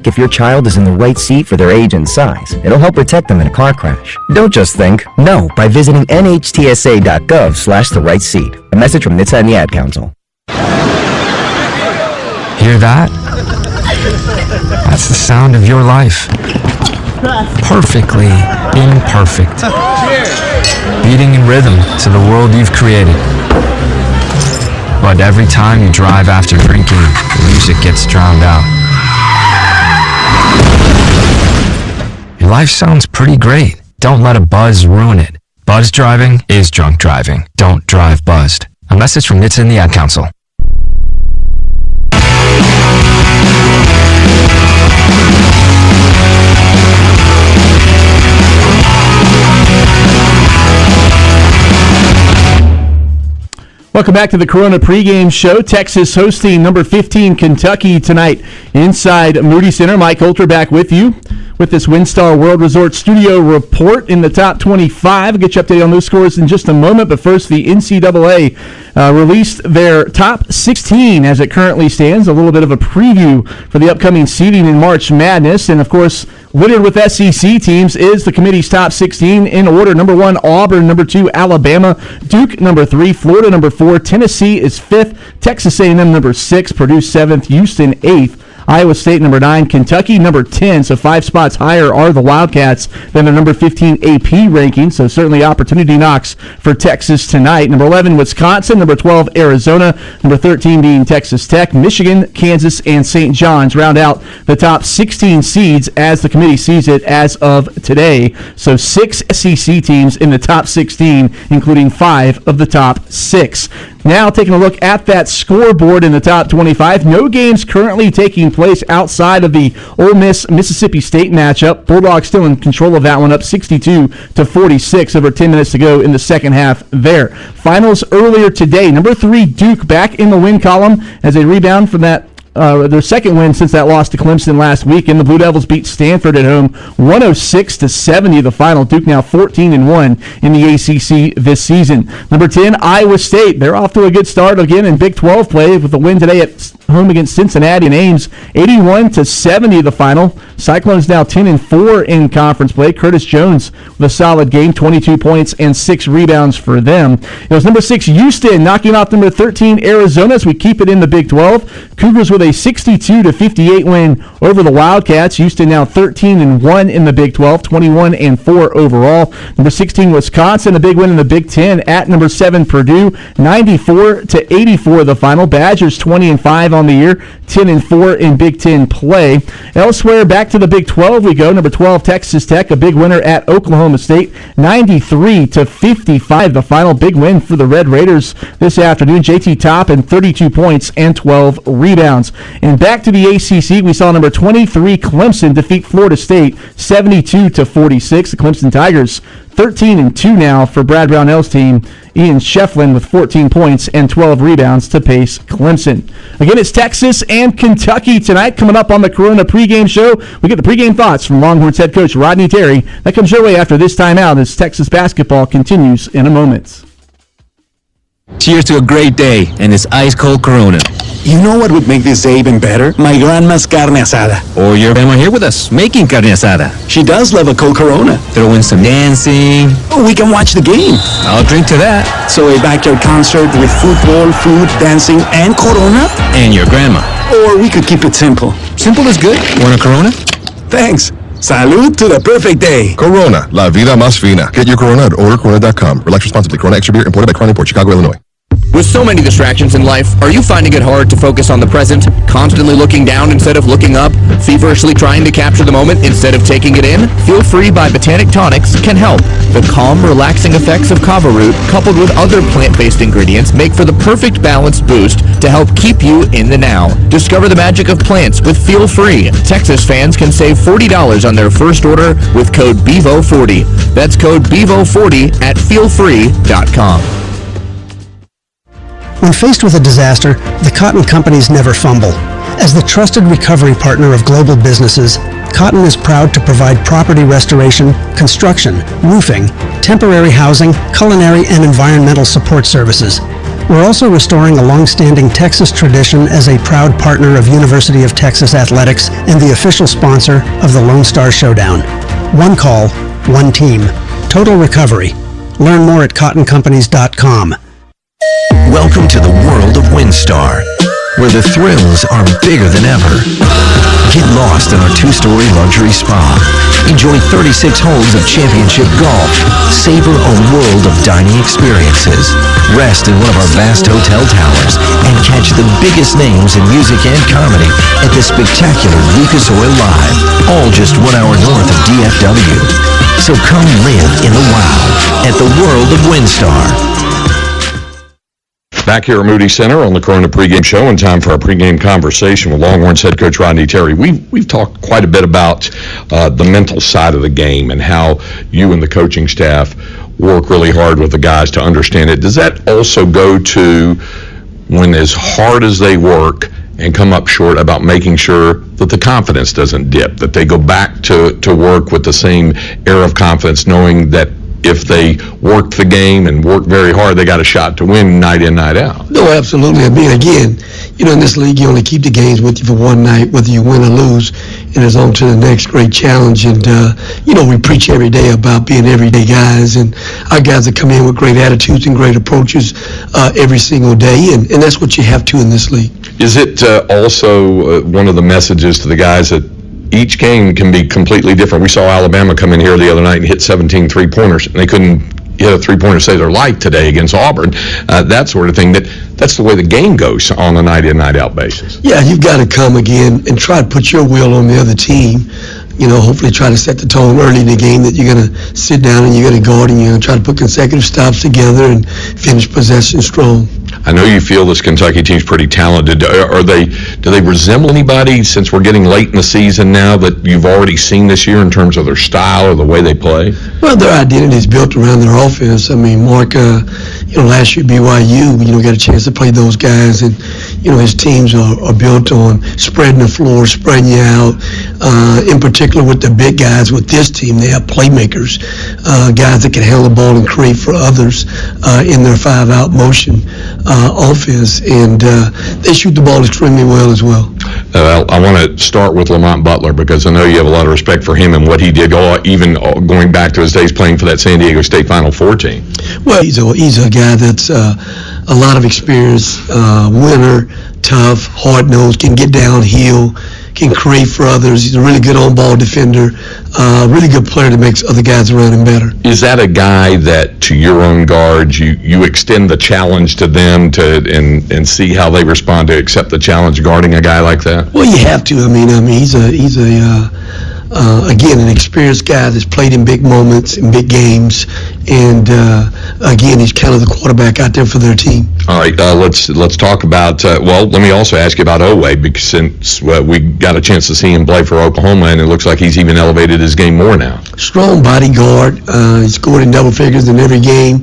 If your child is in the right seat for their age and size, it'll help protect them in a car crash. Don't just think, know by visiting nhtsa.gov/the right seat. A message from NHTSA and the Ad Council. Hear that? That's the sound of your life. Perfectly imperfect. Beating in rhythm to the world you've created. But every time you drive after drinking, the music gets drowned out. Your life sounds pretty great. Don't let a buzz ruin it. Buzz driving is drunk driving. Don't drive buzzed. A message from NHTSA and the Ad Council. Welcome back to the Corona pregame show. Texas hosting number 15 Kentucky tonight inside Moody Center. Mike Holter back with you with this WinStar World Resort Studio report in the top 25. I'll get you updated on those scores in just a moment. But first, the NCAA released their top 16 as it currently stands. A little bit of a preview for the upcoming seeding in March Madness. And, of course, littered with SEC teams is the committee's top 16 in order. Number 1, Auburn. Number 2, Alabama. Duke, number 3. Florida, number 4. Tennessee is 5th. Texas A&M, number 6. Purdue, 7th. Houston, 8th. Iowa State, number 9. Kentucky, number 10. So 5 spots higher are the Wildcats than their number 15 AP ranking. So certainly opportunity knocks for Texas tonight. Number 11, Wisconsin. Number 12, Arizona. Number 13 being Texas Tech. Michigan, Kansas, and St. John's round out the top 16 seeds as the committee sees it as of today. So 6 SEC teams in the top 16, including 5 of the top 6. Now taking a look at that scoreboard in the top 25. No games currently taking place outside of the Ole Miss-Mississippi State matchup. Bulldogs still in control of that one, up 62-46, over 10 minutes to go in the second half there. Finals earlier today. Number 3, Duke back in the win column as they rebound from that their second win since that loss to Clemson last week. And the Blue Devils beat Stanford at home 106-70 the final. Duke now 14-1 in the ACC this season. Number 10, Iowa State. They're off to a good start again in Big 12 play with a win today at home against Cincinnati and Ames, 81-70 the final. Cyclones now 10-4 in conference play. Curtis Jones with a solid game, 22 points and 6 rebounds for them. It was number 6 Houston knocking off number 13 Arizona as we keep it in the Big 12. Cougars with a 62-58 win over the Wildcats. Houston now 13-1 in the Big 12, 21-4 overall. Number 16 Wisconsin, a big win in the Big 10 at number 7 Purdue, 94-84 the final. Badgers 20-5 on the year, 10-4 in Big 10 play. Elsewhere, back to the Big 12 we go. Number 12 Texas Tech, a big winner at Oklahoma State, 93-55 the final. Big win for the Red Raiders this afternoon. JT Toppin 32 points and 12 rebounds. And back to the ACC, we saw number 23 Clemson defeat Florida State 72-46. The Clemson Tigers 13-2 now for Brad Brownell's team. Ian Shefflin with 14 points and 12 rebounds to pace Clemson. Again, it's Texas and Kentucky tonight. Coming up on the Corona pregame show, we get the pregame thoughts from Longhorns head coach Rodney Terry. That comes your way after this timeout as Texas basketball continues in a moment. Cheers to a great day and this ice-cold Corona. You know what would make this day even better? My grandma's carne asada. Or your grandma here with us, making carne asada. She does love a cold Corona. Throw in some dancing. Oh, we can watch the game. I'll drink to that. So a backyard concert with football, food, dancing, and Corona? And your grandma. Or we could keep it simple. Simple is good. Want a Corona? Thanks. Salud to the perfect day. Corona, la vida más fina. Get your Corona at ordercorona.com. Relax responsibly. Corona Extra Beer, imported by Crown Import, Chicago, Illinois. With so many distractions in life, are you finding it hard to focus on the present? Constantly looking down instead of looking up? Feverishly trying to capture the moment instead of taking it in? Feel Free by Botanic Tonics can help. The calm, relaxing effects of kava root, coupled with other plant-based ingredients, make for the perfect balanced boost to help keep you in the now. Discover the magic of plants with Feel Free. Texas fans can save $40 on their first order with code BEVO40. That's code BEVO40 at feelfree.com. When faced with a disaster, the Cotton companies never fumble. As the trusted recovery partner of global businesses, Cotton is proud to provide property restoration, construction, roofing, temporary housing, culinary, and environmental support services. We're also restoring a long-standing Texas tradition as a proud partner of University of Texas Athletics and the official sponsor of the Lone Star Showdown. One call, one team. Total recovery. Learn more at cottoncompanies.com. Welcome to the world of WinStar, where the thrills are bigger than ever. Get lost in our 2-story luxury spa. Enjoy 36 holes of championship golf. Savor a world of dining experiences. Rest in one of our vast hotel towers and catch the biggest names in music and comedy at the spectacular Lucas Oil Live, all just 1 hour north of DFW. So come live in the wow at the world of WinStar. Back here at Moody Center on the Corona pregame show, in time for our pregame conversation with Longhorns head coach Rodney Terry. We've talked quite a bit about the mental side of the game and how you and the coaching staff work really hard with the guys to understand it. Does that also go to when, as hard as they work and come up short, about making sure that the confidence doesn't dip, that they go back to work with the same air of confidence, knowing that if they work the game and work very hard, they got a shot to win night in, night out? No, absolutely. I mean, again, in this league, you only keep the games with you for one night, whether you win or lose, and it's on to the next great challenge. And, we preach every day about being everyday guys, and our guys that come in with great attitudes and great approaches every single day, and that's what you have to in this league. Is it also one of the messages to the guys that each game can be completely different? We saw Alabama come in here the other night and hit 17 three-pointers, and they couldn't hit a three-pointer to save their life today against Auburn. That sort of thing. That's the way the game goes on a night-in, night-out basis. Yeah, you've got to come again and try to put your will on the other team. Hopefully try to set the tone early in the game that you're going to sit down and you're going to guard and you're going to try to put consecutive stops together and finish possession strong. I know you feel this Kentucky team's pretty talented. Do they resemble anybody, since we're getting late in the season now, that you've already seen this year in terms of their style or the way they play? Well, their identity is built around their offense. I mean, Mark, last year BYU, got a chance to play those guys, and his teams are built on spreading the floor, spreading you out. In particular with the big guys, with this team, they have playmakers, guys that can handle the ball and create for others in their 5-out motion offense, and they shoot the ball extremely well as well. I want to start with Lamont Butler, because I know you have a lot of respect for him and what he did, even going back to his days playing for that San Diego State Final Four team. Well, he's a guy that's a lot of experience, winner, tough, hard-nosed, can get downhill, can create for others. He's a really good on-ball defender, really good player that makes other guys around him better. Is that a guy that, to your own guards, you extend the challenge to them and see how they respond to accept the challenge guarding a guy like that? Well, you have to. I mean, he's again, an experienced guy that's played in big moments, in big games, and again, he's kind of the quarterback out there for their team. All right, let's talk about, let me also ask you about Oweh, because since we got a chance to see him play for Oklahoma, and it looks like he's even elevated his game more now. Strong bodyguard. He scored in double figures in every game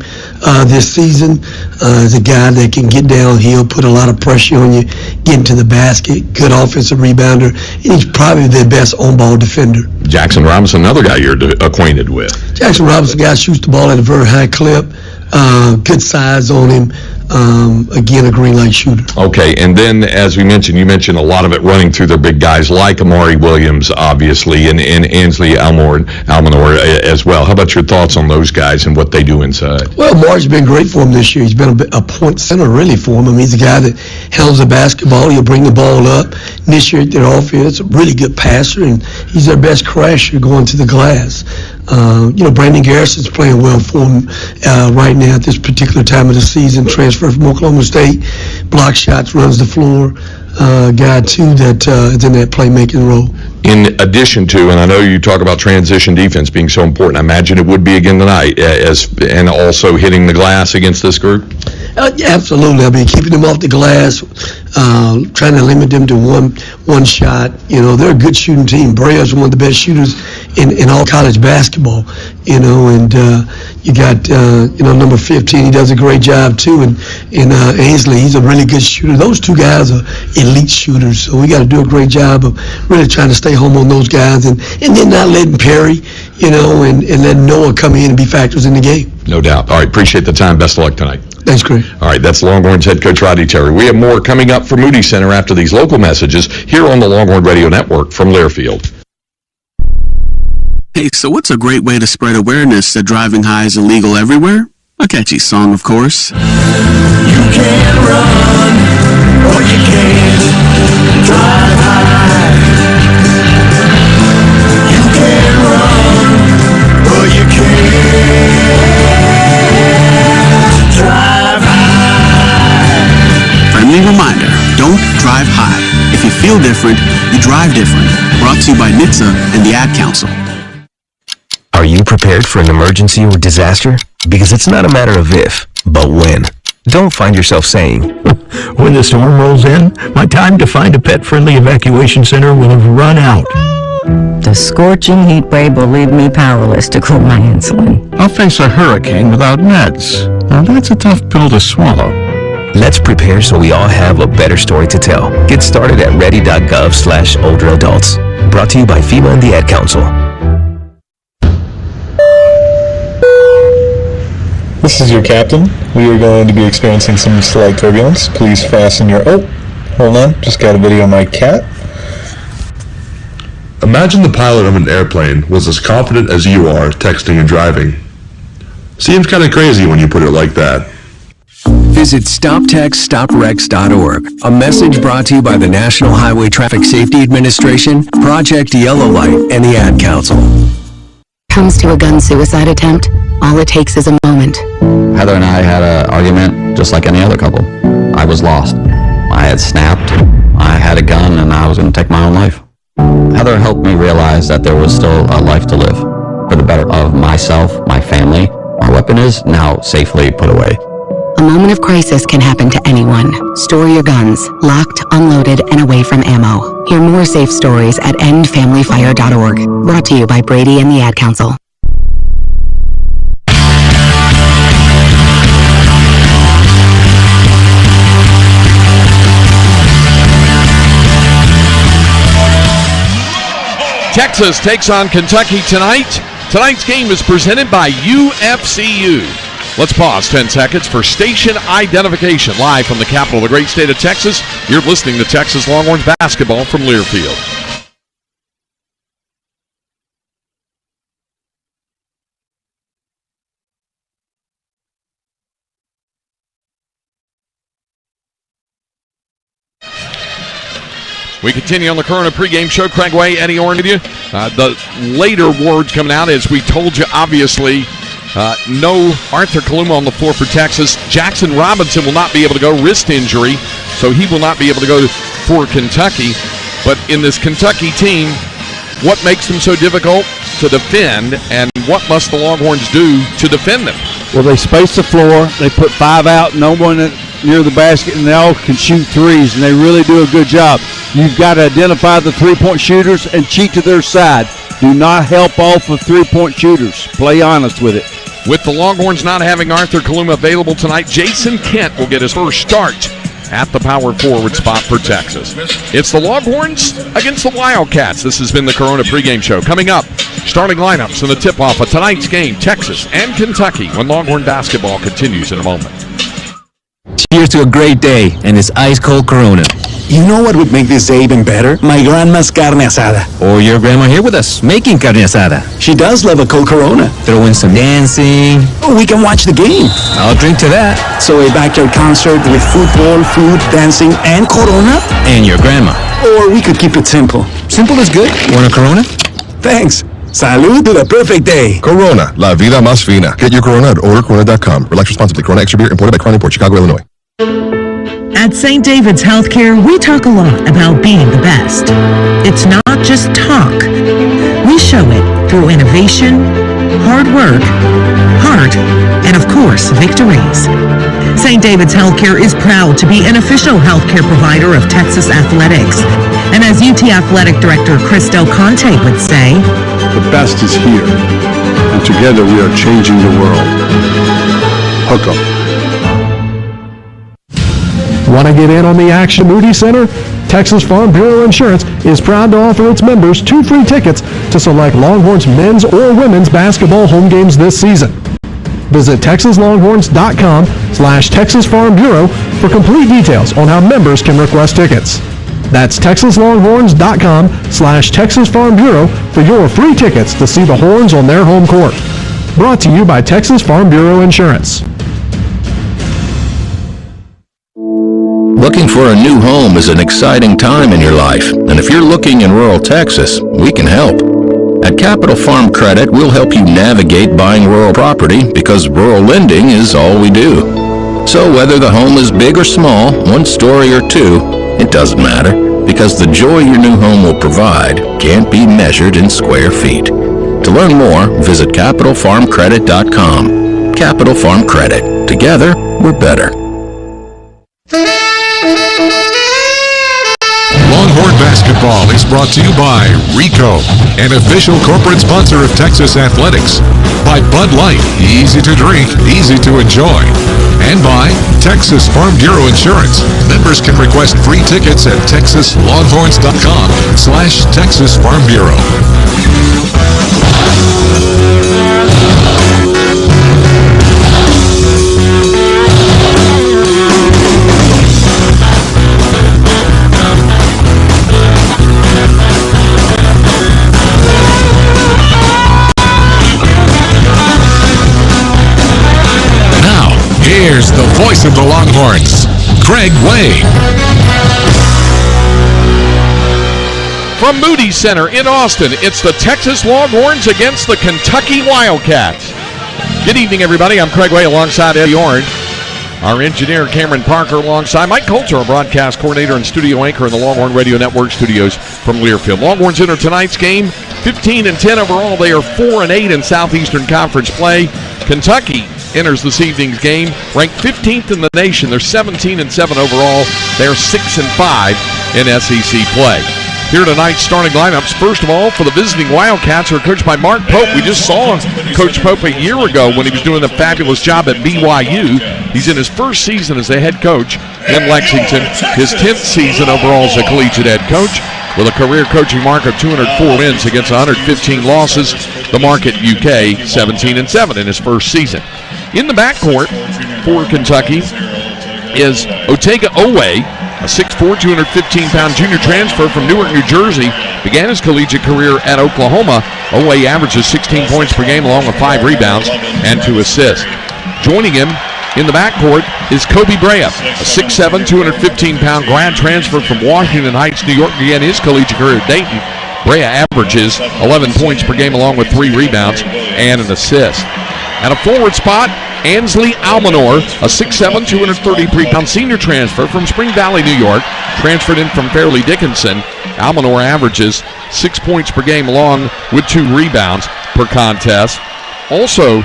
this season. He's a guy that can get downhill, put a lot of pressure on you, get into the basket, good offensive rebounder, and he's probably their best on-ball defender. Jackson Robinson, another guy you're acquainted with. Jackson Robinson, guy shoots the ball at a very high clip, good size on him. Again, a green light shooter. Okay, and then as you mentioned a lot of it running through their big guys like Amari Williams, obviously, and Ansley Almanor as well. How about your thoughts on those guys and what they do inside? Well, Amari's been great for him this year. He's been a point center really for him. I mean, he's a guy that handles the basketball. He'll bring the ball up, initiate their offense, a really good passer, and he's their best crasher going to the glass. Brandon Garrison's playing well for him right now at this particular time of the season. Transfer from Oklahoma State, block shots, runs the floor. Guy, too, that is in that playmaking role. In addition to, and I know you talk about transition defense being so important, I imagine it would be again tonight, and also hitting the glass against this group? Yeah, absolutely. I mean, keeping them off the glass, trying to limit them to one shot. They're a good shooting team. Brea's one of the best shooters in all college basketball. And you got number 15. He does a great job too. And Ainsley, he's a really good shooter. Those two guys are elite shooters. So we got to do a great job of really trying to stay home on those guys, and then not letting Perry, and letting Noah come in and be factors in the game. No doubt. All right, appreciate the time. Best of luck tonight. Thanks, Greg. All right, that's Longhorns head coach Rodney Terry. We have more coming up from Moody Center after these local messages here on the Longhorn Radio Network from Learfield. Hey, so what's a great way to spread awareness that driving high is illegal everywhere? A catchy song, of course. You can run, or you can drive high. You can run, or you can drive high. Friendly reminder, don't drive high. If you feel different, you drive different. Brought to you by NHTSA and the Ad Council. Are you prepared for an emergency or disaster? Because it's not a matter of if, but when. Don't find yourself saying, when the storm rolls in, my time to find a pet-friendly evacuation center will have run out. The scorching heat wave will leave me powerless to cool my insulin. I'll face a hurricane without meds. Now that's a tough pill to swallow. Let's prepare so we all have a better story to tell. Get started at ready.gov/older adults. Brought to you by FEMA and the Ad Council. This is your captain. We are going to be experiencing some slight turbulence. Please fasten your... Oh, hold on. Just got a video of my cat. Imagine the pilot of an airplane was as confident as you are texting and driving. Seems kind of crazy when you put it like that. Visit StopTextsStopWrecks.org. A message brought to you by the National Highway Traffic Safety Administration, Project Yellow Light, and the Ad Council. Comes to a gun suicide attempt, all it takes is a moment. Heather and I had an argument just like any other couple. I was lost. I had snapped. I had a gun and I was going to take my own life. Heather helped me realize that there was still a life to live for the better of myself, my family. My weapon is now safely put away. A moment of crisis can happen to anyone. Store your guns, locked, unloaded, and away from ammo. Hear more safe stories at endfamilyfire.org. Brought to you by Brady and the Ad Council. Texas takes on Kentucky tonight. Tonight's game is presented by UFCU. Let's pause 10 seconds for station identification. Live from the capital of the great state of Texas, you're listening to Texas Longhorns basketball from Learfield. We continue on the Corona pregame show. Craig Way, Eddie Orrin with you. The later words coming out, as we told you, obviously, no Arthur Kaluma on the floor for Texas. Jackson Robinson will not be able to go, wrist injury, so he will not be able to go for Kentucky. But in this Kentucky team, what makes them so difficult to defend, and what must the Longhorns do to defend them? Well, they space the floor. They put five out, no one near the basket, and they all can shoot threes, and they really do a good job. You've got to identify the three-point shooters and cheat to their side. Do not help off of three-point shooters. Play honest with it. With the Longhorns not having Arthur Kaluma available tonight, Jason Kent will get his first start at the power forward spot for Texas. It's the Longhorns against the Wildcats. This has been the Corona pregame show. Coming up, starting lineups and the tip-off of tonight's game, Texas and Kentucky, when Longhorn basketball continues in a moment. Cheers to a great day and this ice-cold Corona. You know what would make this day even better? My grandma's carne asada. Or your grandma here with us, making carne asada. She does love a cold Corona. Throw in some dancing. We can watch the game. I'll drink to that. So a backyard concert with football, food, dancing, and Corona? And your grandma. Or we could keep it simple. Simple is good. Want a Corona? Thanks. Salud to the perfect day. Corona, la vida más fina. Get your Corona at ordercorona.com. Relax responsibly. Corona Extra Beer, imported by Crown Import, Chicago, Illinois. At St. David's Healthcare, we talk a lot about being the best. It's not just talk. We show it through innovation, hard work, heart, and of course, victories. St. David's Healthcare is proud to be an official healthcare provider of Texas athletics. And as UT Athletic Director Chris Del Conte would say, the best is here, and together we are changing the world. Hook 'em. Want to get in on the action? Moody Center? Texas Farm Bureau Insurance is proud to offer its members 2 free tickets to select Longhorns men's or women's basketball home games this season. Visit TexasLonghorns.com/Texas Farm Bureau for complete details on how members can request tickets. That's TexasLonghorns.com/Texas Farm Bureau for your free tickets to see the Horns on their home court. Brought to you by Texas Farm Bureau Insurance. Looking for a new home is an exciting time in your life, and if you're looking in rural Texas, we can help. At Capital Farm Credit, we'll help you navigate buying rural property because rural lending is all we do. So whether the home is big or small, one story or two, it doesn't matter, because the joy your new home will provide can't be measured in square feet. To learn more, visit CapitalFarmCredit.com. Capital Farm Credit. Together, we're better. Longhorn Basketball is brought to you by Rico, an official corporate sponsor of Texas Athletics. By Bud Light, easy to drink, easy to enjoy. And by Texas Farm Bureau Insurance. Members can request free tickets at TexasLonghorns.com/Texas Farm Bureau. Here's the voice of the Longhorns, Craig Way. From Moody Center in Austin, it's the Texas Longhorns against the Kentucky Wildcats. Good evening, everybody. I'm Craig Way alongside Eddie Orange. Our engineer, Cameron Parker, alongside Mike Coulter, our broadcast coordinator and studio anchor in the Longhorn Radio Network studios from Learfield. Longhorns enter tonight's game 15-10 overall. They are 4-8 in Southeastern Conference play. Kentucky enters this evening's game ranked 15th in the nation. They're 17-7 overall. They're 6-5 in SEC play. Here tonight's starting lineups. First of all, for the visiting Wildcats, are coached by Mark Pope. We just saw Coach Pope a year ago when he was doing a fabulous job at BYU. He's in his first season as a head coach in Lexington, his 10th season overall as a collegiate head coach, with a career coaching mark of 204 wins against 115 losses. The mark at UK, 17-7 in his first season. In the backcourt for Kentucky is Otega Owe, a 6'4", 215-pound junior transfer from Newark, New Jersey. Began his collegiate career at Oklahoma. Owe averages 16 points per game along with 5 rebounds and 2 assists. Joining him in the backcourt is Kobe Brea, a 6'7", 215-pound grad transfer from Washington Heights, New York. Began his collegiate career at Dayton. Brea averages 11 points per game along with 3 rebounds and an assist. At a forward spot, Ansley Almanor, a 6'7", 233-pound senior transfer from Spring Valley, New York, transferred in from Fairleigh Dickinson. Almanor averages 6 points per game along with 2 rebounds per contest. Also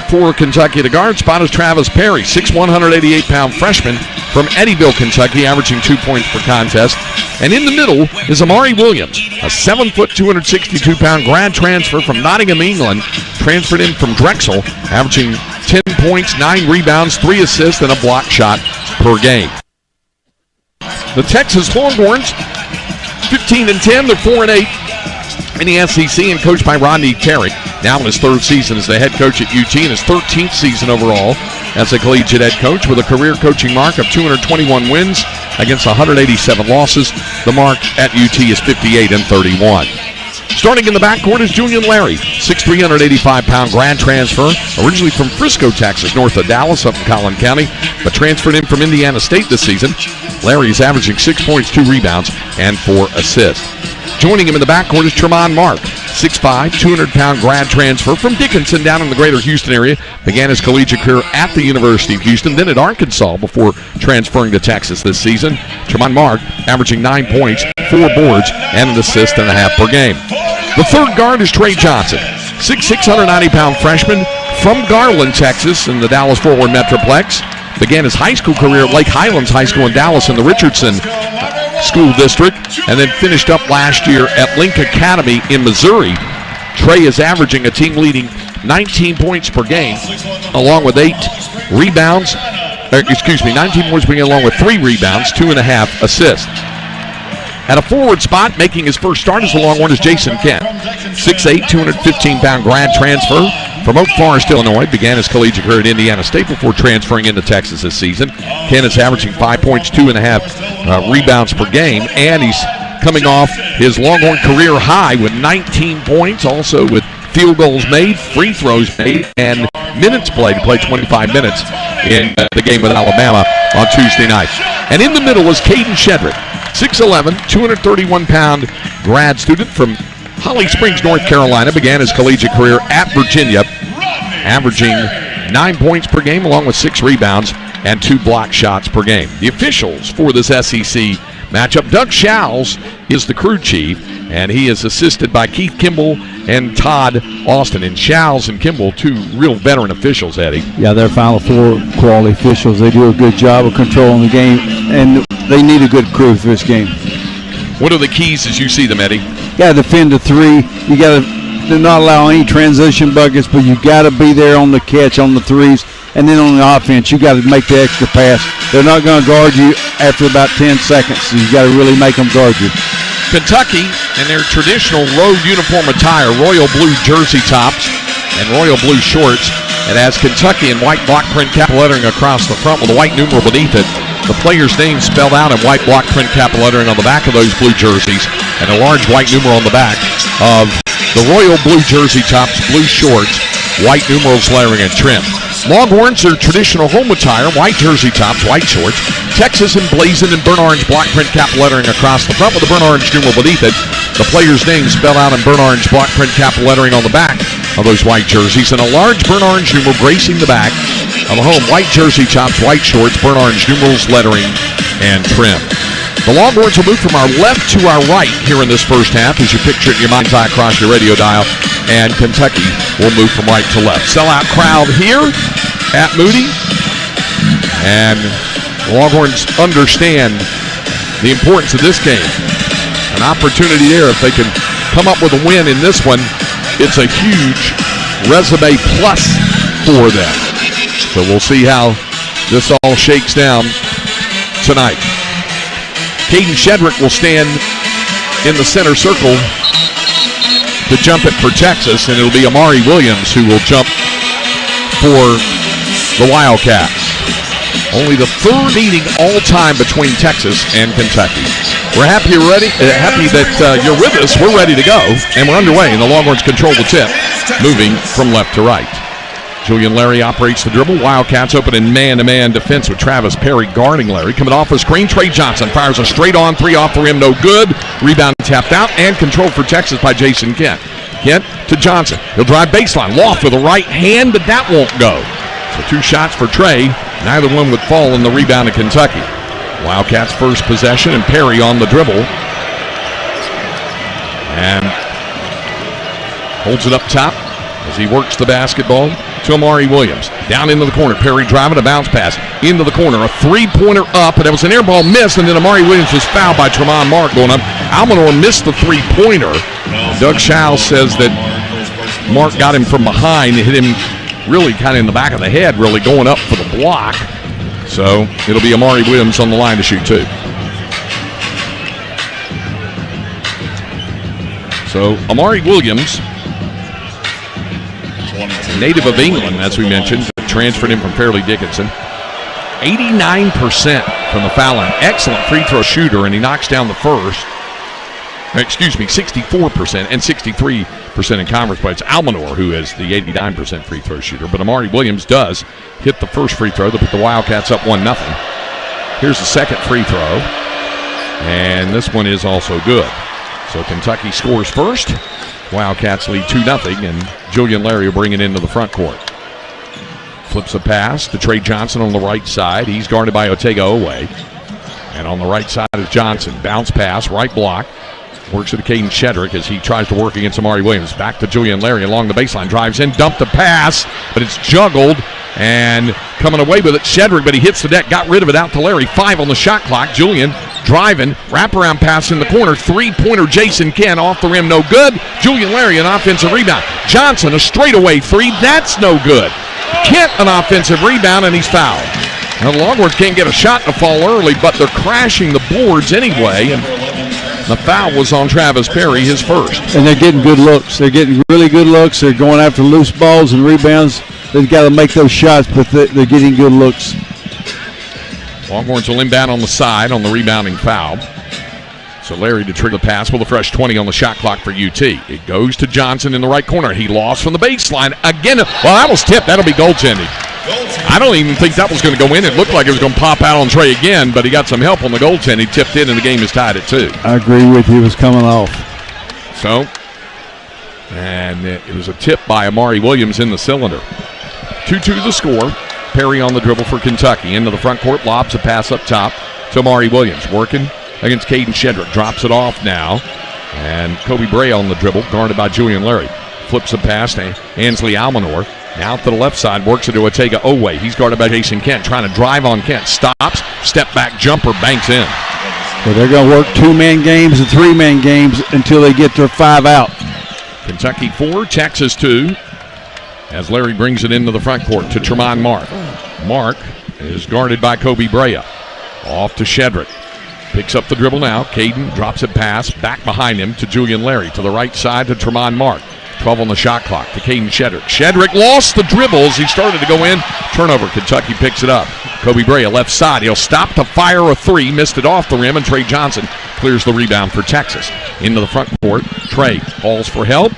for Kentucky, the guard spot is Travis Perry, 6'1", 188-pound freshman from Eddyville, Kentucky, averaging 2 points per contest. And in the middle is Amari Williams, a 7', 262-pound grad transfer from Nottingham, England, transferred in from Drexel, averaging 10 points, 9 rebounds, 3 assists, and a block shot per game. The Texas Longhorns, 15-10, they're 4-8 in the SEC and coached by Rodney Terry. Now in his 3rd season as the head coach at UT and his 13th season overall as a collegiate head coach with a career coaching mark of 221 wins against 187 losses. The mark at UT is 58-31. Starting in the backcourt is Julian Larry, 6'3", 185-pound grad transfer, originally from Frisco, Texas, north of Dallas, up in Collin County, but transferred in from Indiana State this season. Larry is averaging 6 points, 2 rebounds, and 4 assists. Joining him in the backcourt is Tremont Mark, 6'5", 200-pound grad transfer from Dickinson down in the greater Houston area. Began his collegiate career at the University of Houston, then at Arkansas before transferring to Texas this season. Tremont Mark averaging 9 points, 4 boards, and an assist and a half per game. The third guard is Trey Johnson, 6'6", 190-pound freshman from Garland, Texas, in the Dallas-Fort Worth Metroplex. Began his high school career at Lake Highlands High School in Dallas in the Richardson School District, and then finished up last year at Link Academy in Missouri. Trey is averaging a team-leading 19 points per game, along with 19 points per game, along with 3 rebounds, 2.5 assists. At a forward spot, making his first start as a Longhorn is Jason Kent, 6'8", 215-pound grad transfer from Oak Forest, Illinois. Began his collegiate career at Indiana State before transferring into Texas this season. Ken is averaging 5 points, 2.5 rebounds per game, and he's coming off his Longhorn career high with 19 points, also with field goals made, free throws made, and minutes played. He played 25 minutes in the game with Alabama on Tuesday night. And in the middle was Caden Shedrick, 6'11", 231-pound grad student from Holly Springs, North Carolina. Began his collegiate career at Virginia, averaging 9 points per game along with 6 rebounds and 2 block shots per game. The officials for this SEC matchup: Doug Schowles is the crew chief, and he is assisted by Keith Kimball and Todd Austin. And Schowles and Kimball, 2 real veteran officials, Eddie. Yeah, they're Final Four quality officials. They do a good job of controlling the game, and they need a good crew for this game. What are the keys as you see them, Eddie? You got to defend the 3. You got to not allow any transition buckets, but you got to be there on the catch on the 3s. And then on the offense, you got to make the extra pass. They're not going to guard you after about 10 seconds, so you got to really make them guard you. Kentucky, in their traditional road uniform attire, royal blue jersey tops and royal blue shorts. It has Kentucky in white block print capital lettering across the front with a white numeral beneath it. The player's name spelled out in white block print capital lettering on the back of those blue jerseys, and a large white numeral on the back of the royal blue jersey tops, blue shorts, white numerals lettering and trim. Longhorns are traditional home attire, white jersey tops, white shorts. Texas emblazoned in burnt orange block print cap lettering across the front with a burnt orange numeral beneath it. The player's name spelled out in burnt orange block print cap lettering on the back of those white jerseys, and a large burnt orange numeral gracing the back of the home white jersey tops, white shorts, burnt orange numerals lettering and trim. The Longhorns will move from our left to our right here in this first half as you picture it in your mind's eye across your radio dial, and Kentucky will move from right to left. Sellout crowd here at Moody, and the Longhorns understand the importance of this game. An opportunity there. If they can come up with a win in this one, it's a huge resume plus for them. So we'll see how this all shakes down tonight. Caden Shedrick will stand in the center circle to jump it for Texas, and it'll be Amari Williams who will jump for the Wildcats. Only the 3rd meeting all-time between Texas and Kentucky. We're happy you're ready. Happy that you're with us. We're ready to go, and we're underway, and the Longhorns control the tip, moving from left to right. Julian Larry operates the dribble. Wildcats open in man-to-man defense with Travis Perry guarding Larry. Coming off a screen, Trey Johnson fires a straight-on 3 off the rim, no good. Rebound tapped out and controlled for Texas by Jason Kent. Kent to Johnson. He'll drive baseline. Loft with a right hand, but that won't go. So 2 shots for Trey. Neither one would fall in the rebound of Kentucky. Wildcats first possession, and Perry on the dribble. And holds it up top as he works the basketball to Amari Williams. Down into the corner. Perry driving a bounce pass into the corner. A 3-pointer up, and it was an air ball miss, and then Amari Williams was fouled by Tremont Mark going up. Almanor missed the 3-pointer. Doug Schowles says that Mark got him from behind and hit him really kind of in the back of the head, really going up for the block. So it'll be Amari Williams on the line to shoot 2. So Amari Williams, native of England, as we mentioned, transferred him from Fairleigh Dickinson. 89% from the foul line. Excellent free throw shooter, and he knocks down the first. 64% and 63% in conference play. It's Almanor who is the 89% free throw shooter, but Amari Williams does hit the first free throw to put the Wildcats up 1-0. Here's the second free throw, and this one is also good. So Kentucky scores first. Wildcats lead 2-0, and Julian Larry will bring it into the front court. Flips a pass to Trey Johnson on the right side. He's guarded by Otega Owe. And on the right side is Johnson. Bounce pass, right block. Works to Caden Shedrick as he tries to work against Amari Williams. Back to Julian Larry along the baseline. Drives in, dumped the pass, but it's juggled and coming away with it. Shedrick, but he hits the deck, got rid of it out to Larry. 5 on the shot clock. Julian driving, wraparound pass in the corner. 3-pointer Jason Kent off the rim, no good. Julian Larry, an offensive rebound. Johnson, a straightaway 3. That's no good. Kent, an offensive rebound, and he's fouled. Now the Longhorns can't get a shot to fall early, but they're crashing the boards anyway. And The foul was on Travis Perry, his first. And they're getting good looks. They're getting really good looks. They're going after loose balls and rebounds. They've got to make those shots, but they're getting good looks. Longhorns will inbound on the side on the rebounding foul. So Larry to trigger the pass with a fresh 20 on the shot clock for UT. It goes to Johnson in the right corner. He lost from the baseline. Again, well, that was tipped. That'll be goaltending. I don't even think that was going to go in. It looked like it was going to pop out on Trey again, but he got some help on the goaltend. He tipped in, and the game is tied at 2. I agree with you. It was coming off. So, and it was a tip by Amari Williams in the cylinder. 2-2 the score. Perry on the dribble for Kentucky. Into the front court, lobs a pass up top to Amari Williams. Working against Caden Shedrick. Drops it off now. And Kobe Bray on the dribble, guarded by Julian Larry. Flips a pass to Ansley Almanor. Now to the left side, works it to Otega Owe. He's guarded by Jason Kent, trying to drive on Kent. Stops, step back jumper, banks in. So they're going to work 2-man games and 3-man games until they get their 5 out. Kentucky 4, Texas 2. As Larry brings it into the front court to Tremont Mark. Mark is guarded by Kobe Brea. Off to Shedrick. Picks up the dribble now. Caden drops it pass back behind him to Julian Larry. To the right side to Tremont Mark. 12 on the shot clock to Caden Shedrick. Shedrick lost the dribbles. He started to go in. Turnover. Kentucky picks it up. Kobe Brea left side. He'll stop to fire a 3. Missed it off the rim, and Trey Johnson clears the rebound for Texas. Into the front court. Trey calls for help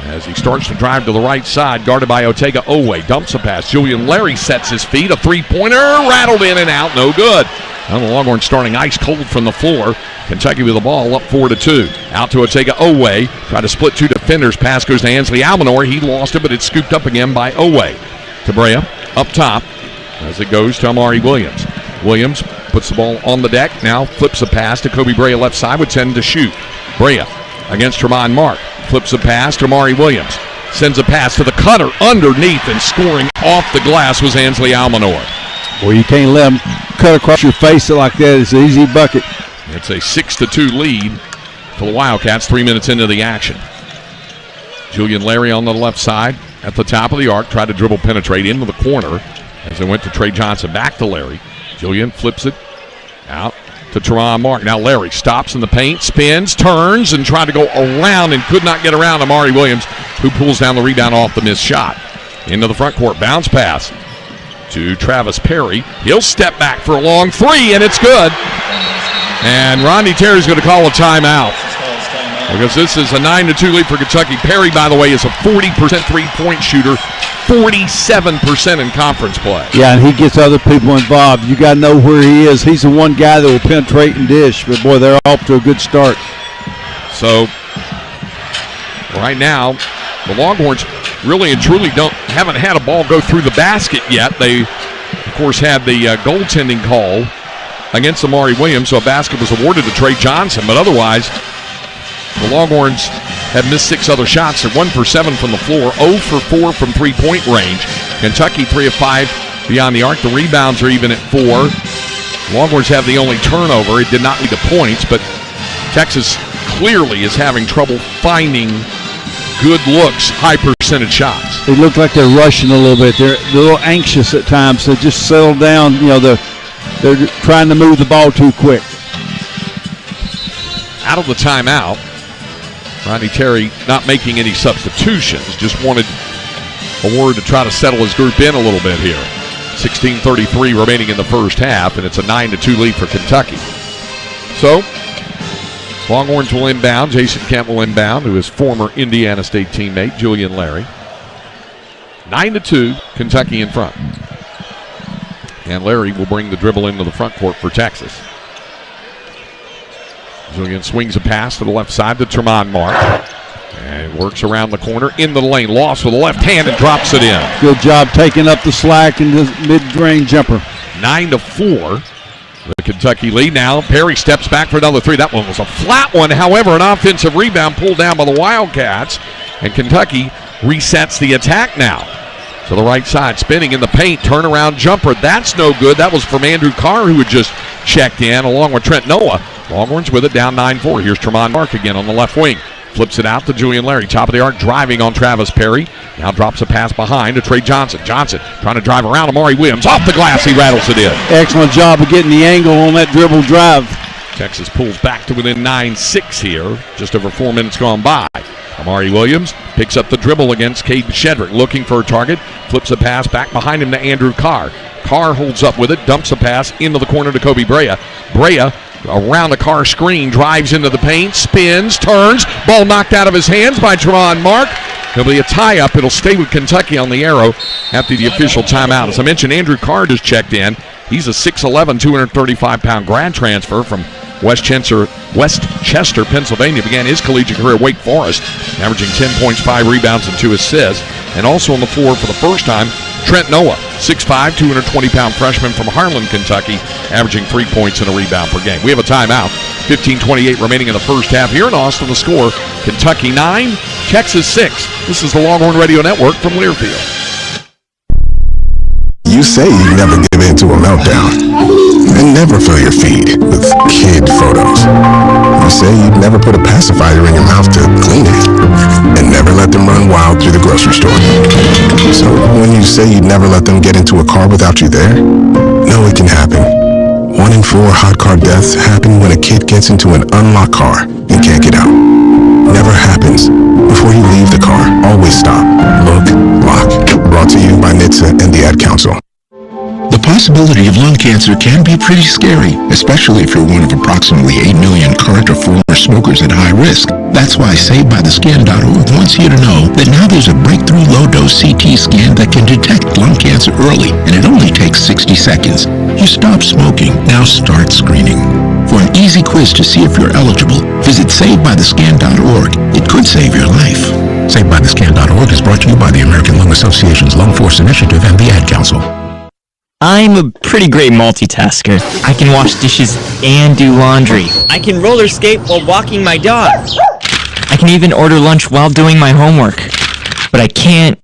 as he starts to drive to the right side, guarded by Otega Owe. Dumps a pass. Julian Larry sets his feet. A 3-pointer rattled in and out. No good. And the Longhorns starting ice cold from the floor. Kentucky with the ball up 4-2. Out to Otega Owe. Try to split 2 defenders. Pass goes to Ansley Almanor. He lost it, but it's scooped up again by Owe. To Brea up top as it goes to Amari Williams. Williams puts the ball on the deck. Now flips a pass to Kobe Brea left side with 10 to shoot. Brea against Tremont Mark. Flips a pass to Amari Williams. Sends a pass to the cutter underneath, and scoring off the glass was Ansley Almanor. Well, you can't let them cut across your face like that. It's an easy bucket. It's a 6-2 lead for the Wildcats 3 minutes into the action. Julian Larry on the left side at the top of the arc. Tried to dribble penetrate into the corner as it went to Trey Johnson. Back to Larry. Julian flips it out to Teron Mark. Now Larry stops in the paint, spins, turns, and tried to go around and could not get around Amari Williams, who pulls down the rebound off the missed shot. Into the front court. Bounce pass to Travis Perry. He'll step back for a long 3, and it's good. And Rodney Terry's going to call a timeout because this is a 9-2 lead for Kentucky. Perry, by the way, is a 40% three-point shooter, 47% in conference play. Yeah, and he gets other people involved. You got to know where he is. He's the one guy that will penetrate and dish. But, boy, they're off to a good start. So, right now, the Longhorns really and truly haven't had a ball go through the basket yet. They, of course, had the goaltending call against Amari Williams, so a basket was awarded to Trey Johnson. But otherwise, the Longhorns have missed 6 other shots. They're 1 for 7 from the floor, 0 for 4 from three-point range. Kentucky 3 of 5 beyond the arc. The rebounds are even at 4. Longhorns have the only turnover. It did not lead to points, but Texas clearly is having trouble finding good looks, high percentage shots. They look like they're rushing a little bit. They're a little anxious at times. So just settle down. You know, they're trying to move the ball too quick. Out of the timeout, Rodney Terry not making any substitutions, just wanted a word to try to settle his group in a little bit here. 16:33 remaining in the first half, and it's a 9-2 lead for Kentucky. So, Longhorns will inbound. Jason Kent will inbound, who is former Indiana State teammate Julian Larry. 9-2, Kentucky in front. And Larry will bring the dribble into the front court for Texas. Julian swings a pass to the left side to Tremont Mark. And works around the corner into the lane. Lost with the left hand and drops it in. Good job taking up the slack in the mid-range jumper. 9-4. The Kentucky lead now. Perry steps back for another 3. That one was a flat one. However, an offensive rebound pulled down by the Wildcats. And Kentucky resets the attack now. To the right side, spinning in the paint, turnaround jumper. That's no good. That was from Andrew Carr, who had just checked in, along with Trent Noah. Longhorns with it, down 9-4. Here's Tremont Mark again on the left wing. Flips it out to Julian Larry. Top of the arc, driving on Travis Perry. Now drops a pass behind to Trey Johnson. Johnson trying to drive around Amari Williams. Off the glass, he rattles it in. Excellent job of getting the angle on that dribble drive. Texas pulls back to within 9-6 here, just over 4 minutes gone by. Amari Williams picks up the dribble against Caden Shedrick, looking for a target, flips a pass back behind him to Andrew Carr. Carr holds up with it, dumps a pass into the corner to Kobe Brea. Brea, around the Carr screen, drives into the paint, spins, turns, ball knocked out of his hands by Tremont Mark. There'll be a tie-up. It'll stay with Kentucky on the arrow after the official timeout. As I mentioned, Andrew Carr just checked in. He's a 6'11", 235-pound grad transfer from West Chester, Pennsylvania. Began his collegiate career at Wake Forest, averaging 10 points, 5 rebounds, and 2 assists. And also on the floor for the first time, Trent Noah, 6'5", 220-pound freshman from Harlan, Kentucky, averaging 3 points and a rebound per game. We have a timeout. 15:28 remaining in the first half. Here in Austin, the score, Kentucky 9, Texas 6. This is the Longhorn Radio Network from Learfield. You say you'd never give in to a meltdown and never fill your feed with kid photos. You say you'd never put a pacifier in your mouth to clean it and never let them run wild through the grocery store. So when you say you'd never let them get into a car without you there, no, it can happen. 1 in 4 hot car deaths happen when a kid gets into an unlocked car and can't get out. Never happens. Before you leave the car, always stop, look, lock. Brought to you by NHTSA and the Ad Council. The possibility of lung cancer can be pretty scary, especially if you're one of approximately 8 million current or former smokers at high risk. That's why SavedByTheScan.org wants you to know that now there's a breakthrough low-dose CT scan that can detect lung cancer early, and it only takes 60 seconds. You stop smoking, now start screening. For an easy quiz to see if you're eligible, visit SavedByTheScan.org. It could save your life. SavedByTheScan.org is brought to you by the American Lung Association's Lung Force Initiative and the Ad Council. I'm a pretty great multitasker. I can wash dishes and do laundry. I can roller skate while walking my dog. I can even order lunch while doing my homework. But I can't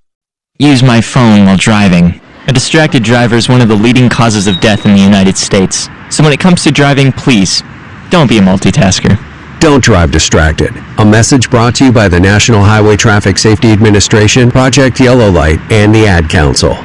use my phone while driving. A distracted driver is one of the leading causes of death in the United States. So when it comes to driving, please, don't be a multitasker. Don't drive distracted. A message brought to you by the National Highway Traffic Safety Administration, Project Yellow Light, and the Ad Council.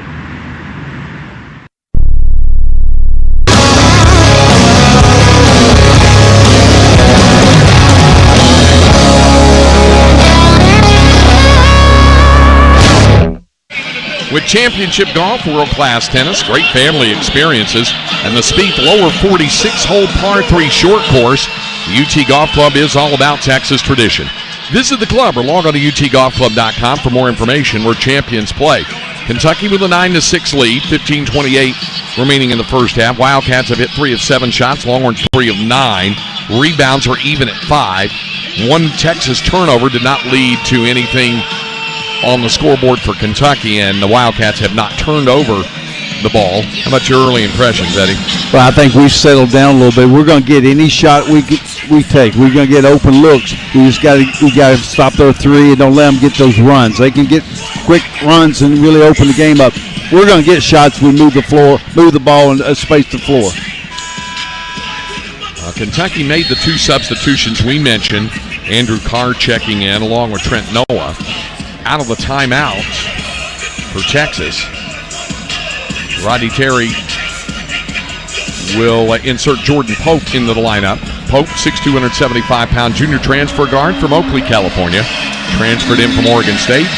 With championship golf, world-class tennis, great family experiences, and the Spieth lower 46-hole par 3 short course, the UT Golf Club is all about Texas tradition. Visit the club or log on to utgolfclub.com for more information where champions play. Kentucky with a 9-6 lead, 15:28 remaining in the first half. Wildcats have hit 3 of 7 shots, Longhorns 3 of 9. Rebounds are even at 5. One Texas turnover did not lead to anything on the scoreboard for Kentucky, and the Wildcats have not turned over the ball. How about your early impressions, Eddie? Well, I think we've settled down a little bit. We're going to get any shot we take. We're going to get open looks. We got to stop their three and don't let them get those runs. They can get quick runs and really open the game up. We're going to get shots. We move the ball and space the floor. Kentucky made the 2 substitutions we mentioned. Andrew Carr checking in along with Trent Noah. Out of the timeout for Texas, Rodney Terry will insert Jordan Pope into the lineup. Pope, 6'2", 275-pound junior transfer guard from Oakley, California. Transferred in from Oregon State,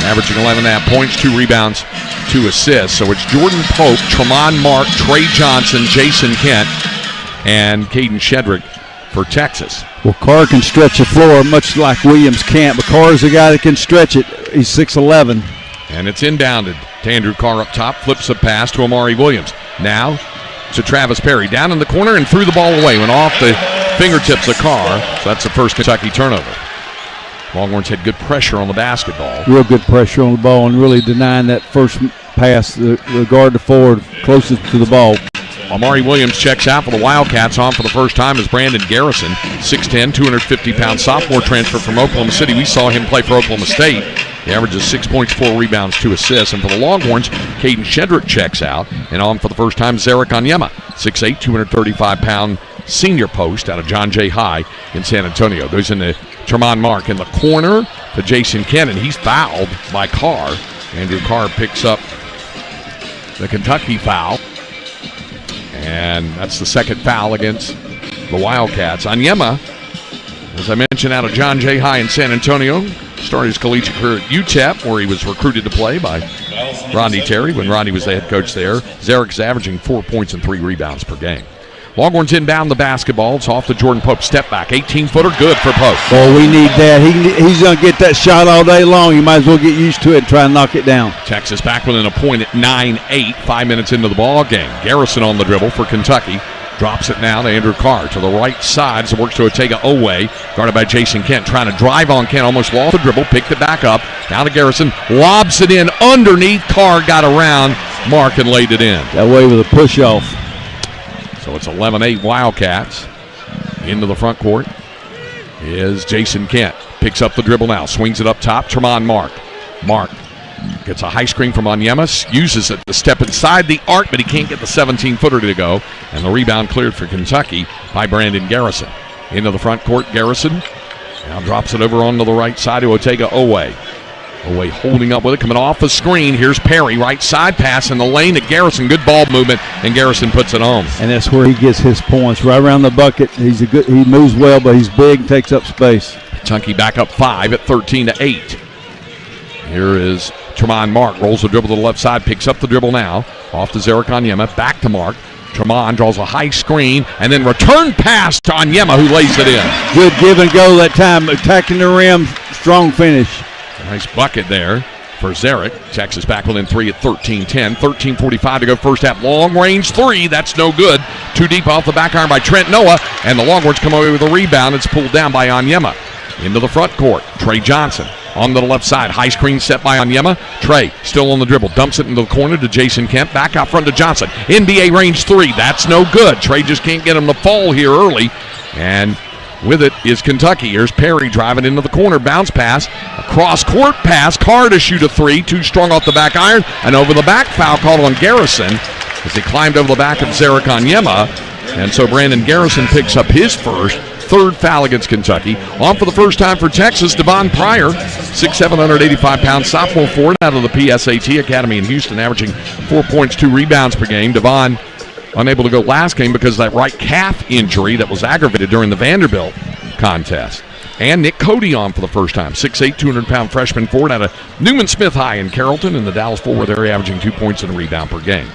averaging 11.5 points, 2 rebounds, 2 assists. So it's Jordan Pope, Tremont Mark, Trey Johnson, Jason Kent, and Caden Shedrick for Texas. Well, Carr can stretch the floor much like Williams can't, but Carr's a guy that can stretch it. He's 6'11". And it's inbounded to Andrew Carr up top, flips a pass to Amari Williams. Now to Travis Perry, down in the corner and threw the ball away. Went off the fingertips of Carr, so that's the first Kentucky turnover. Longhorns had good pressure on the basketball. Real good pressure on the ball and really denying that first pass, the guard to forward closest to the ball. Amari Williams checks out for the Wildcats. On for the first time is Brandon Garrison, 6'10", 250-pound sophomore transfer from Oklahoma City. We saw him play for Oklahoma State. He averages 6 points, 4 rebounds, 2 assists. And for the Longhorns, Caden Shedrick checks out. And on for the first time, Zarek Onyema, 6'8", 235-pound senior post out of John Jay High in San Antonio. Goes into Tremont Mark in the corner to Jason Kent, and he's fouled by Carr. Andrew Carr picks up the Kentucky foul. And that's the second foul against the Wildcats. Onyema, as I mentioned, out of John Jay High in San Antonio, started his collegiate career at UTEP, where he was recruited to play by Rodney Terry when Rodney was the head coach there. Zarek's averaging 4 points and 3 rebounds per game. Longhorns inbound the basketball. It's off to Jordan Pope. Step back. 18-footer. Good for Pope. Well, we need that. He's going to get that shot all day long. You might as well get used to it and try and knock it down. Texas back within a point at 9-8. 5 minutes into the ball game. Garrison on the dribble for Kentucky. Drops it now to Andrew Carr to the right side. So works to Otega Owe. Guarded by Jason Kent. Trying to drive on Kent. Almost lost the dribble. Picked it back up. Now to Garrison. Lobs it in underneath. Carr got around Mark and laid it in. That way with a push-off. So it's 11-8 Wildcats. Into the front court is Jason Kent. Picks up the dribble now. Swings it up top. Tremont Mark. Mark gets a high screen from Onyema. Uses it to step inside the arc, but he can't get the 17-footer to go. And the rebound cleared for Kentucky by Brandon Garrison. Into the front court, Garrison. Now drops it over onto the right side to Otega Owe. Owe holding up with it, coming off the screen. Here's Perry, right side pass in the lane to Garrison. Good ball movement, and Garrison puts it home. And that's where he gets his points, right around the bucket. He moves well, but he's big and takes up space. Kentucky back up 5 at 13-8. Here is Tremont Mark, rolls the dribble to the left side, picks up the dribble now. Off to Zarek Onyema, back to Mark. Tremont draws a high screen, and then return pass to Onyema, who lays it in. Good give and go that time, attacking the rim, strong finish. Nice bucket there for Zarek. Texas back within 3 at 13-10. 13:45 to go first half. Long range 3. That's no good. Too deep off the back iron by Trent Noah. And the Longhorns come away with a rebound. It's pulled down by Onyema. Into the front court. Trey Johnson on the left side. High screen set by Onyema. Trey still on the dribble. Dumps it into the corner to Jason Kent. Back out front to Johnson. NBA range 3. That's no good. Trey just can't get him to fall here early. And with it is Kentucky. Here's Perry driving into the corner. Bounce pass. A cross-court pass. Carr to shoot a 3. Too strong off the back iron. And over the back foul called on Garrison as he climbed over the back of Zarek Onyema. And so Brandon Garrison picks up his first. Third foul against Kentucky. On for the first time for Texas, Devon Pryor, 6'7", 185-pound sophomore forward out of the PSAT Academy in Houston, averaging 4 points, 2 rebounds per game. Devon unable to go last game because of that right calf injury that was aggravated during the Vanderbilt contest. And Nick Cody on for the first time, 6'8", 200-pound freshman forward out of Newman Smith High in Carrollton in the Dallas-Fort Worth area, averaging 2 points and a rebound per game.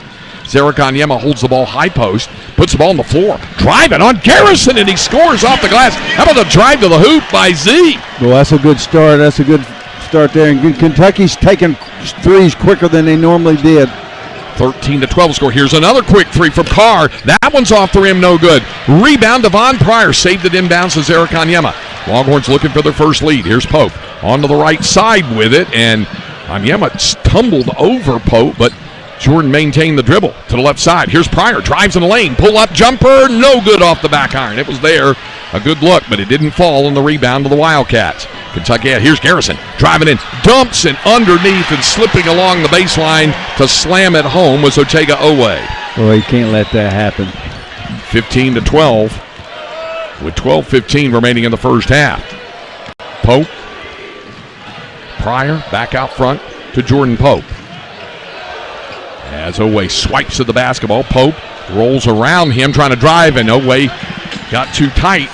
Zarek Onyema holds the ball high post, puts the ball on the floor, driving on Garrison, and he scores off the glass. How about the drive to the hoop by Z? Well, that's a good start. That's a good start there. And Kentucky's taking threes quicker than they normally did. 13-12 score. Here's another quick 3 from Carr. That one's off the rim, no good. Rebound, Devon Pryor saved it inbounds to Zarek Onyema. Longhorns looking for their first lead. Here's Pope onto the right side with it, and Onyema tumbled over Pope, but Jordan maintained the dribble to the left side. Here's Pryor, drives in the lane, pull-up jumper, no good off the back iron. It was there, a good look, but it didn't fall on the rebound to the Wildcats. Kentucky, here's Garrison, driving in, dumps it underneath and slipping along the baseline to slam it home was Otega Owe. Well, you can't let that happen. 15-12 with 12:15 remaining in the first half. Pope, Pryor back out front to Jordan Pope. As Owe swipes at the basketball, Pope rolls around him trying to drive, and Owe got too tight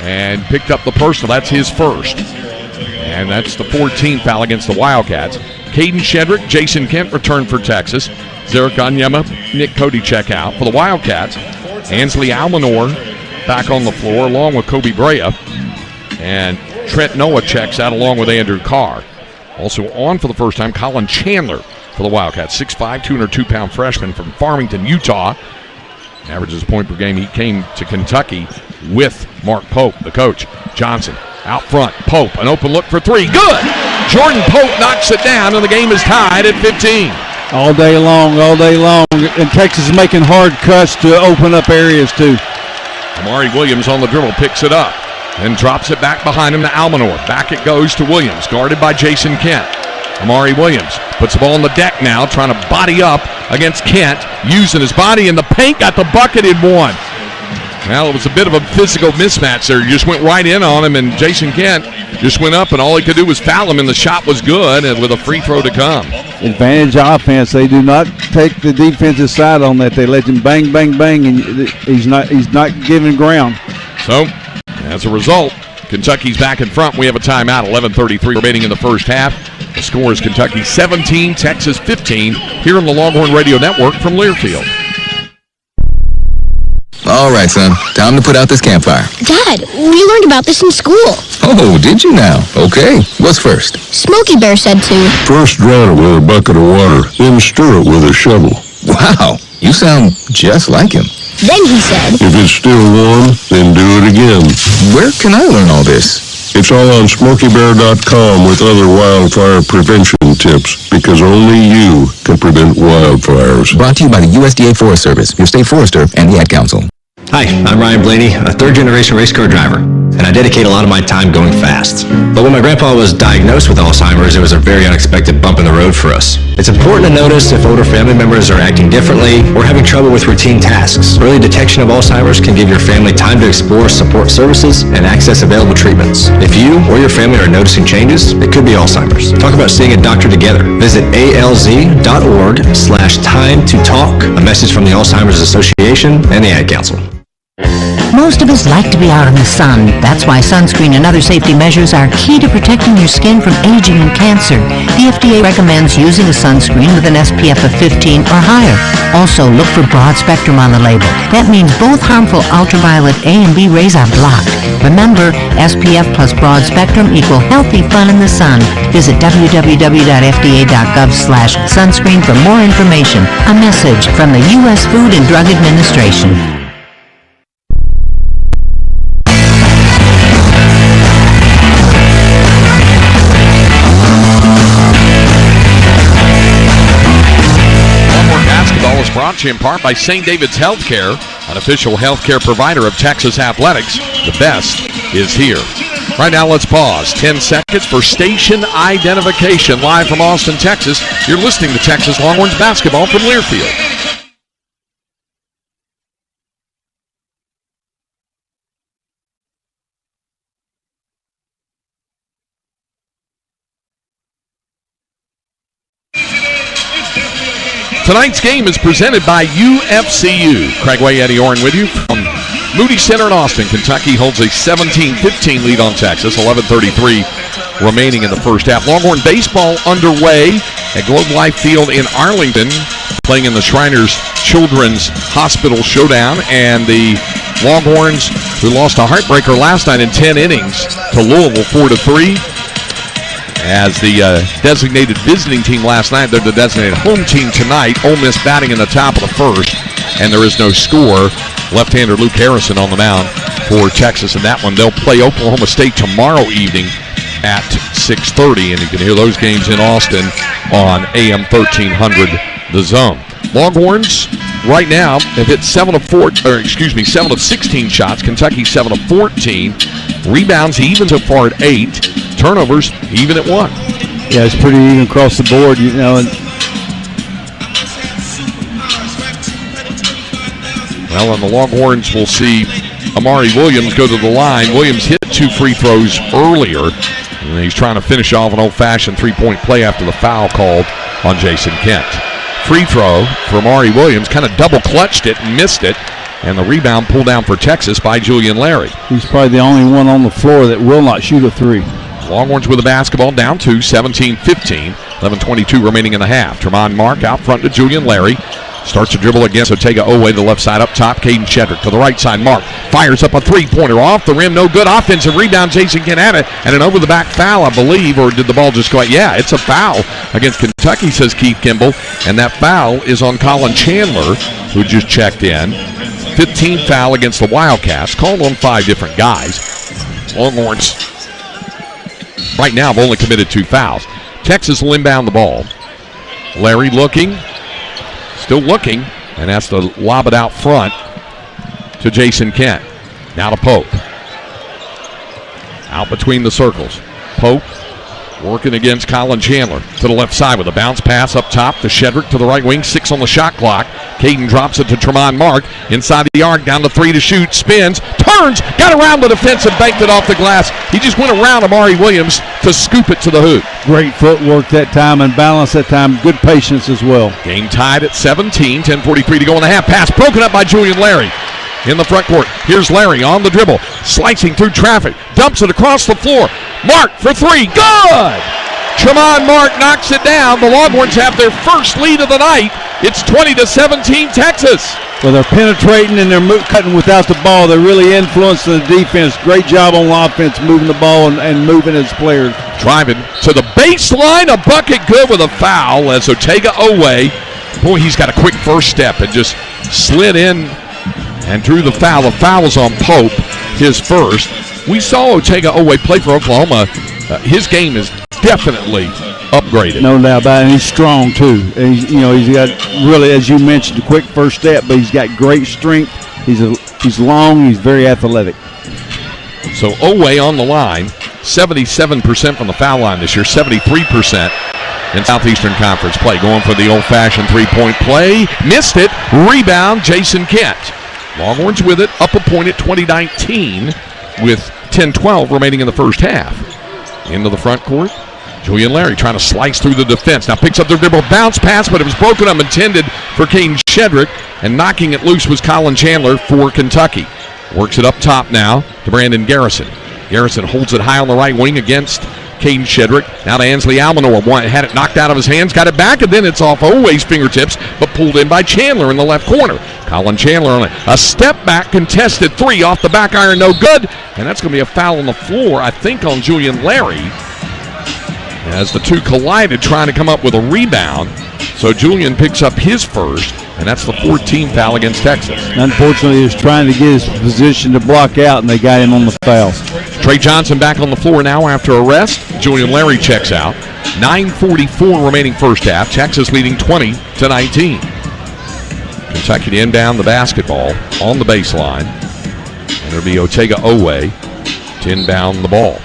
and picked up the personal. That's his first. And that's the 14th foul against the Wildcats. Caden Shedrick, Jason Kent return for Texas. Zarek Onyema, Nick Cody check out. For the Wildcats, Ansley Almanor back on the floor along with Kobe Brea. And Trent Noah checks out along with Andrew Carr. Also on for the first time, Colin Chandler for the Wildcats. 6'5", 202-pound freshman from Farmington, Utah. Averages a point per game. He came to Kentucky with Mark Pope, the coach. Johnson out front. Pope, an open look for 3. Good! Jordan Pope knocks it down, and the game is tied at 15. All day long. And Texas is making hard cuts to open up areas, too. Amari Williams on the dribble, picks it up, and drops it back behind him to Almanor. Back it goes to Williams, guarded by Jason Kent. Amari Williams puts the ball on the deck now, trying to body up against Kent, using his body in the paint, got the bucket in one. Well, it was a bit of a physical mismatch there. He just went right in on him, and Jason Kent just went up, and all he could do was foul him, and the shot was good, and with a free throw to come. Advantage offense. They do not take the defensive side on that. They let him bang, bang, bang, and he's not giving ground. So, as a result, Kentucky's back in front. We have a timeout. 11:33 remaining in the first half. The score is Kentucky 17, Texas 15, here on the Longhorn Radio Network from Learfield. All right, son. Time to put out this campfire. Dad, we learned about this in school. Oh, did you now? Okay. What's first? Smokey Bear said to. First drown it with a bucket of water, then stir it with a shovel. Wow, you sound just like him. Then he said. If it's still warm, then do it again. Where can I learn all this? It's all on SmokeyBear.com with other wildfire prevention tips, because only you can prevent wildfires. Brought to you by the USDA Forest Service, your state forester, and the Ad Council. Hi, I'm Ryan Blaney, a third-generation race car driver, and I dedicate a lot of my time going fast. But when my grandpa was diagnosed with Alzheimer's, it was a very unexpected bump in the road for us. It's important to notice if older family members are acting differently or having trouble with routine tasks. Early detection of Alzheimer's can give your family time to explore support services and access available treatments. If you or your family are noticing changes, it could be Alzheimer's. Talk about seeing a doctor together. Visit alz.org/time-to-talk. A message from the Alzheimer's Association and the Ad Council. Most of us like to be out in the sun. That's why sunscreen and other safety measures are key to protecting your skin from aging and cancer. The FDA recommends using a sunscreen with an SPF of 15 or higher. Also, look for broad spectrum on the label. That means both harmful ultraviolet A and B rays are blocked. Remember, SPF plus broad spectrum equal healthy fun in the sun. Visit www.fda.gov/sunscreen for more information. A message from the U.S. Food and Drug Administration. Brought to you in part by St. David's Healthcare, an official healthcare provider of Texas athletics. The best is here. Right now, let's pause 10 seconds for station identification. Live from Austin, Texas, you're listening to Texas Longhorns basketball from Learfield. Tonight's game is presented by UFCU. Craig Way, Eddie Orrin with you from Moody Center in Austin. Kentucky holds a 17-15 lead on Texas. 11:33 remaining in the first half. Longhorn baseball underway at Globe Life Field in Arlington, playing in the Shriners Children's Hospital Showdown. And the Longhorns, who lost a heartbreaker last night in 10 innings to Louisville 4-3. As the designated visiting team last night, they're the designated home team tonight. Ole Miss batting in the top of the first, and there is no score. Left-hander Luke Harrison on the mound for Texas in that one. They'll play Oklahoma State tomorrow evening at 6:30, and you can hear those games in Austin on AM 1300, The Zone. Longhorns right now have hit 7 of 16 shots. Kentucky 7 of 14. Rebounds even so far at 8. Turnovers even at 1. Yeah, it's pretty even across the board, you know. And the Longhorns will see Amari Williams go to the line. Williams hit 2 free throws earlier, and he's trying to finish off an old-fashioned three-point play after the foul called on Jason Kent. Free throw for Amari Williams, kind of double-clutched it and missed it. And the rebound pulled down for Texas by Julian Larry. He's probably the only one on the floor that will not shoot a three. Longhorns with the basketball down 2, 17-15. 11:22 remaining in the half. Tremont Mark out front to Julian Larry. Starts to dribble against Otega Owe to the left side up top. Caden Shedrick to the right side. Mark fires up a three-pointer off the rim. No good. Offensive rebound. Jason Kent at it. And an over-the-back foul, I believe. Or did the ball just go out? Yeah, it's a foul against Kentucky, says Keith Kimball. And that foul is on Colin Chandler, who just checked in. 15th foul against the Wildcats. Called on 5 different guys. Longhorns right now have only committed 2 fouls. Texas will inbound the ball. Larry looking. Still looking, and has to lob it out front to Jason Kent. Now to Pope. Out between the circles. Pope working against Colin Chandler to the left side with a bounce pass up top to Shedrick to the right wing. 6 on the shot clock. Caden drops it to Tremont Mark. Inside the arc, down to 3 to shoot. Spins, turns, got around the defense and banked it off the glass. He just went around Amari Williams to scoop it to the hoop. Great footwork that time and balance that time. Good patience as well. Game tied at 17. 10:43 to go in the half. Pass broken up by Julian Larry. In the front court, here's Larry on the dribble, slicing through traffic, dumps it across the floor. Mark for three, good! Tremont Mark knocks it down. The Longhorns have their first lead of the night. It's 20-17 Texas. Well, they're penetrating and they're cutting without the ball. They're really influencing the defense. Great job on offense, moving the ball and moving as players. Driving to the baseline, a bucket good with a foul as Otega Owe. Boy, he's got a quick first step and just slid in and drew the foul. The foul was on Pope, his first. We saw Otega Owe play for Oklahoma. His game is definitely upgraded. No doubt about it. And he's strong, too. And he's got really, as you mentioned, a quick first step, but he's got great strength. He's long. He's very athletic. So Owe on the line, 77% from the foul line this year, 73% in Southeastern Conference play. Going for the old-fashioned three-point play. Missed it. Rebound, Jason Kent. Longhorns with it, up a point at 20-19 with 10-12 remaining in the first half. Into the front court. Julian Larry trying to slice through the defense. Now picks up the dribble, bounce pass, but it was broken up, intended for Caden Shedrick, and knocking it loose was Colin Chandler for Kentucky. Works it up top now to Brandon Garrison. Garrison holds it high on the right wing against Caden Shedrick. Now to Ansley Almanor. Had it knocked out of his hands, got it back, and then it's off Owe's fingertips, but pulled in by Chandler in the left corner. Colin Chandler on a step back, contested three off the back iron, no good. And that's going to be a foul on the floor, I think, on Julian Larry, as the two collided trying to come up with a rebound. So Julian picks up his first, and that's the 14th foul against Texas. Unfortunately, he was trying to get his position to block out, and they got him on the foul. Trey Johnson back on the floor now after a rest. Julian Larry checks out. 9:44 remaining first half. Texas leading 20-19. Kentucky to inbound the basketball on the baseline. And it'll be Otega Owe to inbound the ball.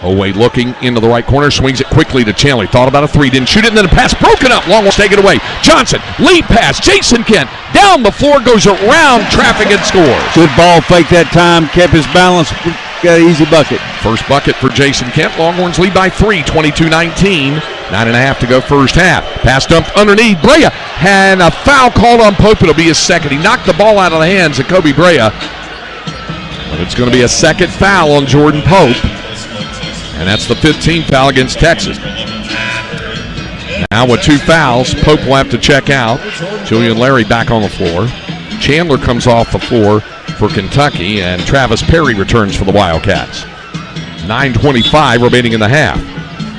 Owe looking into the right corner, swings it quickly to Chandler. Thought about a three, didn't shoot it, and then a pass broken up. Longhorns take it away. Johnson, lead pass. Jason Kent down the floor, goes around traffic and scores. Good ball fake that time, kept his balance, got an easy bucket. First bucket for Jason Kent. Longhorns lead by 3, 22-19. 9.5 to go first half. Pass dumped underneath. Brea had a foul called on Pope. It'll be his second. He knocked the ball out of the hands of Kobe Brea. But it's going to be a second foul on Jordan Pope. And that's the 15th foul against Texas. Now with two fouls, Pope will have to check out. Julian Larry back on the floor. Chandler comes off the floor for Kentucky, and Travis Perry returns for the Wildcats. 9:25 remaining in the half.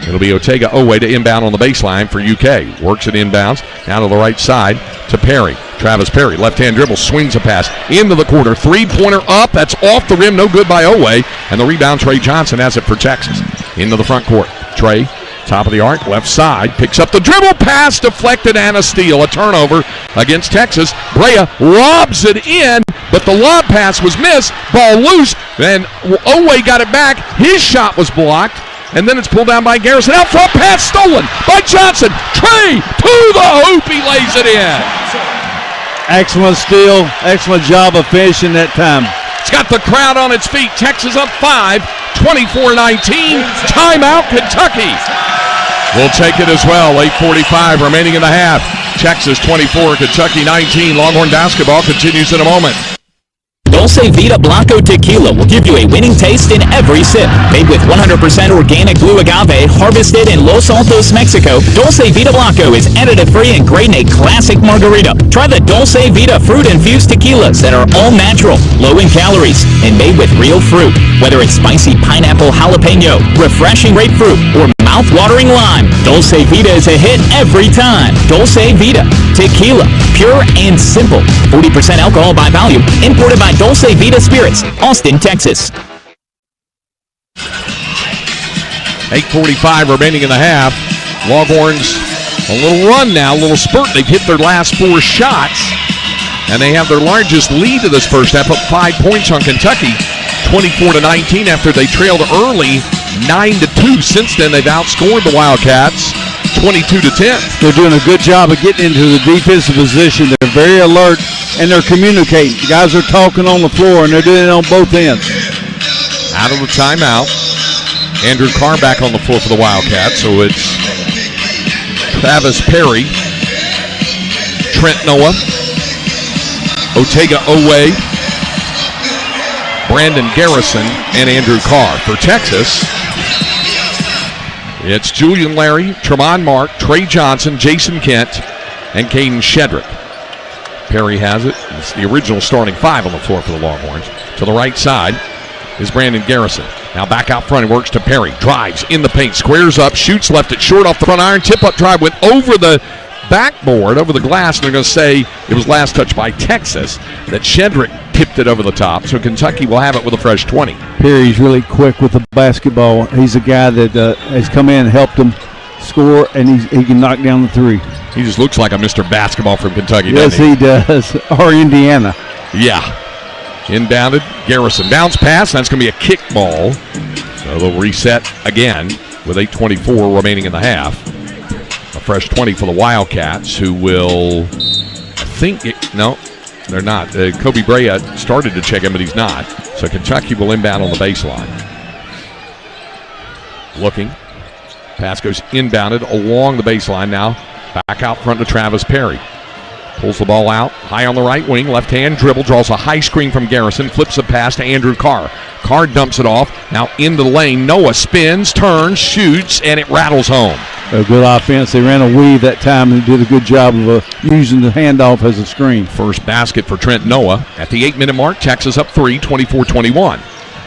It'll be Otega Owe to inbound on the baseline for UK. Works it inbounds, down to the right side to Perry. Travis Perry, left-hand dribble, swings a pass into the corner. Three-pointer up, that's off the rim, no good by Owe. And the rebound, Trey Johnson has it for Texas. Into the front court. Trey, top of the arc, left side, picks up the dribble, pass deflected, and a steal. A turnover against Texas. Brea lobs it in, but the lob pass was missed. Ball loose, and Owe got it back. His shot was blocked. And then it's pulled down by Garrison. Out front, pass stolen by Johnson. Trey to the hoop. He lays it in. Excellent steal. Excellent job of finishing that time. It's got the crowd on its feet. Texas up 5, 24-19. Timeout, Kentucky. We'll take it as well. 8:45 remaining in the half. Texas 24, Kentucky 19. Longhorn basketball continues in a moment. Dulce Vida Blanco Tequila will give you a winning taste in every sip. Made with 100% organic blue agave harvested in Los Altos, Mexico, Dulce Vida Blanco is additive-free and great in a classic margarita. Try the Dulce Vida fruit-infused tequilas that are all natural, low in calories, and made with real fruit. Whether it's spicy pineapple jalapeno, refreshing grapefruit, or mouth-watering lime, Dulce Vida is a hit every time. Dulce Vida Tequila, pure and simple. 40% alcohol by volume, imported by Dulce Vida Spirits, Austin, Texas. 8:45 remaining in the half. Longhorns a little run now, a little spurt. They've hit their last 4 shots, and they have their largest lead of this first half, up 5 points on Kentucky, 24-19 after they trailed early, 9-2. Since then, they've outscored the Wildcats 22-10. They're doing a good job of getting into the defensive position. They're very alert, and they're communicating. The guys are talking on the floor, and they're doing it on both ends. Out of the timeout. Andrew Carr back on the floor for the Wildcats. So it's Travis Perry, Trent Noah, Otega Owe, Brandon Garrison, and Andrew Carr. For Texas, it's Julian Larry, Tremont Mark, Trey Johnson, Jason Kent, and Caden Shedrick. Perry has it. It's the original starting five on the floor for the Longhorns. To the right side is Brandon Garrison. Now back out front, he works to Perry. Drives in the paint, squares up, shoots left it short off the front iron. Tip-up drive went over the backboard, over the glass, and they're going to say it was last touch by Texas, that Shedrick tipped it over the top. So Kentucky will have it with a fresh 20. Perry's really quick with the basketball. He's a guy that has come in and helped him score, and he can knock down the three. He just looks like a Mr. Basketball from Kentucky, yes, doesn't he? Yes, he does. Or Indiana. Yeah. Inbounded. Garrison. Bounce pass. That's going to be a kick ball. So they'll reset again with 8:24 remaining in the half. A fresh 20 for the Wildcats, who will, no, they're not. Kobe Brea started to check him, but he's not. So Kentucky will inbound on the baseline. Looking. Pass goes inbounded along the baseline now. Back out front to Travis Perry. Pulls the ball out, high on the right wing, left-hand dribble, draws a high screen from Garrison, flips a pass to Andrew Carr. Carr dumps it off, now into the lane. Noah spins, turns, shoots, and it rattles home. A good offense. They ran a weave that time and did a good job of using the handoff as a screen. First basket for Trent Noah. At the 8-minute mark, Texas up 3, 24-21.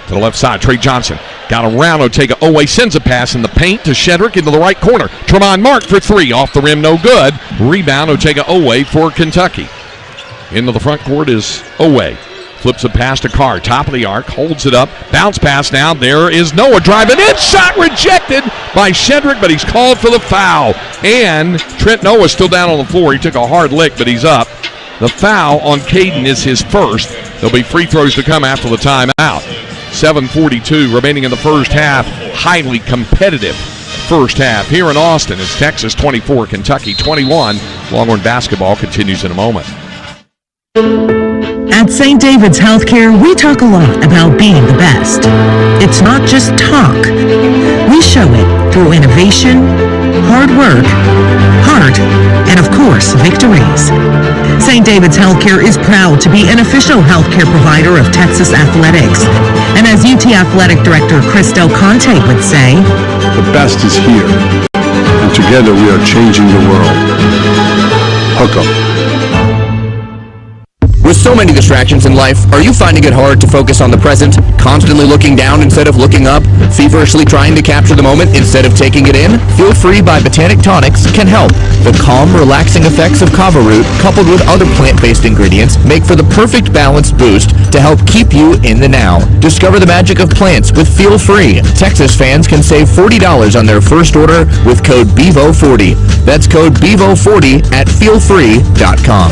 To the left side, Trey Johnson got around Otega. Owe sends a pass in the paint to Shedrick into the right corner. Tremont Mark for three. Off the rim, no good. Rebound, Otega Owe for Kentucky. Into the front court is Owe. Flips a pass to Carr. Top of the arc. Holds it up. Bounce pass now. There is Noah driving in. Shot rejected by Shedrick, but he's called for the foul. And Trent Noah still down on the floor. He took a hard lick, but he's up. The foul on Caden is his first. There'll be free throws to come after the timeout. 7:42 remaining in the first half. Highly competitive first half here in Austin. It's Texas 24, Kentucky 21. Longhorn basketball continues in a moment. At St. David's Healthcare, we talk a lot about being the best. It's not just talk. We show it through innovation, hard work, heart, and of course, victories. St. David's Healthcare is proud to be an official healthcare provider of Texas athletics. And as UT Athletic Director Chris Del Conte would say, The best is here, and together we are changing the world. Hook 'em. With so many distractions in life, are you finding it hard to focus on the present, constantly looking down instead of looking up, feverishly trying to capture the moment instead of taking it in? Feel Free by Botanic Tonics can help. The calm, relaxing effects of kava root, coupled with other plant-based ingredients, make for the perfect balanced boost to help keep you in the now. Discover the magic of plants with Feel Free. Texas fans can save $40 on their first order with code BEVO40. That's code BEVO40 at feelfree.com.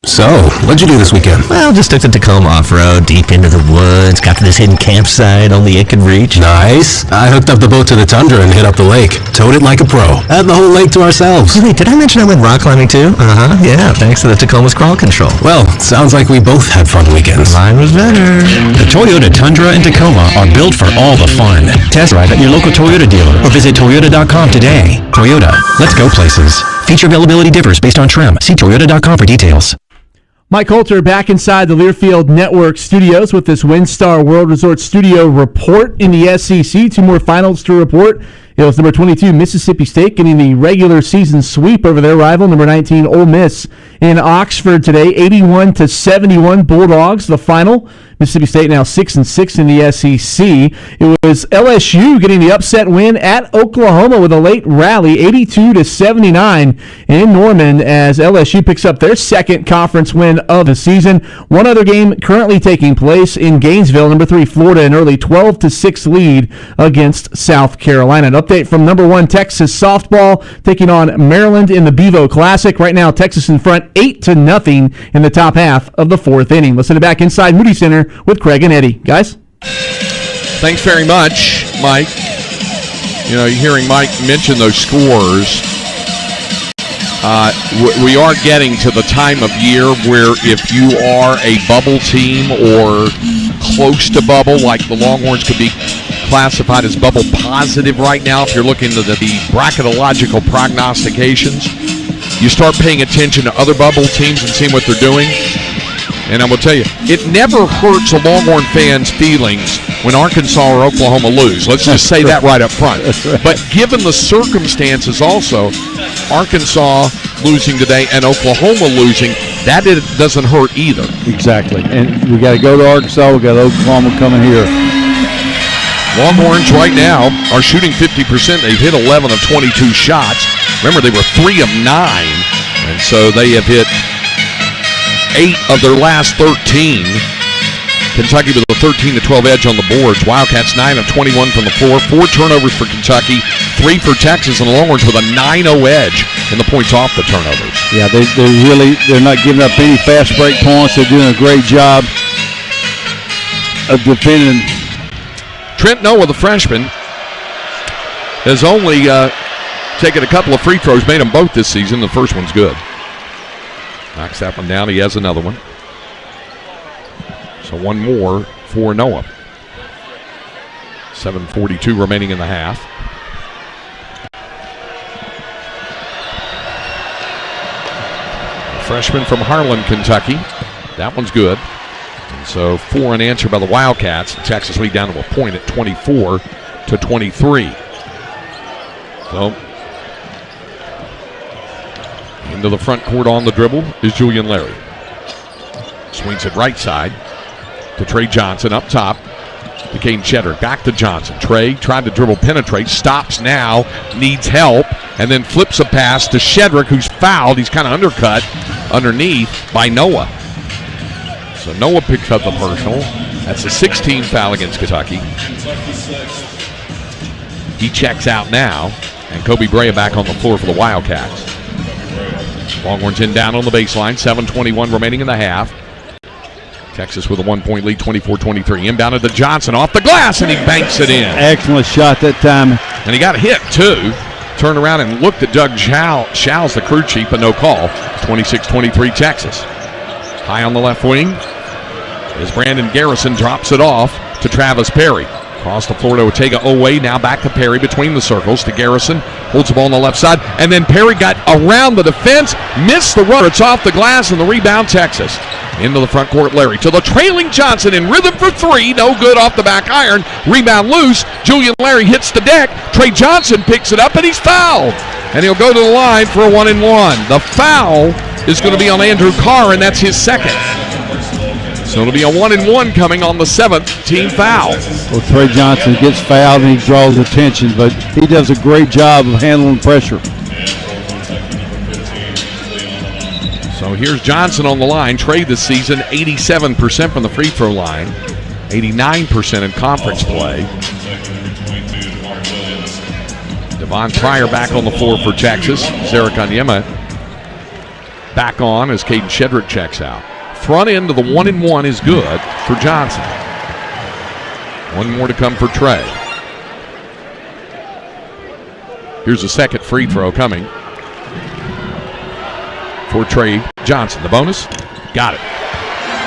So, what'd you do this weekend? Well, just took the Tacoma off-road, deep into the woods, got to this hidden campsite only it could reach. Nice. I hooked up the boat to the Tundra and hit up the lake. Towed it like a pro. Had the whole lake to ourselves. Wait, did I mention I went rock climbing too? Yeah, thanks to the Tacoma's crawl control. Well, sounds like we both had fun weekends. Mine was better. The Toyota Tundra and Tacoma are built for all the fun. Test drive at your local Toyota dealer or visit Toyota.com today. Toyota, let's go places. Feature availability differs based on trim. See Toyota.com for details. Mike Coulter back inside the Learfield Network studios with this WinStar World Resort Studio report in the SEC. Two more finals to report. It was number 22, Mississippi State, getting the regular season sweep over their rival, number 19, Ole Miss, in Oxford today, 81-71 Bulldogs. The final, Mississippi State now 6-6 in the SEC. It was LSU getting the upset win at Oklahoma with a late rally, 82-79 in Norman, as LSU picks up their second conference win of the season. One other game currently taking place in Gainesville, number 3, Florida, an early 12-6 lead against South Carolina. An update from number 1 Texas softball taking on Maryland in the Bevo Classic. Right now, Texas in front 8-0 in the top half of the fourth inning. Let's send it back inside Moody Center with Craig and Eddie. Guys? Thanks very much, Mike. You know, you're hearing Mike mention those scores. We are getting to the time of year where if you are a bubble team or close to bubble, like the Longhorns could be classified as bubble positive right now, if you're looking at the bracketological prognostications, you start paying attention to other bubble teams and seeing what they're doing. And I will tell you, it never hurts a Longhorn fan's feelings when Arkansas or Oklahoma lose. Let's just say that right up front. But given the circumstances also, Arkansas losing today and Oklahoma losing, that doesn't hurt either. Exactly. And we got to go to Arkansas. We got Oklahoma coming here. Longhorns right now are shooting 50%. They've hit 11 of 22 shots. Remember, they were 3 of 9. And so they have hit 8 of their last 13. Kentucky with a 13-12 edge on the boards. Wildcats 9 of 21 from the floor. 4 turnovers for Kentucky, 3 for Texas, and the Longhorns with a 9-0 edge in the points off the turnovers. Yeah, they're not giving up any fast break points. They're doing a great job of defending. Trent Noah, the freshman, has only taken a couple of free throws, made them both this season. The first one's good. Knocks that one down. He has another one. So one more for Noah. 7:42 remaining in the half. A freshman from Harlan, Kentucky. That one's good. And so 4 unanswered by the Wildcats. Texas lead down to a point at 24-23. So into the front court on the dribble is Julian Larry. Swings it right side to Trey Johnson up top to Caden Shedrick. Back to Johnson. Trey tried to dribble, penetrate, stops now, needs help, and then flips a pass to Shedrick, who's fouled. He's kind of undercut underneath by Noah. So Noah picks up the personal. That's a 16 foul against Kentucky. He checks out now, and Kobe Brea back on the floor for the Wildcats. Longhorns in down on the baseline. 7:21 remaining in the half. Texas with a 1-point lead, 24-23. Inbounded to Johnson off the glass, and he banks it in. Excellent shot that time. And he got hit, too. Turned around and looked at Doug Schow's the crew chief, but no call. 26-23 Texas. High on the left wing as Brandon Garrison drops it off to Travis Perry. Across the floor to Otega Owe, now back to Perry between the circles to Garrison. Holds the ball on the left side, and then Perry got around the defense, missed the run. It's off the glass, and the rebound Texas. Into the front court, Larry to the trailing Johnson in rhythm for 3. No good off the back iron. Rebound loose. Julian Larry hits the deck. Trey Johnson picks it up, and he's fouled. And he'll go to the line for a 1-and-1. The foul is going to be on Andrew Carr, and that's his second. So it'll be a 1-and-1 coming on the 7th team foul. Well, Trey Johnson gets fouled and he draws attention, but he does a great job of handling pressure. So here's Johnson on the line. Trey this season 87% from the free throw line, 89% in conference play. Devon Pryor back on the floor for Texas. Zarek Onyema back on as Caden Shedrick checks out. Front end of the 1-and-1 is good for Johnson. One more to come for Trey. Here's a second free throw coming for Trey Johnson. The bonus, got it.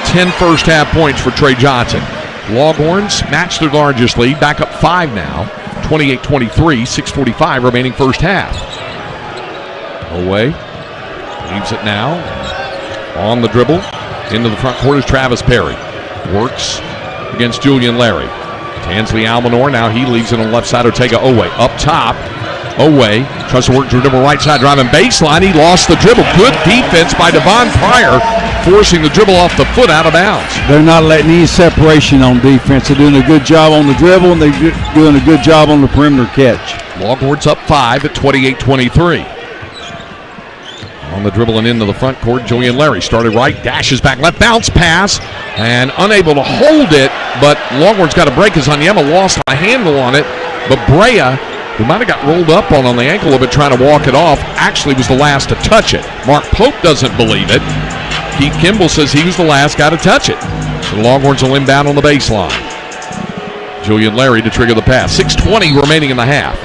10 first half points for Trey Johnson. Longhorns match their largest lead, back up 5 now. 28-23, 6:45 remaining first half. Away, leaves it now. On the dribble. Into the front court is Travis Perry. Works against Julian Larry. Tansley Almanor, now he leaves it on the left side. Otega Owe. Up top, Owe tries to work to the dribble right side, driving baseline. He lost the dribble. Good defense by Devon Pryor, forcing the dribble off the foot out of bounds. They're not letting any separation on defense. They're doing a good job on the dribble, and they're doing a good job on the perimeter catch. Longhorns up 5 at 28-23. On the dribble and into the front court, Julian Larry started right, dashes back left, bounce pass, and unable to hold it, but Longhorns got a break as Onyema lost a handle on it, but Brea, who might have got rolled up on the ankle a little bit trying to walk it off, actually was the last to touch it. Mark Pope doesn't believe it. Keith Kimball says he was the last guy to touch it. So the Longhorns will inbound on the baseline. Julian Larry to trigger the pass. 6:20 remaining in the half.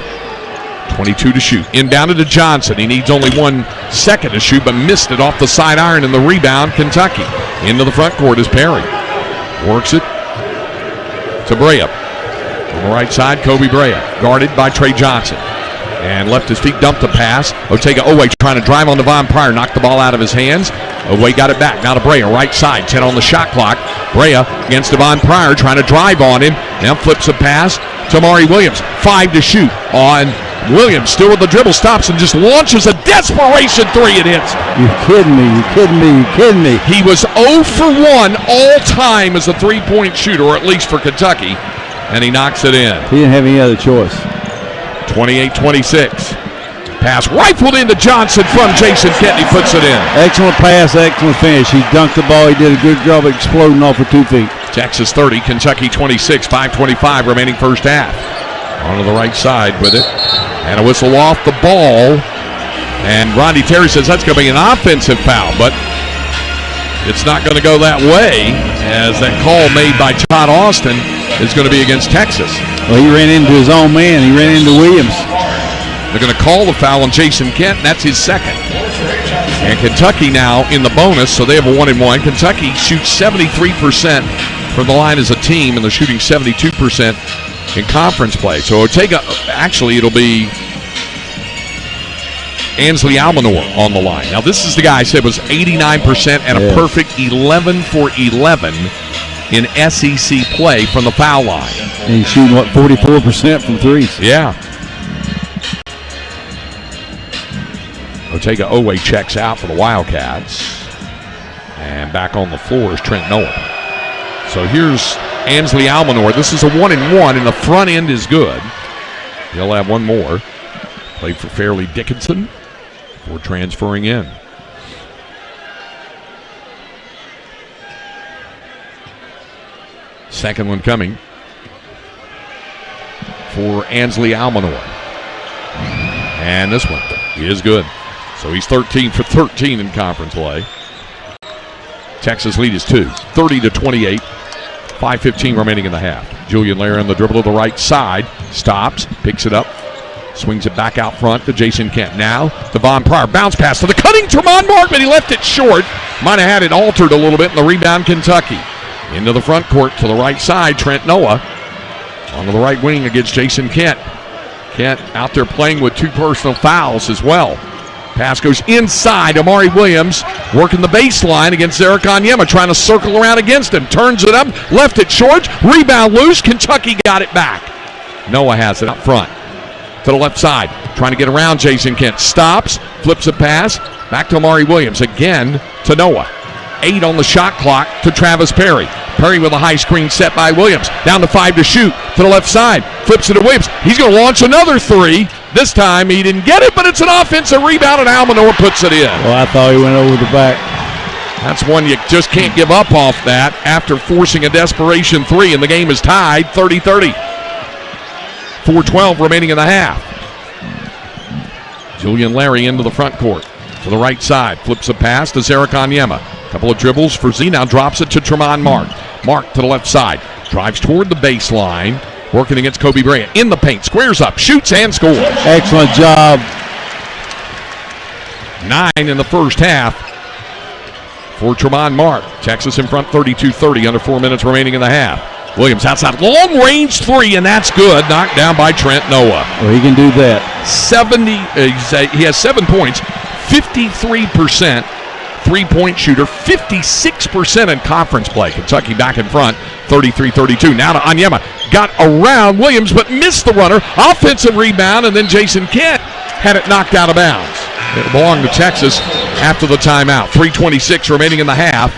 22 to shoot. Inbounded to Johnson. He needs only 1 second to shoot, but missed it off the side iron, and the rebound, Kentucky. Into the front court is Perry. Works it to Brea. On the right side, Kobe Brea, guarded by Trey Johnson. And left his feet, dumped the pass. Otega Owe trying to drive on Devon Pryor, knocked the ball out of his hands. Oway got it back. Now to Brea, right side. 10 on the shot clock. Brea against Devon Pryor, trying to drive on him. Now flips a pass to Mari Williams. 5 to shoot on Williams. Still with the dribble, stops and just launches a desperation 3. It hits. You're kidding me. You're kidding me. You're kidding me. He was 0 for 1 all time as a three-point shooter, or at least for Kentucky, and he knocks it in. He didn't have any other choice. 28-26. Pass rifled into Johnson from Jason Kent. He puts it in. Excellent pass, excellent finish. He dunked the ball. He did a good job of exploding off of 2 feet. Texas 30, Kentucky 26, 5:25 remaining first half. Onto the right side with it. And a whistle off the ball. And Rodney Terry says that's going to be an offensive foul, but it's not going to go that way, as that call made by Todd Austin is going to be against Texas. Well, he ran into his own man. He ran into Williams. They're going to call the foul on Jason Kent, and that's his second. And Kentucky now in the bonus, so they have a 1-1. Kentucky shoots 73% from the line as a team, and they're shooting 72% in conference play. So it'll be Ansley Almanor on the line. Now, this is the guy I said was 89% and a perfect 11 for 11 in SEC play from the foul line. And he's shooting, 44% from threes? Yeah. Otega Oway checks out for the Wildcats. And back on the floor is Trent Noah. So here's Ansley Almanor. This is a 1-1, and the front end is good. He'll have one more. Played for Fairleigh Dickinson before transferring in. Second one coming for Ansley Almanor. And this one is good. So he's 13 for 13 in conference play. Texas lead is 2, 30-28. 5:15 remaining in the half. Julian Lair on the dribble to the right side. Stops, picks it up, swings it back out front to Jason Kent. Now, Devon Pryor, bounce pass to the cutting Tremont Mark, but he left it short. Might have had it altered a little bit in the rebound, Kentucky. Into the front court to the right side, Trent Noah. Onto the right wing against Jason Kent. Kent out there playing with 2 personal fouls as well. Pass goes inside. Amari Williams working the baseline against Eric Onyema, trying to circle around against him. Turns it up, left it short. Rebound loose. Kentucky got it back. Noah has it up front to the left side, trying to get around Jason Kent. Stops, flips a pass, back to Amari Williams. Again to Noah. 8 on the shot clock to Travis Perry. Perry with a high screen set by Williams. Down to 5 to shoot to the left side. Flips it to Williams. He's going to launch another 3. This time he didn't get it, but it's an offensive rebound, and Almanor puts it in. Well, I thought he went over the back. That's one you just can't give up off that after forcing a desperation 3, and the game is tied 30-30. 4:12 remaining in the half. Julian Larry into the front court to the right side. Flips a pass to Zarek Onyema. Couple of dribbles for Z. Now drops it to Tremont Mark. Mark to the left side. Drives toward the baseline. Working against Kobe Bryant. In the paint. Squares up. Shoots and scores. Excellent job. 9 in the first half for Tremont Mark. Texas in front 32-30. Under 4 minutes remaining in the half. Williams outside. Long range 3, and that's good. Knocked down by Trent Noah. Well, he can do that. He has 7 points. 53% three-point shooter, 56% in conference play. Kentucky back in front, 33-32. Now to Onyema. Got around Williams, but missed the runner. Offensive rebound, and then Jason Kent had it knocked out of bounds. It belonged to Texas after the timeout. 3:26 remaining in the half.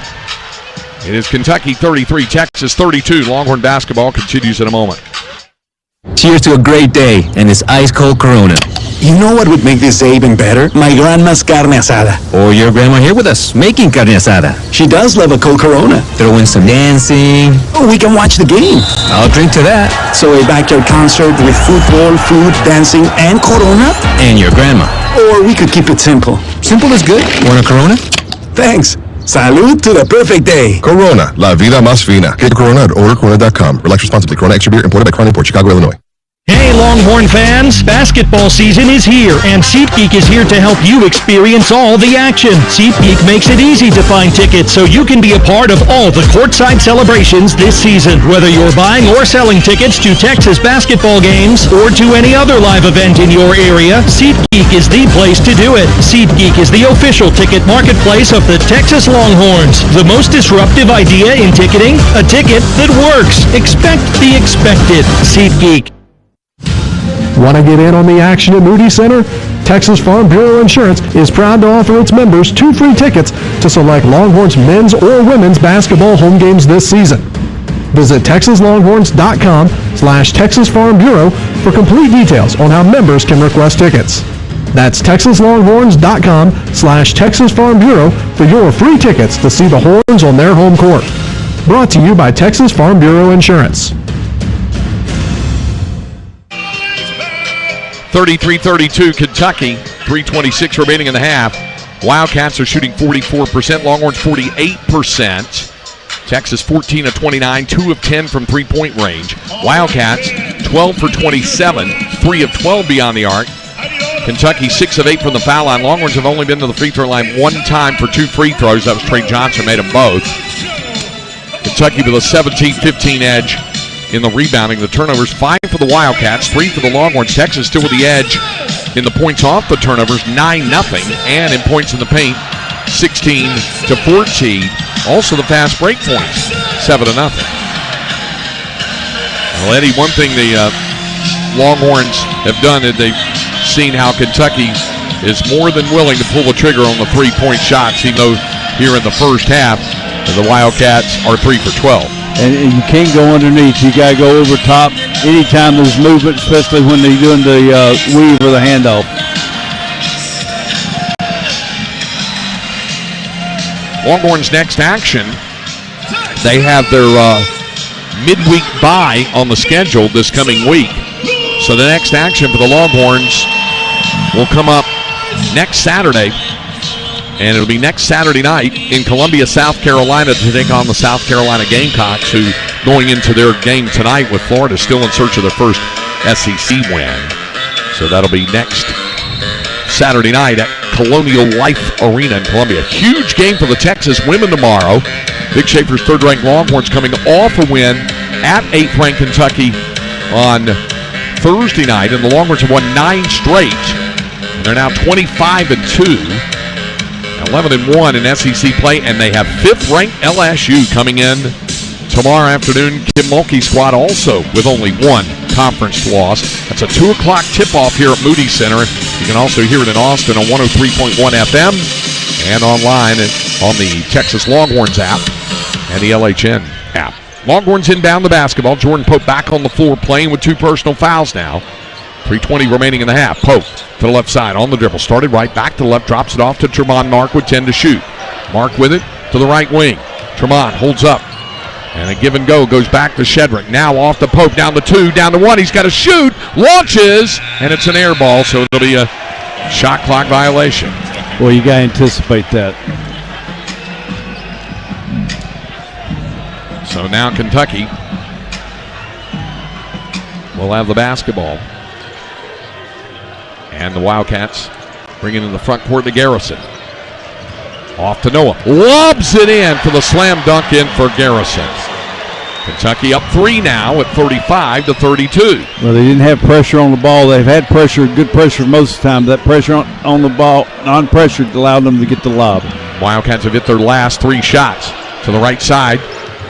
It is Kentucky 33, Texas 32. Longhorn basketball continues in a moment. Cheers to a great day and this ice-cold Corona. You know what would make this day even better? My grandma's carne asada. Or your grandma here with us, making carne asada. She does love a cold Corona. Throw in some dancing. Oh, we can watch the game. I'll drink to that. So a backyard concert with football, food, dancing, and Corona? And your grandma. Or we could keep it simple. Simple is good. Want a Corona? Thanks. Salud to the perfect day. Corona, la vida más fina. Get Corona at ordercorona.com. Relax responsibly. Corona Extra Beer, imported by Crown Import, Chicago, Illinois. Hey Longhorn fans, basketball season is here, and SeatGeek is here to help you experience all the action. SeatGeek makes it easy to find tickets so you can be a part of all the courtside celebrations this season. Whether you're buying or selling tickets to Texas basketball games or to any other live event in your area, SeatGeek is the place to do it. SeatGeek is the official ticket marketplace of the Texas Longhorns. The most disruptive idea in ticketing, a ticket that works. Expect the expected. SeatGeek. Want to get in on the action at Moody Center? Texas Farm Bureau Insurance is proud to offer its members 2 free tickets to select Longhorns men's or women's basketball home games this season. Visit TexasLonghorns.com/Texas Farm Bureau for complete details on how members can request tickets. That's TexasLonghorns.com/Texas Farm Bureau for your free tickets to see the Horns on their home court. Brought to you by Texas Farm Bureau Insurance. 33-32 Kentucky, 3:26 remaining in the half. Wildcats are shooting 44%, Longhorns 48%. Texas 14 of 29, 2 of 10 from three-point range. Wildcats 12 for 27, 3 of 12 beyond the arc. Kentucky 6 of 8 from the foul line. Longhorns have only been to the free throw line one time for 2 free throws. That was Trey Johnson, made them both. Kentucky with a 17-15 edge in the rebounding. The turnovers, 5 for the Wildcats, 3 for the Longhorns. Texas still with the edge in the points off the turnovers, 9-0, and in points in the paint, 16-14. Also the fast break points, 7-0. Well, Eddie, one thing the Longhorns have done is they've seen how Kentucky is more than willing to pull the trigger on the three-point shots, even though here in the first half, the Wildcats are 3 for 12. And you can't go underneath. You got to go over top anytime there's movement, especially when they're doing the weave or the handoff. Longhorns' next action, they have their midweek bye on the schedule this coming week. So the next action for the Longhorns will come up next Saturday. And it'll be next Saturday night in Columbia, South Carolina, to take on the South Carolina Gamecocks, who, going into their game tonight with Florida, still in search of their first SEC win. So that'll be next Saturday night at Colonial Life Arena in Columbia. Huge game for the Texas women tomorrow. Vic Schaefer's third-ranked Longhorns coming off a win at 8th-ranked Kentucky on Thursday night, and the Longhorns have won 9 straight. And they're now 25-2. 11-1 in SEC play, and they have 5th-ranked LSU coming in tomorrow afternoon. Kim Mulkey's squad also with only 1 conference loss. That's a 2 o'clock tip-off here at Moody Center. You can also hear it in Austin on 103.1 FM and online on the Texas Longhorns app and the LHN app. Longhorns inbound the basketball. Jordan Pope back on the floor playing with 2 personal fouls now. 3:20 remaining in the half. Pope to the left side on the dribble. Started right, back to the left, drops it off to Tremont Mark with 10 to shoot. Mark with it to the right wing. Tremont holds up. And a give and go goes back to Shedrick. Now off the Pope, down to 2, down to 1. He's got to shoot, launches, and it's an air ball, so it'll be a shot clock violation. Well, you got to anticipate that. So now Kentucky will have the basketball. And the Wildcats bring it in the front court to Garrison. Off to Noah. Lobs it in for the slam dunk in for Garrison. Kentucky up 3 now at 35-32. Well, they didn't have pressure on the ball. They've had pressure, good pressure most of the time. That pressure on the ball, non-pressure, allowed them to get the lob. Wildcats have hit their last 3 shots. To the right side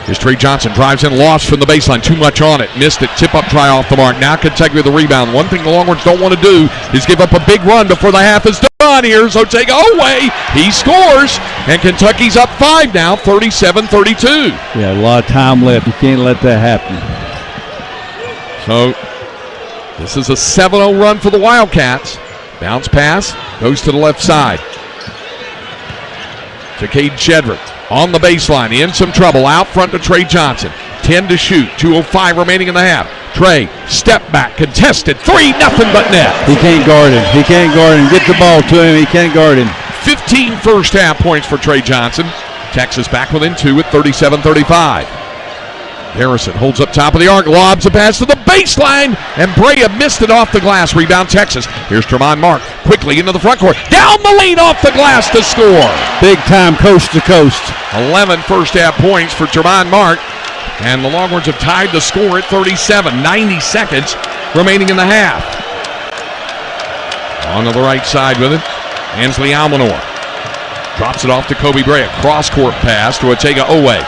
is Trey Johnson. Drives in, lost from the baseline. Too much on it. Missed it. Tip-up try off the mark. Now Kentucky with the rebound. One thing the Longhorns don't want to do is give up a big run before the half is done. Here's Otega away. He scores. And Kentucky's up 5 now, 37-32. Yeah, a lot of time left. You can't let that happen. So this is a 7-0 run for the Wildcats. Bounce pass goes to the left side. To Cade Shedrick. On the baseline, in some trouble, out front to Trey Johnson. 10 to shoot, 2:05 remaining in the half. Trey, step back, contested, 3, nothing but net. He can't guard him. He can't guard him. Get the ball to him. He can't guard him. 15 first half points for Trey Johnson. Texas back within 2 at 37-35. Harrison holds up top of the arc, lobs a pass to the baseline, and Brea missed it off the glass. Rebound Texas. Here's Tremont Mark quickly into the front court. Down the lane off the glass to score. Big time coast to coast. 11 first half points for Tremont Mark. And the Longhorns have tied the score at 37. 90 seconds remaining in the half. On to the right side with it. Ansley Almanor drops it off to Kobe Brea. Cross-court pass to Otega Owe.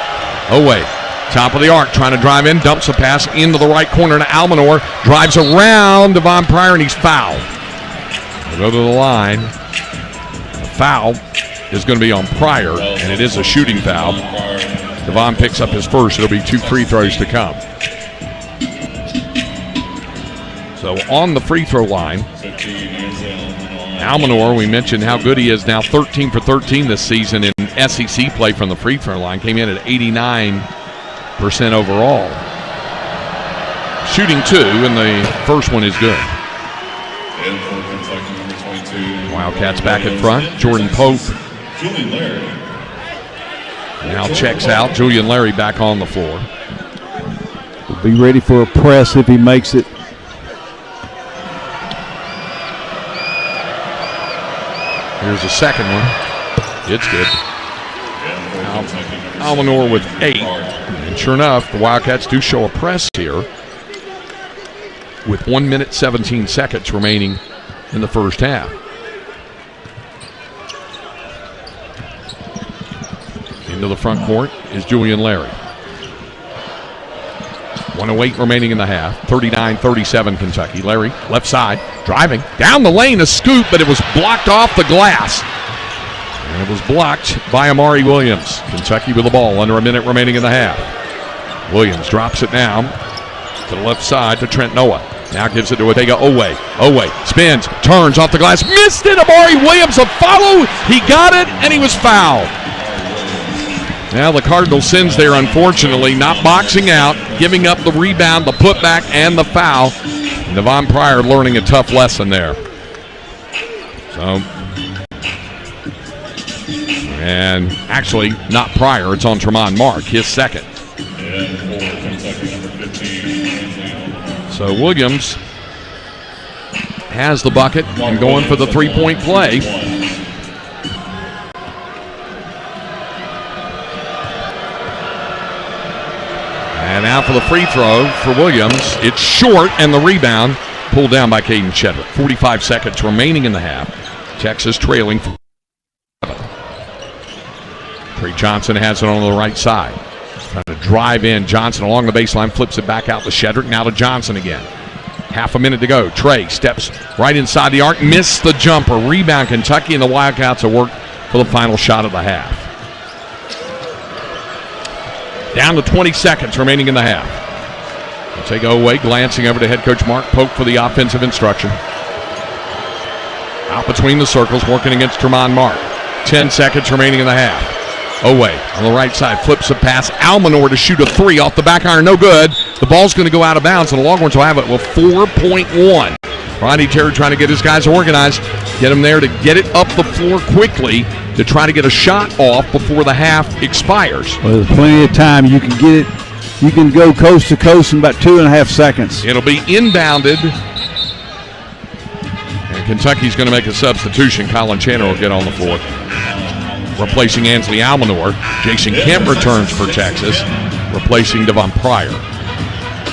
Owe, top of the arc, trying to drive in. Dumps a pass into the right corner to Almanor. Drives around Devon Pryor, and he's fouled. We'll go to the line. The foul is going to be on Pryor, and it is a shooting foul. Devon picks up his first. It'll be 2 free throws to come. So on the free throw line, Almanor, we mentioned how good he is now, 13 for 13 this season in SEC play from the free throw line. Came in at 89% overall. Shooting 2, and the first one is good. Wildcats back in front. Jordan Pope now checks out. Julian Larry back on the floor. We'll be ready for a press if he makes it. Here's the second one. It's good. Almanor with 8. And sure enough, the Wildcats do show a press here with 1 minute 17 seconds remaining in the first half. Into the front court is Julian Larry. 1:08 remaining in the half. 39-37 Kentucky. Larry, left side, driving. Down the lane, a scoop, but it was blocked off the glass. And it was blocked by Amari Williams. Kentucky with the ball, under a minute remaining in the half. Williams drops it down to the left side to Trent Noah. Now gives it to Otega Owe. Owe spins, turns off the glass, missed it. Amari Williams, a follow. He got it, and he was fouled. Now the Cardinal sins there, unfortunately, not boxing out, giving up the rebound, the putback, and the foul. Devon Pryor learning a tough lesson there. So, and actually, not Pryor, it's on Tremont Mark, his second. So Williams has the bucket and going for the three-point play. And now for the free throw for Williams. It's short, and the rebound pulled down by Caden Shedrick. 45 seconds remaining in the half. Texas trailing. Trey Johnson has it on the right side. Trying to drive in. Johnson along the baseline, flips it back out to Shedrick. Now to Johnson again. Half a minute to go. Trey steps right inside the arc. Missed the jumper. Rebound Kentucky, and the Wildcats will work for the final shot of the half. Down to 20 seconds remaining in the half. We'll take away, glancing over to head coach Mark Pope for the offensive instruction. Out between the circles, working against Tremont Mark. 10 seconds remaining in the half. Owe on the right side, flips a pass. Almanor to shoot a 3 off the back iron, no good. The ball's going to go out of bounds, and the Longhorns will have it with 4.1. Ronnie Terry trying to get his guys organized, get them there to get it up the floor quickly to try to get a shot off before the half expires. Well, there's plenty of time. You can get it. You can go coast to coast in about 2.5 seconds. It'll be inbounded. And Kentucky's going to make a substitution. Colin Chandler will get on the floor, replacing Ansley Almanor. Jason Kemp returns for Texas, replacing Devon Pryor.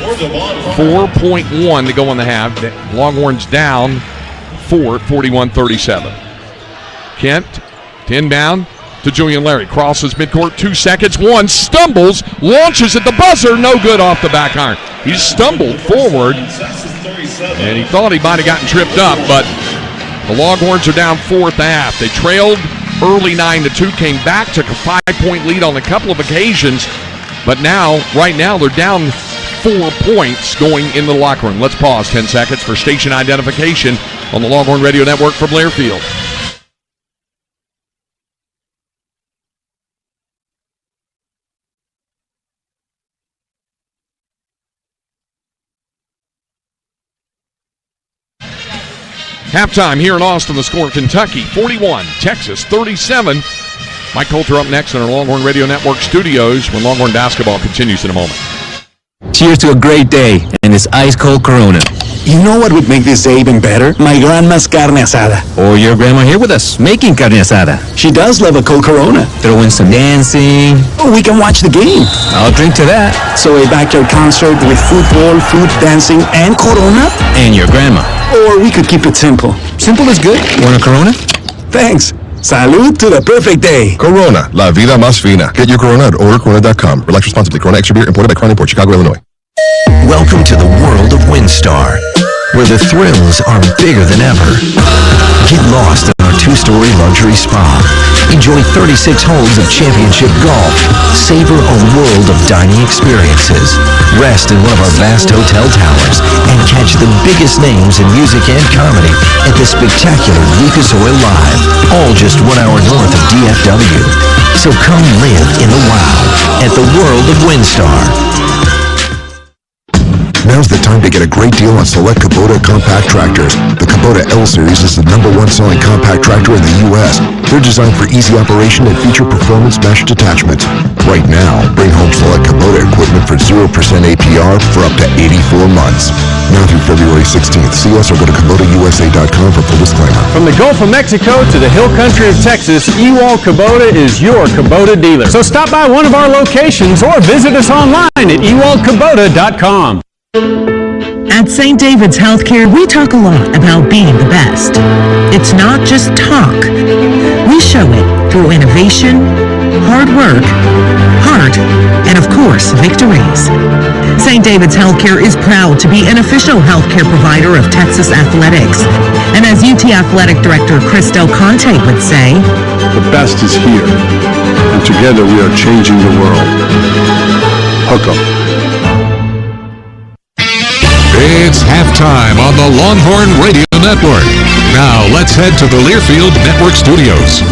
4.1 to go in the half. Longhorns down 4 at 41-37. Kent to inbound to Julian Larry. Crosses midcourt, 2 seconds. One stumbles, launches at the buzzer. No good off the back iron. He stumbled forward, and he thought he might have gotten tripped up, but the Longhorns are down 4 at the half. They trailed early 9-2, came back, took a 5-point lead on a couple of occasions, but right now, they're down 4 points going in the locker room. Let's pause 10 seconds for station identification on the Longhorn Radio Network for Blairfield. Halftime here in Austin, the score, Kentucky 41, Texas 37. Mike Coulter up next in our Longhorn Radio Network studios when Longhorn basketball continues in a moment. Cheers to a great day and this ice-cold Corona. You know what would make this day even better? My grandma's carne asada. Or your grandma here with us, making carne asada. She does love a cold Corona. Throw in some dancing. Oh, we can watch the game. I'll drink to that. So a backyard concert with football, food, dancing, and Corona? And your grandma. Or we could keep it simple. Simple is good. Want a Corona? Thanks. Salud to the perfect day. Corona, la vida más fina. Get your Corona at ordercorona.com. Relax responsibly. Corona Extra Beer, imported by Crown Import, Chicago, Illinois. Welcome to the world of WinStar, where the thrills are bigger than ever. Get lost in our 2-story luxury spa. Enjoy 36 holes of championship golf. Savor a world of dining experiences. Rest in one of our vast hotel towers and catch the biggest names in music and comedy at the spectacular Lucas Oil Live, all just 1 hour north of DFW. So come live in the wow at the world of WinStar. Now's the time to get a great deal on select Kubota compact tractors. The Kubota L Series is the #1 selling compact tractor in the U.S. They're designed for easy operation and feature performance meshed attachments. Right now, bring home select Kubota equipment for 0% APR for up to 84 months. Now through February 16th. See us or go to KubotaUSA.com for full disclaimer. From the Gulf of Mexico to the hill country of Texas, Ewald Kubota is your Kubota dealer. So stop by one of our locations or visit us online at ewaldkubota.com. At St. David's Healthcare, we talk a lot about being the best. It's not just talk. We show it through innovation, hard work, heart, and of course, victories. St. David's Healthcare is proud to be an official healthcare provider of Texas athletics. And as UT Athletic Director Chris Del Conte would say, The best is here, and together we are changing the world. Hook 'em. It's halftime on the Longhorn Radio Network. Now let's head to the Learfield Network Studios.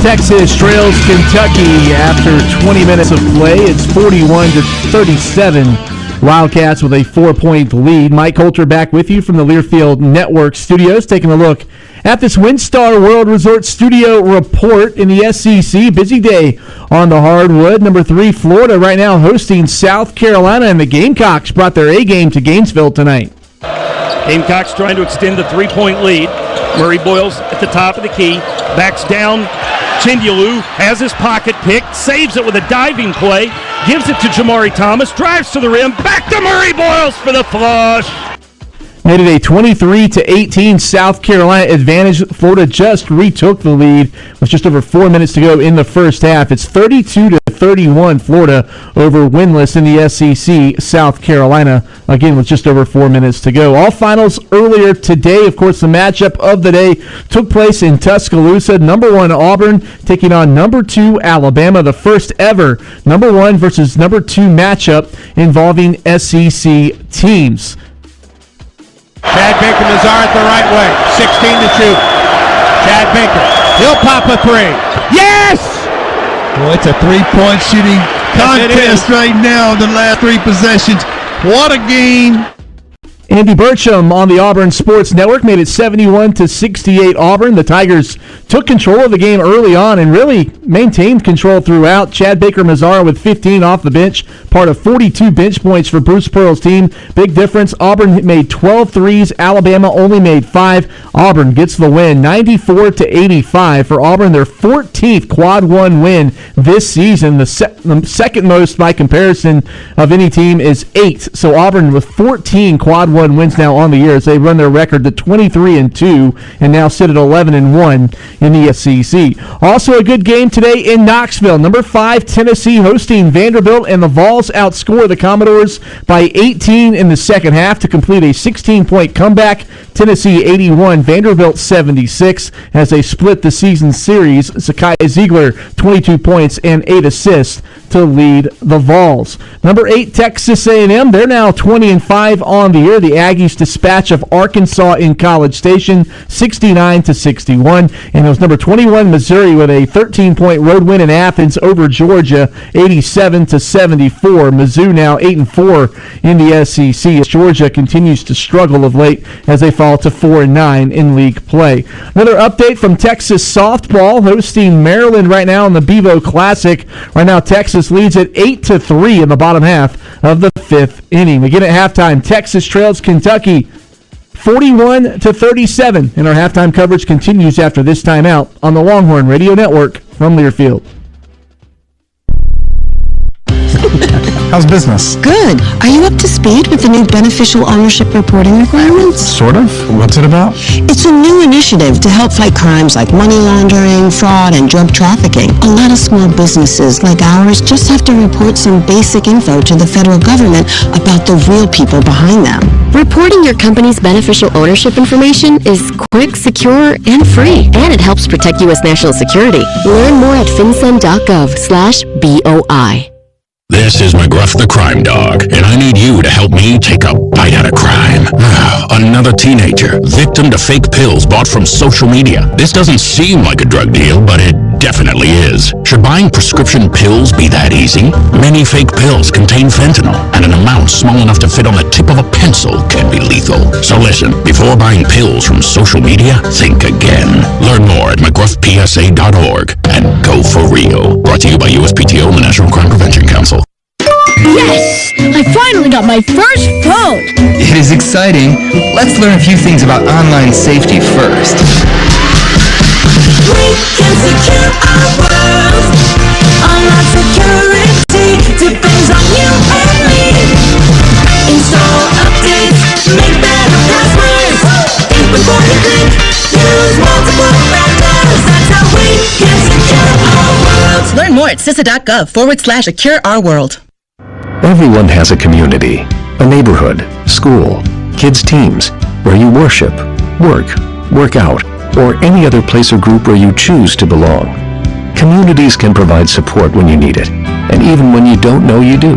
Texas trails Kentucky after 20 minutes of play. It's 41-37. Wildcats with a 4-point lead. Mike Coulter back with you from the Learfield Network Studios, taking a look at this WinStar World Resort Studio report in the SEC. Busy day on the hardwood. Number 3, Florida right now hosting South Carolina, and the Gamecocks brought their A-game to Gainesville tonight. Gamecocks trying to extend the 3-point lead. Murray Boyles at the top of the key. Backs down. Chindialou has his pocket picked. Saves it with a diving play. Gives it to Jamari Thomas. Drives to the rim. Back to Murray Boyles for the flush. Made it a 23-18 South Carolina advantage. Florida just retook the lead with just over 4 minutes to go in the first half. It's 32-31 Florida over winless in the SEC, South Carolina, again with just over 4 minutes to go. All finals earlier today. Of course, the matchup of the day took place in Tuscaloosa. Number 1 Auburn taking on number 2 Alabama, the first ever number 1 versus number 2 matchup involving SEC teams. Chad Baker Mazar at the right way. 16 to shoot. Chad Baker. He'll pop a 3. Yes! Well, it's a 3-point shooting contest right now in the last 3 possessions. What a game. Andy Burcham on the Auburn Sports Network made it 71-68 Auburn. The Tigers took control of the game early on and really maintained control throughout. Chad Baker Mazara with 15 off the bench, part of 42 bench points for Bruce Pearl's team. Big difference. Auburn made 12 threes. Alabama only made 5. Auburn gets the win, 94-85 for Auburn. Their 14th quad 1 win this season. The second most by comparison of any team is 8. So Auburn with 14 quad 1 wins now on the year as they run their record to 23-2 and now sit at 11-1 in the SEC. Also a good game today in Knoxville. Number 5 Tennessee hosting Vanderbilt, and the Vols outscore the Commodores by 18 in the second half to complete a 16-point comeback. Tennessee 81, Vanderbilt 76 as they split the season series. Zakai Ziegler 22 points and 8 assists to lead the Vols. Number 8 Texas A&M, they're now 20-5 on the year. The Aggies dispatch of Arkansas in College Station 69-61, and it was number 21 Missouri with a 13-point road win in Athens over Georgia 87-74. Mizzou now 8-4 in the SEC as Georgia continues to struggle of late as they fall to 4-9 in league play. Another update from Texas softball hosting Maryland right now in the Bevo Classic. Right now Texas leads at 8-3 in the bottom half of the 5th inning. We get at halftime. Texas trails Kentucky 41-37, and our halftime coverage continues after this timeout on the Longhorn Radio Network from Learfield. How's business? Good. Are you up to speed with the new beneficial ownership reporting requirements? Sort of. What's it about? It's a new initiative to help fight crimes like money laundering, fraud, and drug trafficking. A lot of small businesses like ours just have to report some basic info to the federal government about the real people behind them. Reporting your company's beneficial ownership information is quick, secure, and free. And it helps protect U.S. national security. Learn more at fincen.gov/BOI. This is McGruff the Crime Dog, and I need you to help me take a bite out of crime. Another teenager, victim to fake pills bought from social media. This doesn't seem like a drug deal, but it definitely is. Should buying prescription pills be that easy? Many fake pills contain fentanyl, and an amount small enough to fit on the tip of a pencil can be lethal. So listen, before buying pills from social media, think again. Learn more at mcgruffpsa.org and go for real. Brought to you by USPTO and the National Crime Prevention Council. Yes! I finally got my first phone! It is exciting. Let's learn a few things about online safety first. We can secure our world. Online security depends on you and me. Install updates, make better passwords. Think before you click, use multiple factors. That's how we can secure our world. Learn more at CISA.gov/secure our world. Everyone has a community, a neighborhood, school, kids' teams, where you worship, work out, or any other place or group where you choose to belong. Communities can provide support when you need it, and even when you don't know you do.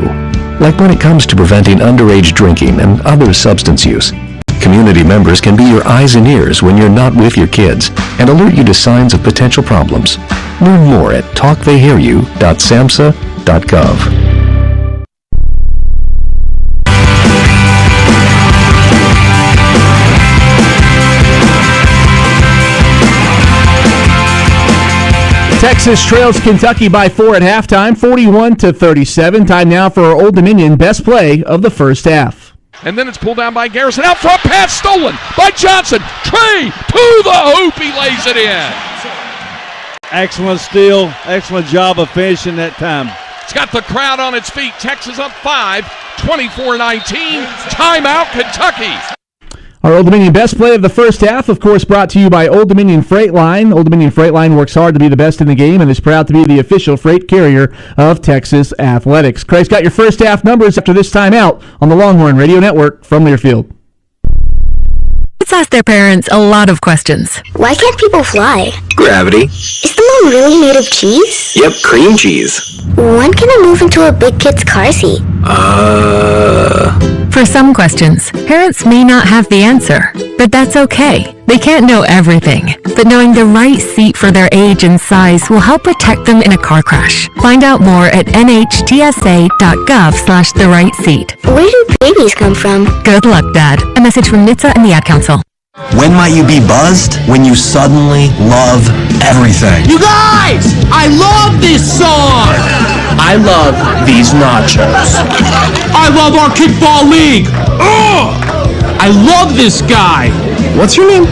Like when it comes to preventing underage drinking and other substance use. Community members can be your eyes and ears when you're not with your kids and alert you to signs of potential problems. Learn more at talktheyhearyou.samhsa.gov. Texas trails Kentucky by 4 at halftime, 41-37. Time now for our Old Dominion best play of the first half. And then it's pulled down by Garrison. Out front pass stolen by Johnson. Trey to the hoop. He lays it in. Excellent steal. Excellent job of finishing that time. It's got the crowd on its feet. Texas up 5, 24-19. Timeout, Kentucky. Our Old Dominion best play of the first half, of course, brought to you by Old Dominion Freight Line. Old Dominion Freight Line works hard to be the best in the game and is proud to be the official freight carrier of Texas athletics. Craig's got your first half numbers after this timeout on the Longhorn Radio Network from Learfield. Kids ask their parents a lot of questions. Why can't people fly? Gravity. Is the moon really made of cheese? Yep, cream cheese. When can I move into a big kid's car seat? For some questions, parents may not have the answer, but that's okay. They can't know everything, but knowing the right seat for their age and size will help protect them in a car crash. Find out more at nhtsa.gov/the-right-seat. Where do babies come from? Good luck, Dad. A message from NHTSA and the Ad Council. When might you be buzzed? When you suddenly love everything. You guys! I love this song! I love these nachos. I love our kickball league! Ugh! I love this guy! What's your name?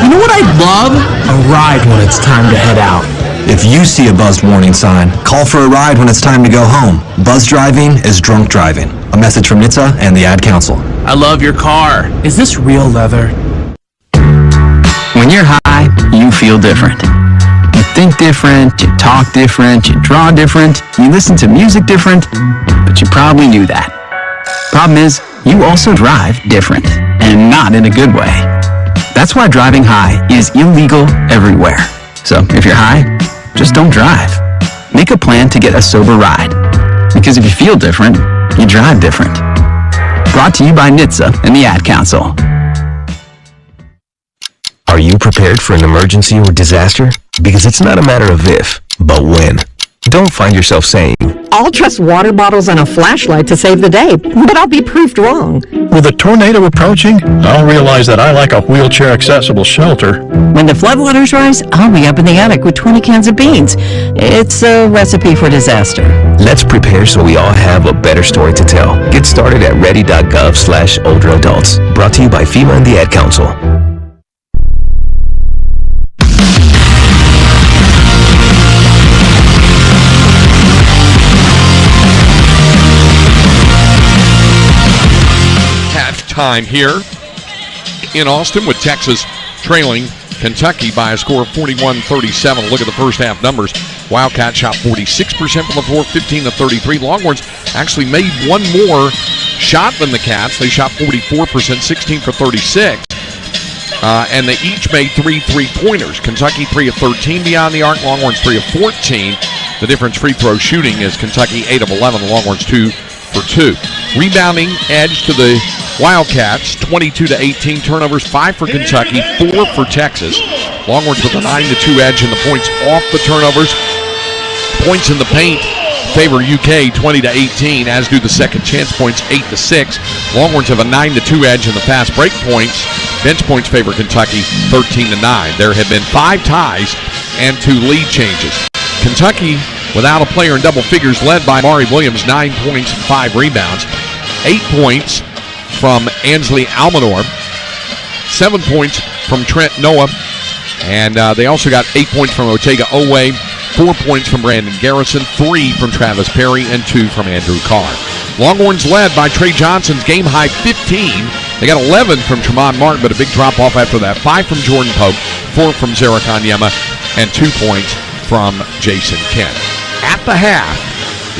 You know what I love? A ride when it's time to head out. If you see a buzzed warning sign, call for a ride when it's time to go home. Buzz driving is drunk driving. A message from NHTSA and the Ad Council. I love your car. Is this real leather? When you're high, you feel different. You think different, you talk different, you draw different, you listen to music different, but you probably knew that. Problem is, you also drive different, and not in a good way. That's why driving high is illegal everywhere. So if you're high, just don't drive. Make a plan to get a sober ride. Because if you feel different, you drive different. Brought to you by NHTSA and the Ad Council. Are you prepared for an emergency or disaster? Because it's not a matter of if, but when. Don't find yourself saying, I'll trust water bottles and a flashlight to save the day, but I'll be proved wrong. With a tornado approaching, I'll realize that I like a wheelchair-accessible shelter. When the floodwaters rise, I'll be up in the attic with 20 cans of beans. It's a recipe for disaster. Let's prepare so we all have a better story to tell. Get started at ready.gov/older adults. Brought to you by FEMA and the Ad Council. Halftime here in Austin with Texas trailing Kentucky by a score of 41-37. Look at the first half numbers. Wildcats shot 46% from the floor, 15-33. Longhorns actually made one more shot than the Cats. They shot 44%, 16 for 36. And they each made 3 3-pointers. Kentucky 3 of 13 beyond the arc. Longhorns 3 of 14. The difference free throw shooting is Kentucky 8 of 11. The Longhorns 2 for 2. Rebounding edge to the Wildcats, 22-18. Turnovers 5 for Kentucky, 4 for Texas. Longhorns with a 9-2 edge in the points off the turnovers. Points in the paint favor UK 20-18, as do the second chance points 8-6. Longhorns have a 9-2 edge in the fast break points. Bench points favor Kentucky 13-9. There have been 5 ties and 2 lead changes. Kentucky without a player in double figures, led by Mari Williams, 9 points and 5 rebounds. 8 points from Ansley Almanor, 7 points from Trent Noah, and they also got 8 points from Otega Owe, 4 points from Brandon Garrison, 3 from Travis Perry, and 2 from Andrew Carr. Longhorns led by Trey Johnson's game-high 15. They got 11 from Tremont Martin, but a big drop-off after that. 5 from Jordan Pope, 4 from Zarek Onyema, and 2 points from Jason Kent. At the half,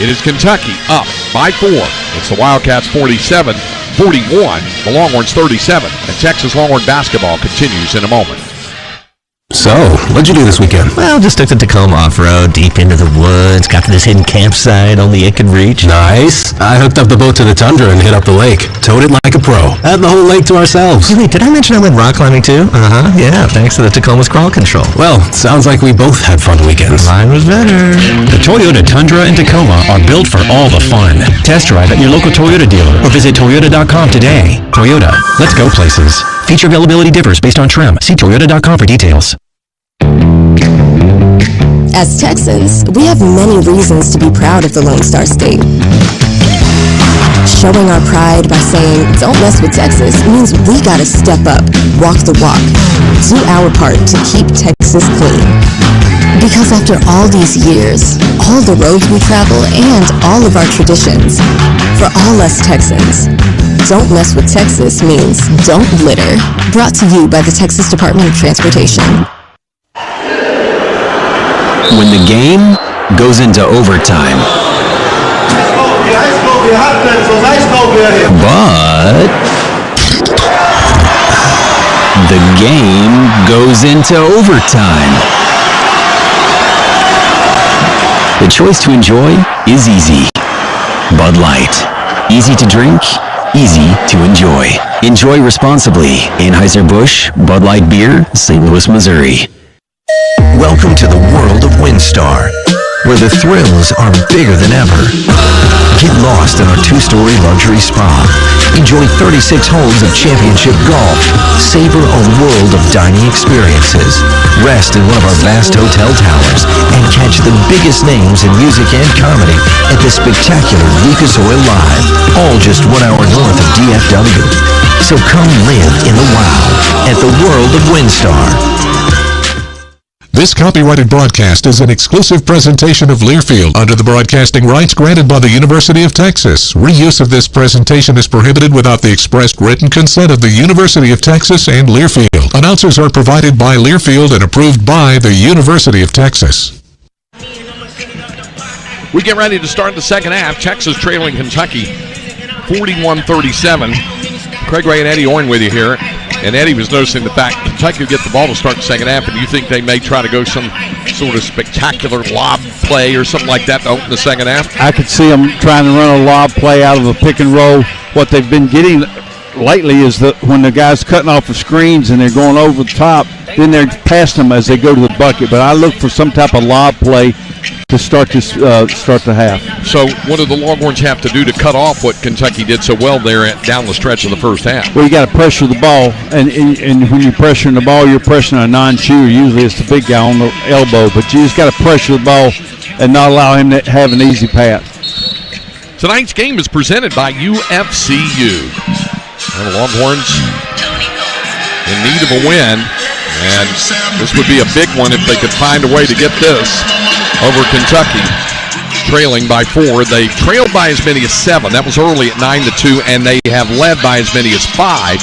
it is Kentucky up by 4. It's the Wildcats 47-41, the Longhorns 37, and Texas Longhorn basketball continues in a moment. So, what'd you do this weekend? Well, just took the Tacoma off-road, deep into the woods, got to this hidden campsite only it could reach. Nice. I hooked up the boat to the Tundra and hit up the lake. Towed it like a pro. Had the whole lake to ourselves. Wait, did I mention I went rock climbing too? Yeah, thanks to the Tacoma's crawl control. Well, sounds like we both had fun weekends. Mine was better. The Toyota Tundra and Tacoma are built for all the fun. Test drive at your local Toyota dealer or visit Toyota.com today. Toyota, let's go places. Feature availability differs based on trim. See Toyota.com for details. As Texans, we have many reasons to be proud of the Lone Star State. Showing our pride by saying, don't mess with Texas, means we gotta step up, walk the walk, do our part to keep Texas clean. Because after all these years, all the roads we travel, and all of our traditions, for all us Texans, don't mess with Texas means don't litter. Brought to you by the Texas Department of Transportation. When the game goes into overtime. But the game goes into overtime. The choice to enjoy is easy. Bud Light. Easy to drink, easy to enjoy. Enjoy responsibly. Anheuser-Busch, Bud Light Beer, St. Louis, Missouri. Welcome to the world of WinStar, where the thrills are bigger than ever. Get lost in our 2-story luxury spa. Enjoy 36 holes of championship golf. Savor a world of dining experiences. Rest in one of our vast hotel towers and catch the biggest names in music and comedy at the spectacular Lucas Oil Live, all just 1 hour north of DFW. So come live in the wow at the world of WinStar. This copyrighted broadcast is an exclusive presentation of Learfield under the broadcasting rights granted by the University of Texas. Reuse of this presentation is prohibited without the expressed written consent of the University of Texas and Learfield. Announcers are provided by Learfield and approved by the University of Texas. We get ready to start the second half. Texas trailing Kentucky 41-37. Craig Ray and Eddie Orn with you here. And Eddie was noticing the fact Kentucky will get the ball to start the second half, and you think they may try to go some sort of spectacular lob play or something like that to open the second half? I could see them trying to run a lob play out of a pick and roll. What they've been getting lately is that when the guy's cutting off the screens and they're going over the top, then they're passing them as they go to the bucket. But I look for some type of lob play to start the half. So what do the Longhorns have to do to cut off what Kentucky did so well there down the stretch of the first half? Well, you got to pressure the ball, and when you're pressuring the ball, you're pressuring a non-shooter. Usually it's the big guy on the elbow, but you just got to pressure the ball and not allow him to have an easy pass. Tonight's game is presented by UFCU. And the Longhorns in need of a win, and this would be a big one if they could find a way to get this over Kentucky, trailing by 4. They trailed by as many as 7. That was early at 9-2, and they have led by as many as 5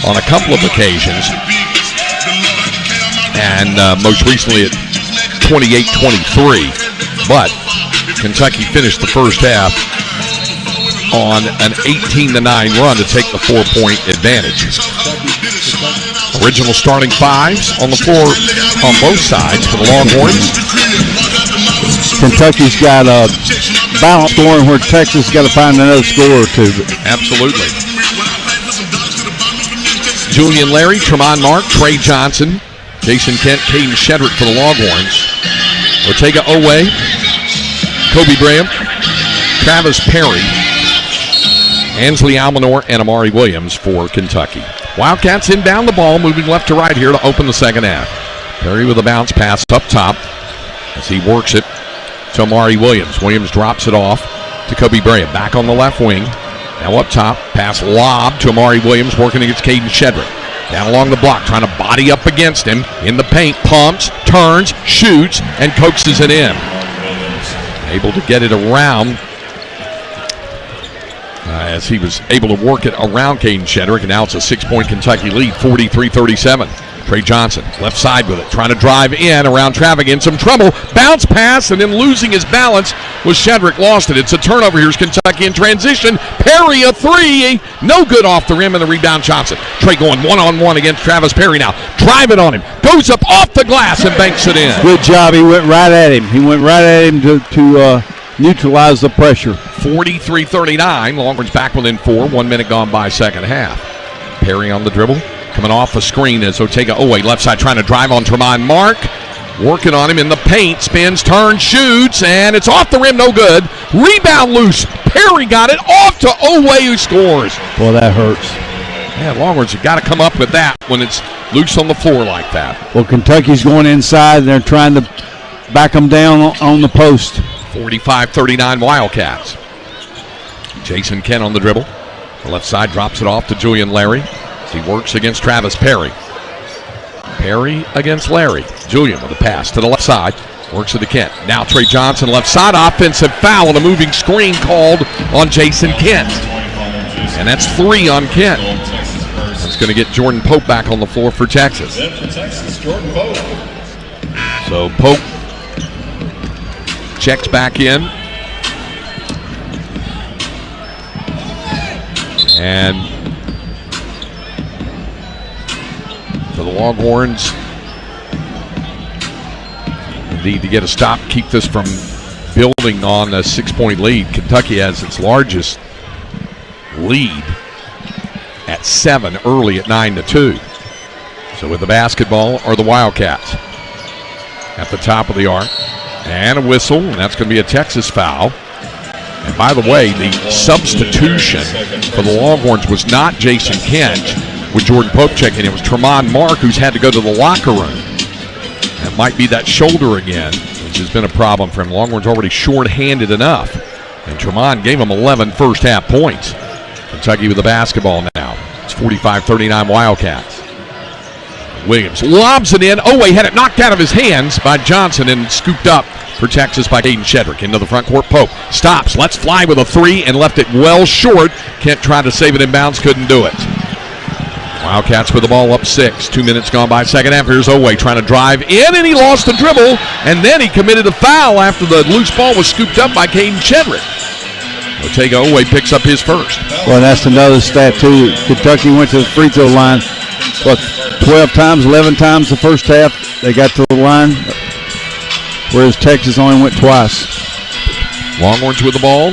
on a couple of occasions, and most recently at 28-23. But Kentucky finished the first half on an 18-9 run to take the 4-point advantage. Original starting fives on the floor on both sides for the Longhorns. Kentucky's got a balance scoring where Texas got to find another score or two. Absolutely. Julian Larry, Tremont Mark, Trey Johnson, Jason Kent, Caden Shedrick for the Longhorns. Ortega Owe, Kobe Graham, Travis Perry, Ansley Almanor, and Amari Williams for Kentucky. Wildcats inbound the ball, moving left to right here to open the second half. Perry with a bounce pass up top as he works it to Amari Williams. Williams drops it off to Kobe Graham. Back on the left wing. Now up top, pass lob to Amari Williams, working against Caden Shedrick. Down along the block, trying to body up against him. In the paint, pumps, turns, shoots, and coaxes it in. Able to get it around as he was able to work it around Caden Shedrick, and now it's a 6-point Kentucky lead, 43-37. Trey Johnson, left side with it, trying to drive in around traffic, in some trouble, bounce pass, and then losing his balance was Shedrick, lost it. It's a turnover. Here's Kentucky in transition. Perry, a three, no good off the rim, and the rebound Johnson. Trey going one-on-one against Travis Perry now, driving on him, goes up off the glass and banks it in. Good job. He went right at him. To neutralize the pressure. 43-39. Longhorns back within 4. 1 minute gone by second half. Perry on the dribble. Coming off a screen as Ortega Owe, left side, trying to drive on Tremont Mark. Working on him in the paint. Spins, turns, shoots, and it's off the rim, no good. Rebound loose. Perry got it off to Owe, who scores. Boy, that hurts. Man, Longhorns have got to come up with that when it's loose on the floor like that. Well, Kentucky's going inside, and they're trying to back them down on the post. 45-39 Wildcats. Jason Kent on the dribble. The left side drops it off to Julian Larry. He works against Travis Perry. Perry against Larry. Julian with a pass to the left side. Works it to Kent. Now Trey Johnson left side. Offensive foul and a moving screen called on Jason Kent. And that's 3 on Kent. That's going to get Jordan Pope back on the floor for Texas. So Pope checks back in. And for the Longhorns, need to get a stop, keep this from building on a 6-point lead. Kentucky has its largest lead at 7 early at 9-2. So with the basketball are the Wildcats at the top of the arc. And a whistle, and that's going to be a Texas foul. And by the way, the substitution for the Longhorns was not Jason Kent with Jordan Pope checking. It was Tremont Mark, who's had to go to the locker room. It might be that shoulder again, which has been a problem for him. Longhorns already short-handed enough. And Tremont gave him 11 first-half points. Kentucky with the basketball now. It's 45-39 Wildcats. Williams lobs it in. Owe had it knocked out of his hands by Johnson and scooped up for Texas by Caden Shedrick. Into the front court, Pope stops, lets fly with a 3 and left it well short. Kent tried to save it in bounds, couldn't do it. Wildcats with the ball up 6. 2 minutes gone by second half. Here's Owe trying to drive in, and he lost the dribble, and then he committed a foul after the loose ball was scooped up by Caden Shedrick. Ortega Owe picks up his first. Well, that's another stat, too. Kentucky went to the free throw line, 12 times, 11 times the first half. They got to the line, whereas Texas only went twice. Longhorns with the ball.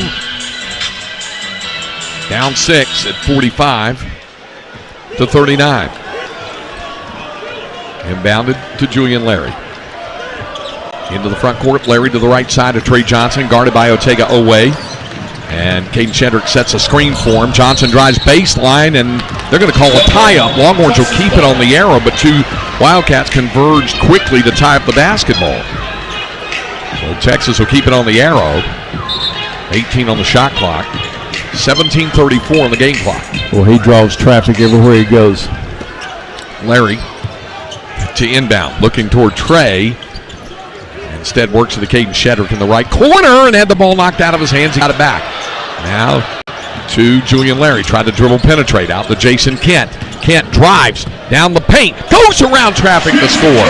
Down 6 at 45-39. Inbounded to Julian Larry. Into the front court, Larry to the right side of Trey Johnson, guarded by Otega Owe. And Caden Shedrick sets a screen for him. Johnson drives baseline, and they're going to call a tie-up. Longhorns will keep it on the arrow, but two Wildcats converged quickly to tie up the basketball. So Texas will keep it on the arrow. 18 on the shot clock. 17:34 on the game clock. Well, he draws traffic everywhere he goes. Larry to inbound, looking toward Trey. Instead works to the Caden Shedrick in the right corner and had the ball knocked out of his hands. He got it back. Now to Julian Larry. Tried to dribble penetrate out to Jason Kent. Kent drives down the paint. Goes around traffic to score.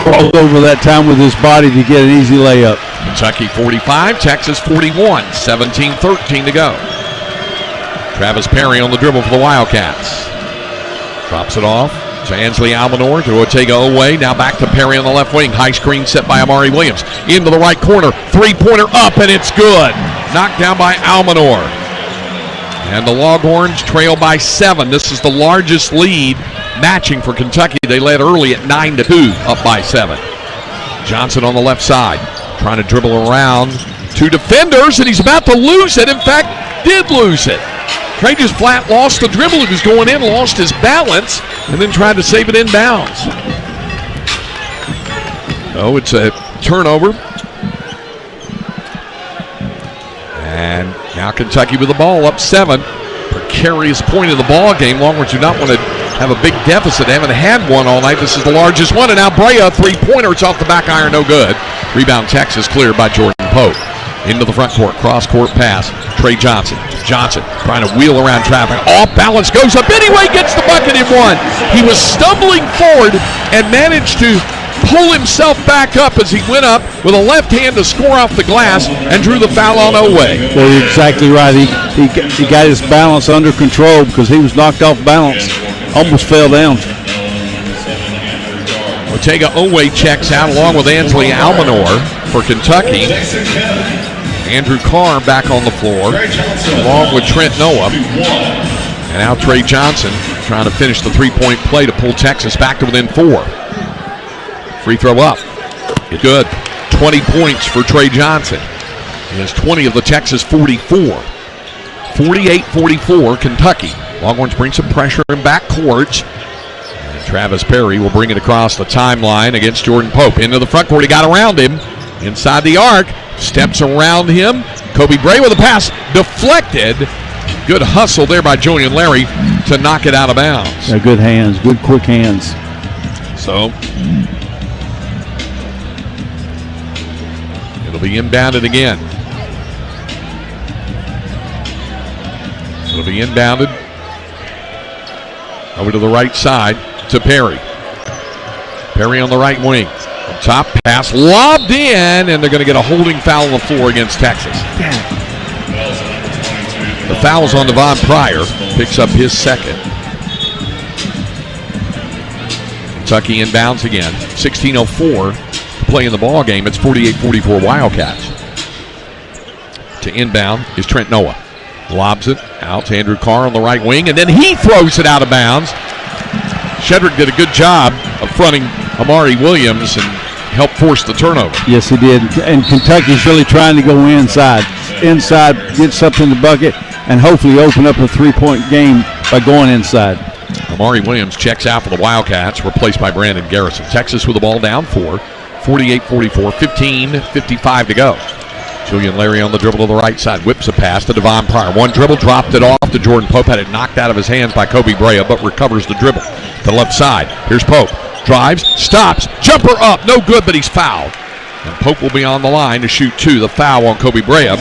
Crawled over that time with his body to get an easy layup. Kentucky 45, Texas 41. 17-13 to go. Travis Perry on the dribble for the Wildcats. Drops it off to Ansley Almanor, to Otega Owe. Now back to Perry on the left wing. High screen set by Amari Williams. Into the right corner. Three-pointer up, and it's good. Knocked down by Almanor. And the Longhorns trail by 7. This is the largest lead matching for Kentucky. They led early at 9-2, up by 7. Johnson on the left side, trying to dribble around two defenders, and he's about to lose it. In fact, did lose it. Trey just flat lost the dribble. He was going in, lost his balance, and then tried to save it inbounds. Oh, it's a turnover. And now Kentucky with the ball, up 7. Precarious point of the ball game. Longhorns do not want to have a big deficit. They haven't had one all night. This is the largest one. And now Brea, three-pointer. It's off the back iron, no good. Rebound Texas, cleared by Jordan Pope. Into the front court, cross-court pass. Trey Johnson. Johnson trying to wheel around traffic. Off balance, goes up anyway, gets the bucket in one. He was stumbling forward and managed to pull himself back up as he went up with a left hand to score off the glass and drew the foul on Owe. Well, you're exactly right. He got his balance under control because he was knocked off balance. Almost fell down. Otega Owe checks out along with Ansley Almanor for Kentucky. Andrew Carr back on the floor along with Trent Noah. And now Trey Johnson trying to finish the three-point play to pull Texas back to within 4. Free throw up. It's good. 20 points for Trey Johnson. He has 20 of the Texas 44. 48-44 Kentucky. Longhorns bring some pressure in back court. And Travis Perry will bring it across the timeline against Jordan Pope. Into the front court. He got around him. Inside the arc. Steps around him. Kobe Bray with a pass deflected. Good hustle there by Julian Larry to knock it out of bounds. Yeah, good hands. Good quick hands. So it'll be inbounded again. It'll be inbounded over to the right side to Perry. Perry on the right wing. Top pass lobbed in, and they're going to get a holding foul on the floor against Texas. The foul's on Devon Pryor. Picks up his second. Kentucky inbounds again. 16:04 to play in the ball game. It's 48-44 Wildcats. To inbound is Trent Noah. Lobs it out to Andrew Carr on the right wing, and then he throws it out of bounds. Shedrick did a good job of fronting Amari Williams and helped force the turnover. Yes, he did. And Kentucky's really trying to go inside. Inside, get something in the bucket, and hopefully open up a three-point game by going inside. Amari Williams checks out for the Wildcats, replaced by Brandon Garrison. Texas with the ball down 4. 48-44, 15:55 to go. Julian Larry on the dribble to the right side. Whips a pass to Devon Pryor. One dribble, dropped it off to Jordan Pope. Had it knocked out of his hands by Kobe Brea, but recovers the dribble. To the left side. Here's Pope. Drives, stops, jumper up. No good, but he's fouled. And Pope will be on the line to shoot 2. The foul on Kobe Brea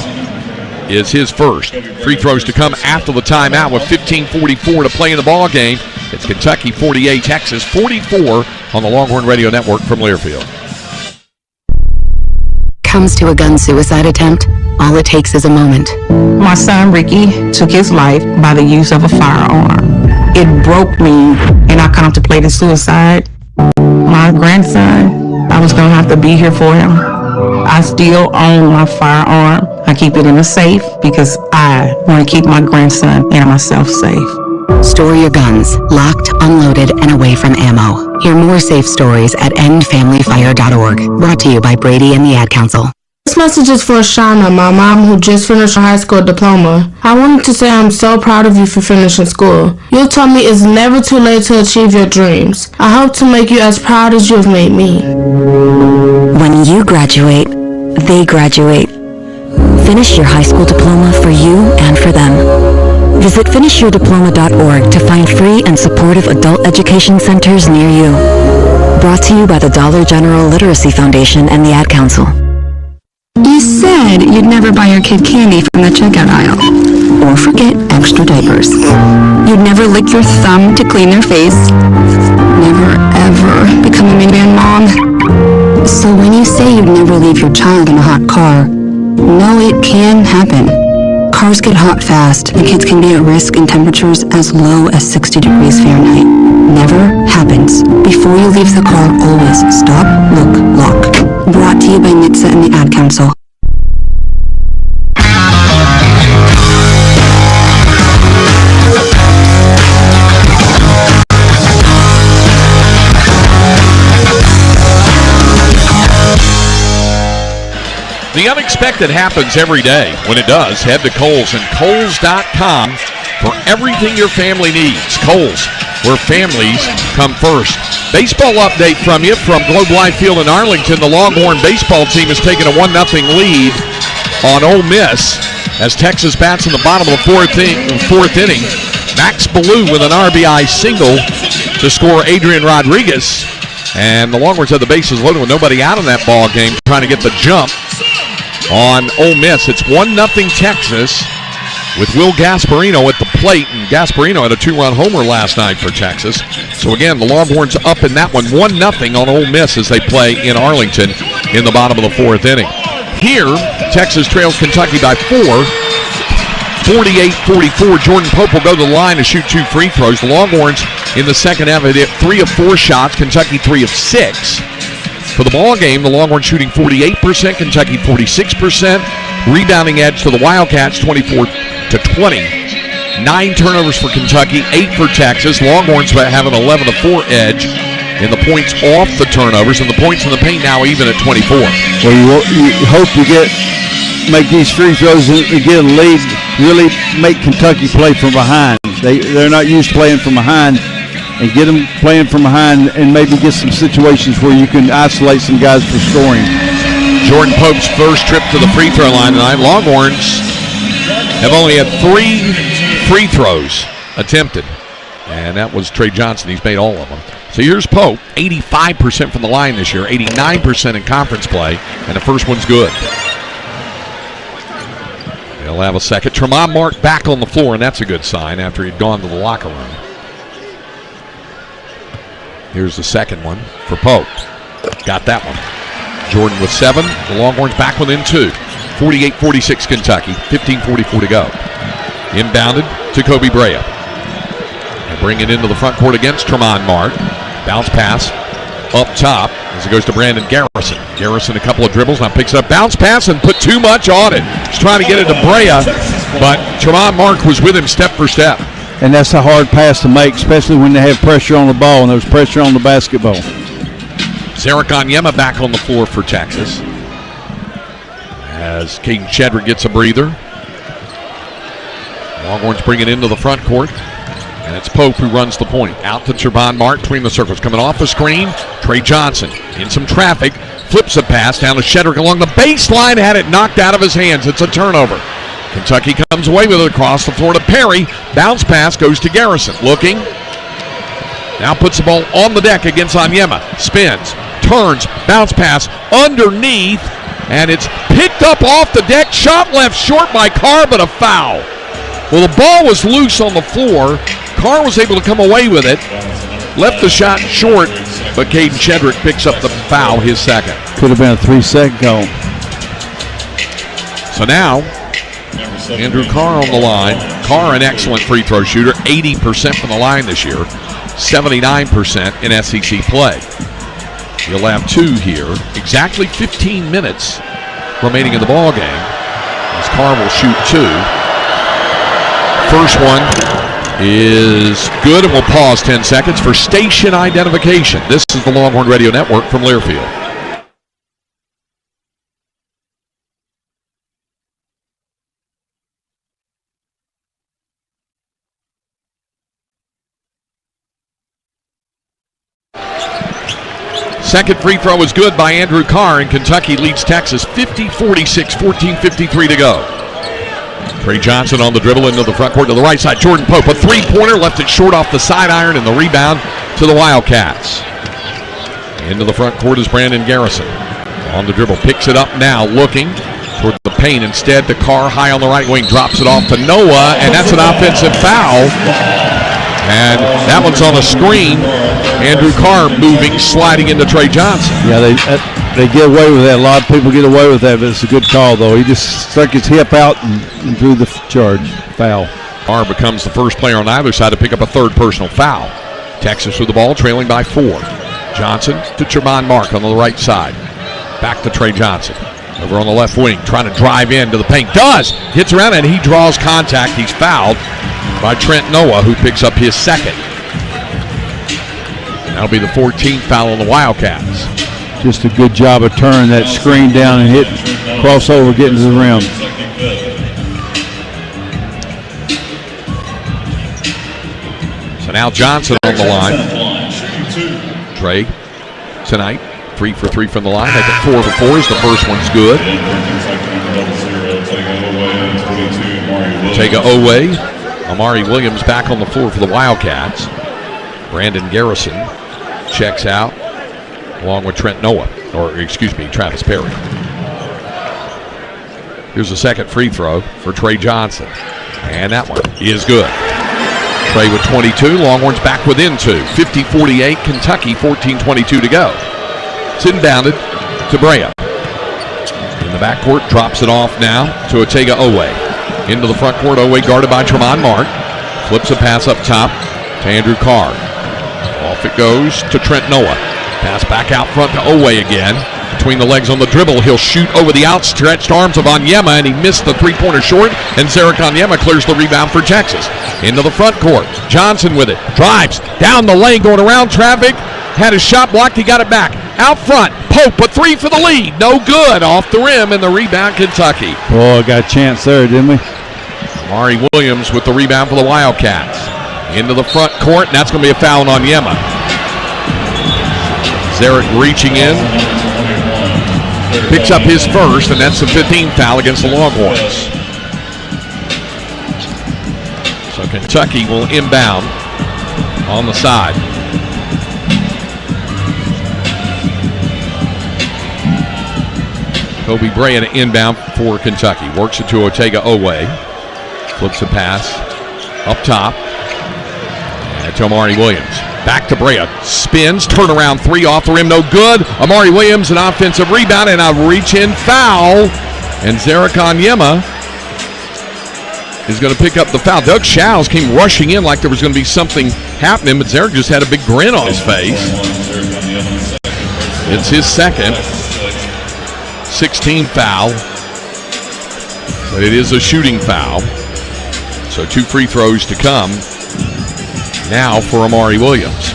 is his first. Free throws to come after the timeout with 15:44 to play in the ball game. It's Kentucky 48, Texas 44 on the Longhorn Radio Network from Learfield. Comes to a gun suicide attempt, all it takes is a moment. My son Ricky took his life by the use of a firearm. It broke me, and I contemplated suicide. My grandson, I was gonna have to be here for him. I still own my firearm. I keep it in a safe because I want to keep my grandson and myself safe. Store your guns, locked, unloaded, and away from ammo. Hear more safe stories at endfamilyfire.org. Brought to you by Brady and the Ad Council. This message is for Shauna, my mom who just finished her high school diploma. I wanted to say I'm so proud of you for finishing school. You told me it's never too late to achieve your dreams. I hope to make you as proud as you have made me. When you graduate, they graduate. Finish your high school diploma for you and for them. Visit finishyourdiploma.org to find free and supportive adult education centers near you. Brought to you by the Dollar General Literacy Foundation and the Ad Council. You said you'd never buy your kid candy from the checkout aisle. Or forget extra diapers. You'd never lick your thumb to clean their face. Never, ever become a minivan mom. So when you say you'd never leave your child in a hot car, know it can happen. Cars get hot fast, and kids can be at risk in temperatures as low as 60 degrees Fahrenheit. Never happens. Before you leave the car, always stop, look, lock. Brought to you by NHTSA and the Ad Council. The unexpected happens every day. When it does, head to Kohl's and Kohl's.com for everything your family needs. Kohl's, where families come first. Baseball update from you from Globe Life Field in Arlington. The Longhorn baseball team has taken a 1-0 lead on Ole Miss as Texas bats in the bottom of the fourth inning. Max Ballou with an RBI single to score Adrian Rodriguez. And the Longhorns have the bases loaded with nobody out in that ball game, trying to get the jump on Ole Miss. It's 1-0 Texas with Will Gasparino at the plate, and Gasparino had a 2-run homer last night for Texas. So again, the Longhorns up in that one, 1-0 on Ole Miss as they play in Arlington in the bottom of the fourth inning. Here, Texas trails Kentucky by 4, 48-44. Jordan Pope will go to the line to shoot 2 free throws. The Longhorns in the second half hit 3 of 4 shots, Kentucky 3 of 6. For the ball game, the Longhorns shooting 48%, Kentucky 46%. Rebounding edge to the Wildcats, 24-20. 9 turnovers for Kentucky, 8 for Texas. Longhorns have an 11-4 edge in the points off the turnovers, and the points in the paint now even at 24. Well, you hope to make these free throws and get a lead, really make Kentucky play from behind. They're not used to playing from behind, and get them playing from behind and maybe get some situations where you can isolate some guys for scoring. Jordan Pope's first trip to the free throw line tonight. Longhorns have only had 3 free throws attempted, and that was Trey Johnson. He's made all of them. So here's Pope, 85% from the line this year, 89% in conference play, and the first one's good. They'll have a second. Tremont Mark back on the floor, and that's a good sign after he'd gone to the locker room. Here's the second one for Pope. Got that one. Jordan with 7. The Longhorns back within 2. 48-46 Kentucky. 15:44 to go. Inbounded to Kobe Brea. They bring it into the front court against Tremont Mark. Bounce pass up top as it goes to Brandon Garrison. Garrison a couple of dribbles, now picks up bounce pass and put too much on it. He's trying to get it to Brea, but Tremont Mark was with him step for step. And that's a hard pass to make, especially when they have pressure on the ball, and there's pressure on the basketball. Zarek Onyema back on the floor for Texas as Caden Shedrick gets a breather. Longhorns bring it into the front court, and it's Pope who runs the point. Out to Tremont Mark between the circles. Coming off the screen, Trey Johnson in some traffic, flips a pass down to Shedrick along the baseline, had it knocked out of his hands. It's a turnover. Kentucky comes away with it across the floor to Perry. Bounce pass goes to Garrison. Looking. Now puts the ball on the deck against Onyema. Spins. Turns. Bounce pass underneath. And it's picked up off the deck. Shot left short by Carr, but a foul. Well, the ball was loose on the floor. Carr was able to come away with it. Left the shot short, but Caden Shedrick picks up the foul, his second. Could have been a 3-second goal. So now, Andrew Carr on the line. Carr, an excellent free throw shooter, 80% from the line this year, 79% in SEC play. He'll have 2 here. Exactly 15 minutes remaining in the ball game as Carr will shoot 2. First one is good, and we'll pause 10 seconds for station identification. This is the Longhorn Radio Network from Learfield. Second free throw is good by Andrew Carr, and Kentucky leads Texas 50-46, 14:53 to go. Trey Johnson on the dribble into the front court to the right side. Jordan Pope, a three-pointer, left it short off the side iron, and the rebound to the Wildcats. Into the front court is Brandon Garrison. On the dribble, picks it up now, looking toward the paint. Instead, to Carr, high on the right wing, drops it off to Noah, and that's an offensive foul. And that one's on a screen. Andrew Carr moving, sliding into Trey Johnson. Yeah, they get away with that. A lot of people get away with that, but it's a good call, though. He just stuck his hip out and drew the charge. Foul. Carr becomes the first player on either side to pick up a third personal foul. Texas with the ball, trailing by 4. Johnson to Tremont Mark on the right side. Back to Trey Johnson. Over on the left wing, trying to drive into the paint. Does! Hits around and he draws contact. He's fouled by Trent Noah, who picks up his second. That'll be the 14th foul on the Wildcats. Just a good job of turning that screen down and hit crossover, getting to the rim. So now Johnson on the line. Trey tonight, 3 for 3 from the line. Make it 4 for 4 as the first one's good. Ortega Owe. Amari Williams back on the floor for the Wildcats. Brandon Garrison checks out along with Trent Noah, or excuse me, Travis Perry. Here's the second free throw for Trey Johnson. And that one is good. Trey with 22, Longhorns back within 2. 50-48, Kentucky, 14:22 to go. It's inbounded to Brea. In the backcourt, drops it off now to Ortega Owe. Into the front court, Owe guarded by Tremont Mark. Flips a pass up top to Andrew Carr. Off it goes to Trent Noah. Pass back out front to Owe again. Between the legs on the dribble, he'll shoot over the outstretched arms of Onyema, and he missed the three-pointer short, and Zarek Onyema clears the rebound for Texas. Into the front court, Johnson with it, drives, down the lane, going around traffic, had his shot blocked, he got it back. Out front, Pope, a 3 for the lead, no good, off the rim, and the rebound Kentucky. Boy, got a chance there, didn't we? Amari Williams with the rebound for the Wildcats. Into the front court, and that's going to be a foul on Onyema. Zarek reaching in. Picks up his first, and that's the 15th foul against the Longhorns. So Kentucky will inbound on the side. Kobe Brea to inbound for Kentucky. Works it to Ortega Owe. Flips the pass up top. And to Amari Williams. Back to Brea. Spins. Turnaround 3 off the rim. No good. Amari Williams, an offensive rebound and a reach-in foul. And Zarek Onyema is going to pick up the foul. Doug Shows came rushing in like there was going to be something happening, but Zarek just had a big grin on his face. It's his second. 16th foul. But it is a shooting foul. So 2 free throws to come now for Amari Williams.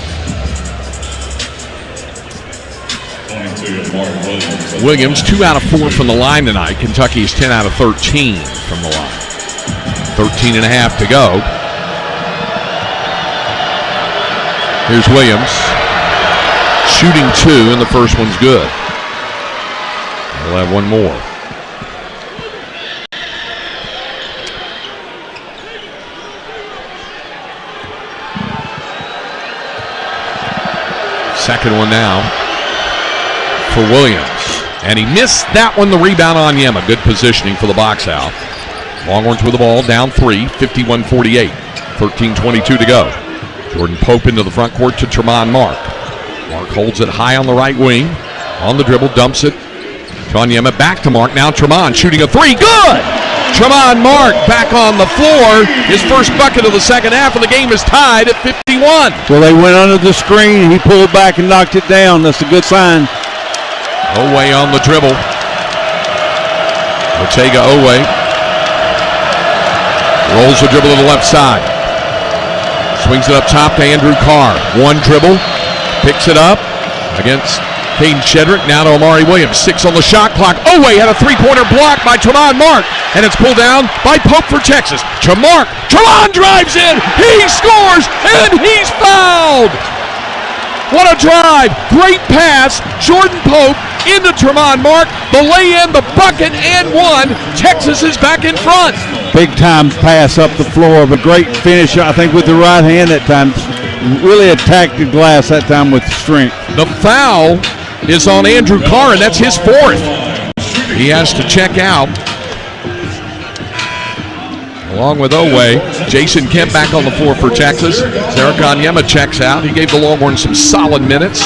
Williams, 2 out of 4 from the line tonight. Kentucky is 10 out of 13 from the line. 13 and a half to go. Here's Williams. Shooting 2, and the first one's good. We'll have one more. Second one now for Williams. And he missed that one, the rebound on Onyema. Good positioning for the box out. Longhorns with the ball, down 3, 51-48. 13:22 to go. Jordan Pope into the front court to Tremont Mark. Mark holds it high on the right wing. On the dribble, dumps it to Onyema. Back to Mark. Now Tremont shooting a 3. Good! Tremont Mark back on the floor. His first bucket of the second half, and the game is tied at 51. Well, they went under the screen. He pulled back and knocked it down. That's a good sign. Owe on the dribble. Ortega Owe rolls the dribble to the left side. Swings it up top to Andrew Carr. One dribble. Picks it up against Caden Shedrick. Now to Amari Williams. 6 on the shot clock. Oweh had a three-pointer blocked by Tremont Mark. And it's pulled down by Pope for Texas. Tremont drives in. He scores. And he's fouled. What a drive. Great pass. Jordan Pope into Tremont Mark. The lay-in, the bucket, and one. Texas is back in front. Big time pass up the floor, but great finish, I think, with the right hand that time. Really attacked the glass that time with strength. The foul is on Andrew Carr, and that's his fourth. He has to check out. Along with Oweh, Jason Kemp back on the floor for Texas. Zarek Onyema checks out. He gave the Longhorns some solid minutes.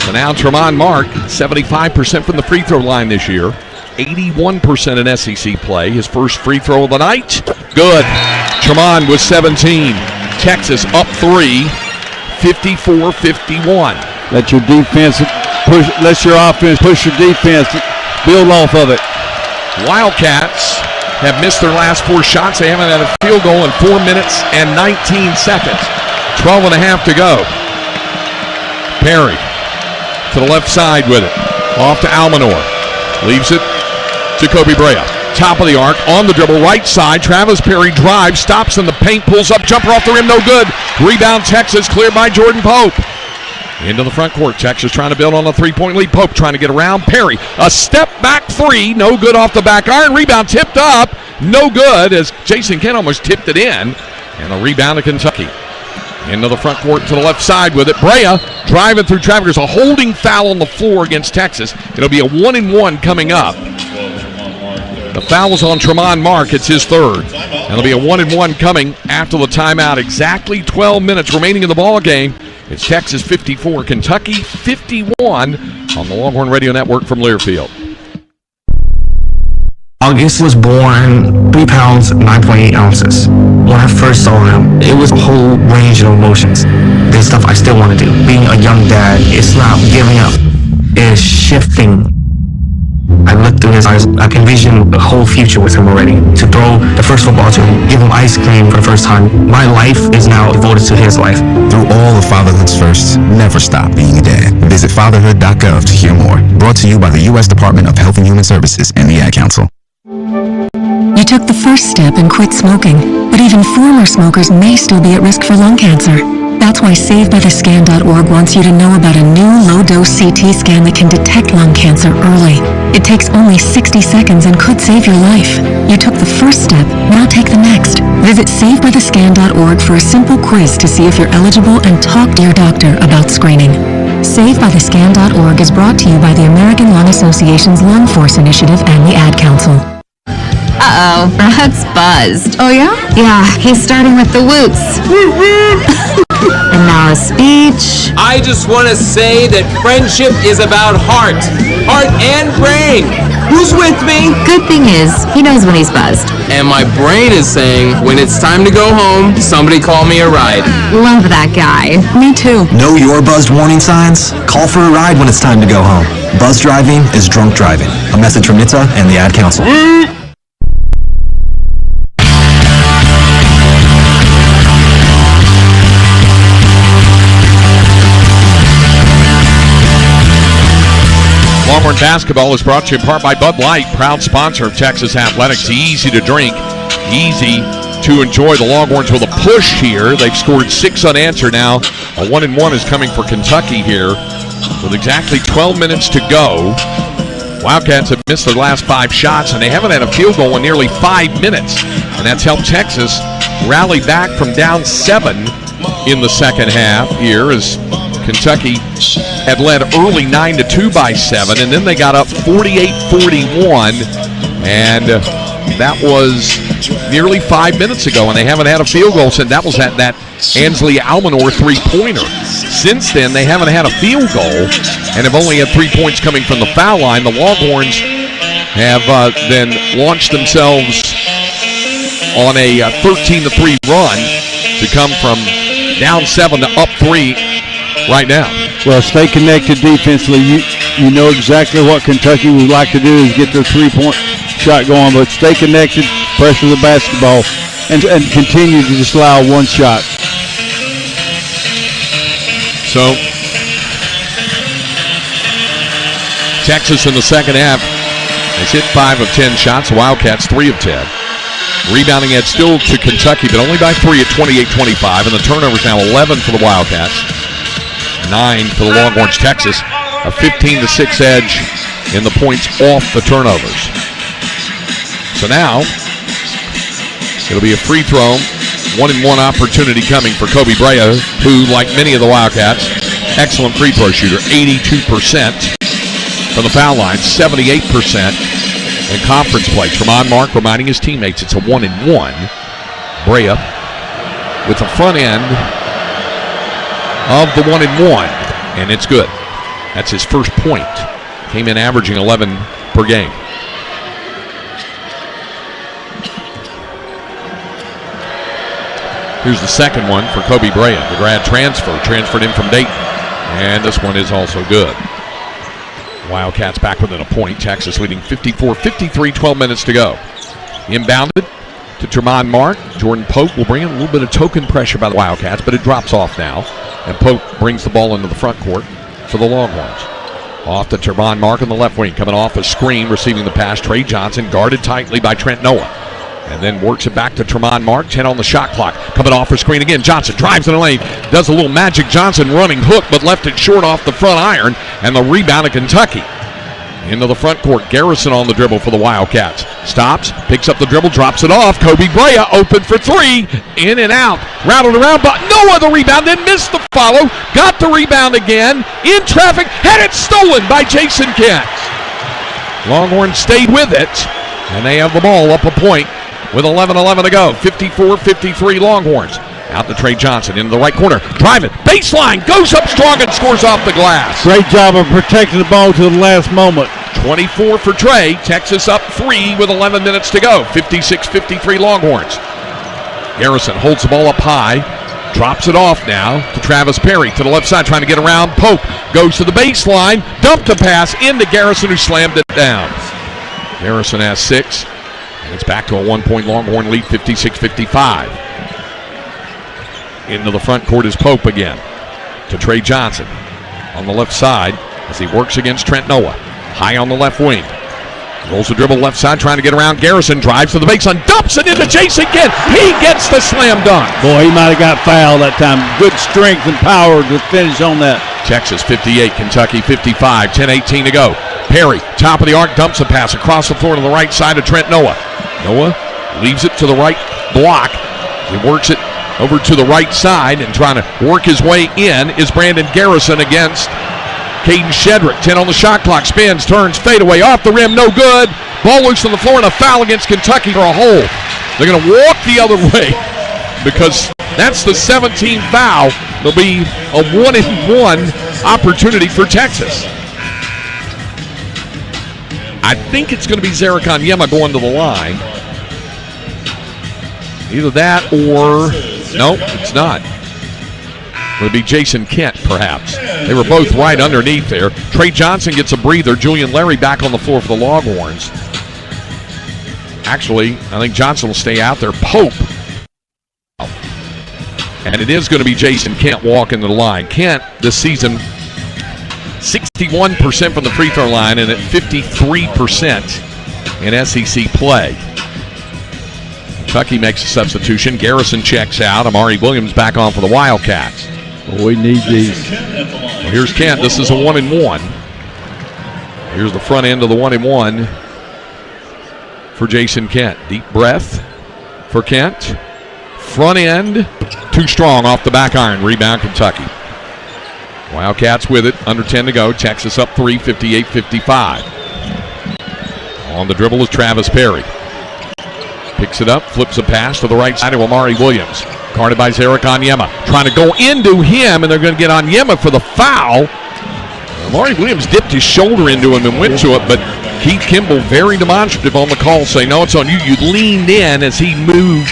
So now Tremont Mark, 75% from the free throw line this year. 81% in SEC play. His first free throw of the night. Good. Tremont with 17. Texas up 3, 54-51. Let your defense push. Let your offense push your defense. Build off of it. Wildcats have missed their last 4 shots. They haven't had a field goal in 4 minutes and 19 seconds. 12 and a half to go. Perry to the left side with it. Off to Almanor. Leaves it to Kobe Brea. Top of the arc, on the dribble, right side. Travis Perry drives, stops in the paint, pulls up, jumper off the rim, no good. Rebound Texas, cleared by Jordan Pope. Into the front court. Texas trying to build on a 3-point lead. Pope trying to get around. Perry, a step back 3, no good off the back iron. Rebound tipped up, no good as Jason Kent almost tipped it in. And a rebound to Kentucky. Into the front court to the left side with it. Brea driving through traffic. There's a holding foul on the floor against Texas. It'll be a 1-and-1 coming up. The foul was on Tremont Mark. It's his third. And it'll be a 1-and-1 coming after the timeout. Exactly 12 minutes remaining in the ball game. It's Texas 54, Kentucky 51 on the Longhorn Radio Network from Learfield. August was born 3 pounds, 9.8 ounces. When I first saw him, it was a whole range of emotions. There's stuff I still want to do. Being a young dad, it's not giving up. It's shifting. I looked through his eyes. I envisioned the whole future with him already. To throw the first football to him, give him ice cream for the first time. My life is now devoted to his life. Through all of fatherhood's firsts, never stop being a dad. Visit fatherhood.gov to hear more. Brought to you by the U.S. Department of Health and Human Services and the Ad Council. You took the first step and quit smoking, but even former smokers may still be at risk for lung cancer. That's why SaveByTheScan.org wants you to know about a new low-dose CT scan that can detect lung cancer early. It takes only 60 seconds and could save your life. You took the first step, now take the next. Visit SaveByTheScan.org for a simple quiz to see if you're eligible and talk to your doctor about screening. SaveByTheScan.org is brought to you by the American Lung Association's Lung Force Initiative and the Ad Council. Uh-oh, Brad's buzzed. Oh, yeah? Yeah, he's starting with the whoops. And now a speech. I just want to say that friendship is about heart and brain. Who's with me? Good thing is, he knows when he's buzzed. And my brain is saying, when it's time to go home, somebody call me a ride. Love that guy. Me too. Know your buzzed warning signs? Call for a ride when it's time to go home. Buzz driving is drunk driving. A message from NHTSA and the Ad Council. Longhorn Basketball is brought to you in part by Bud Light, proud sponsor of Texas Athletics. Easy to drink, easy to enjoy. The Longhorns with a push here. They've scored 6 unanswered now. A 1-and-1 is coming for Kentucky here with exactly 12 minutes to go. Wildcats have missed their last 5 shots, and they haven't had a field goal in nearly 5 minutes. And that's helped Texas rally back from down 7 in the second half here as Kentucky had led early 9-2 by 7, and then they got up 48-41, and that was nearly 5 minutes ago, and they haven't had a field goal since. That was that Ansley Almanor 3-pointer. Since then, they haven't had a field goal and have only had 3 points coming from the foul line. The Longhorns have then launched themselves on a 13-3 run to come from down 7 to up 3 right now. Well, stay connected defensively. You know exactly what Kentucky would like to do is get their 3-point shot going, but stay connected, pressure the basketball. and continue to just allow one shot. So, Texas in the second half has hit 5 of 10 shots. The Wildcats 3 of 10. Rebounding edge still to Kentucky, but only by 3 at 28-25. And the turnovers now 11 for the Wildcats, 9 for the Longhorns. Texas, a 15-6 edge in the points off the turnovers. So now, it'll be a free throw, 1-and-1 opportunity coming for Kobe Brea, who, like many of the Wildcats, excellent free throw shooter, 82% from the foul line, 78% in conference play. Tremont Mark reminding his teammates it's a 1-and-1. Brea with the front end of the 1-and-1, and it's good. That's his first point. Came in averaging 11 per game. Here's the second one for Kobe Brea, the grad transferred in from Dayton. And this one is also good. Wildcats back within a point. Texas leading 54-53, 12 minutes to go. Inbounded to Tremont Mark. Jordan Pope will bring in a little bit of token pressure by the Wildcats, but it drops off now. And Pope brings the ball into the front court for the Longhorns. Off to Tremont Mark on the left wing, coming off a screen, receiving the pass. Trey Johnson guarded tightly by Trent Noah. And then works it back to Tremont Mark, 10 on the shot clock. Coming off her screen again. Johnson drives in the lane, does a little Magic Johnson running hook, but left it short off the front iron. And the rebound of Kentucky. Into the front court. Garrison on the dribble for the Wildcats. Stops, picks up the dribble, drops it off. Kobe Brea open for 3. In and out. Rattled around, but Noah the rebound, then missed the follow. Got the rebound again. In traffic, had it stolen by Jason Kent. Longhorns stayed with it, and they have the ball up a point with 11:11 to go. 54-53 Longhorns. Out to Trey Johnson into the right corner. Driving. Baseline. Goes up strong and scores off the glass. Great job of protecting the ball to the last moment. 24 for Trey. Texas up 3 with 11 minutes to go. 56-53 Longhorns. Garrison holds the ball up high. Drops it off now to Travis Perry to the left side trying to get around. Pope goes to the baseline. Dumped a pass into Garrison who slammed it down. Garrison has 6. And it's back to a 1-point Longhorn lead, 56-55. Into the front court is Pope again. To Trey Johnson on the left side as he works against Trent Noah. High on the left wing. Rolls the dribble left side trying to get around. Garrison drives to the baseline. Dumps it into Jason Kent. He gets the slam dunk. Boy, he might have got fouled that time. Good strength and power to finish on that. Texas 58, Kentucky 55, 10-18 to go. Perry, top of the arc, dumps a pass across the floor to the right side of Trent Noah. Noah leaves it to the right block. He works it over to the right side and trying to work his way in is Brandon Garrison against Caden Shedrick. 10 on the shot clock. Spins, turns, fade away off the rim. No good. Ball loose on the floor and a foul against Kentucky for a hold. They're going to walk the other way because that's the 17th foul. There'll be a 1-and-1 opportunity for Texas. I think it's going to be Zarek Onyema going to the line. Either that or... No, it's not. It would be Jason Kent, perhaps. They were both right underneath there. Trey Johnson gets a breather. Julian Larry back on the floor for the Longhorns. Actually, I think Johnson will stay out there. Pope. And it is going to be Jason Kent walking the line. Kent, this season, 61% from the free throw line and at 53% in SEC play. Kentucky makes a substitution. Garrison checks out. Amari Williams back on for the Wildcats. Well, we need these. Well, here's Kent. This is a 1-and-1. Here's the front end of the 1-and-1 for Jason Kent. Deep breath for Kent. Front end, too strong off the back iron. Rebound Kentucky. Wildcats with it. Under 10 to go. Texas up 3, 58-55. On the dribble is Travis Perry. Picks it up, flips a pass to the right side of Amari Williams. Guarded by Zarek Onyema. Trying to go into him, and they're going to get Onyema for the foul. Amari Williams dipped his shoulder into him and went to it, but Keith Kimball very demonstrative on the call, saying, no, it's on you. You leaned in as he moved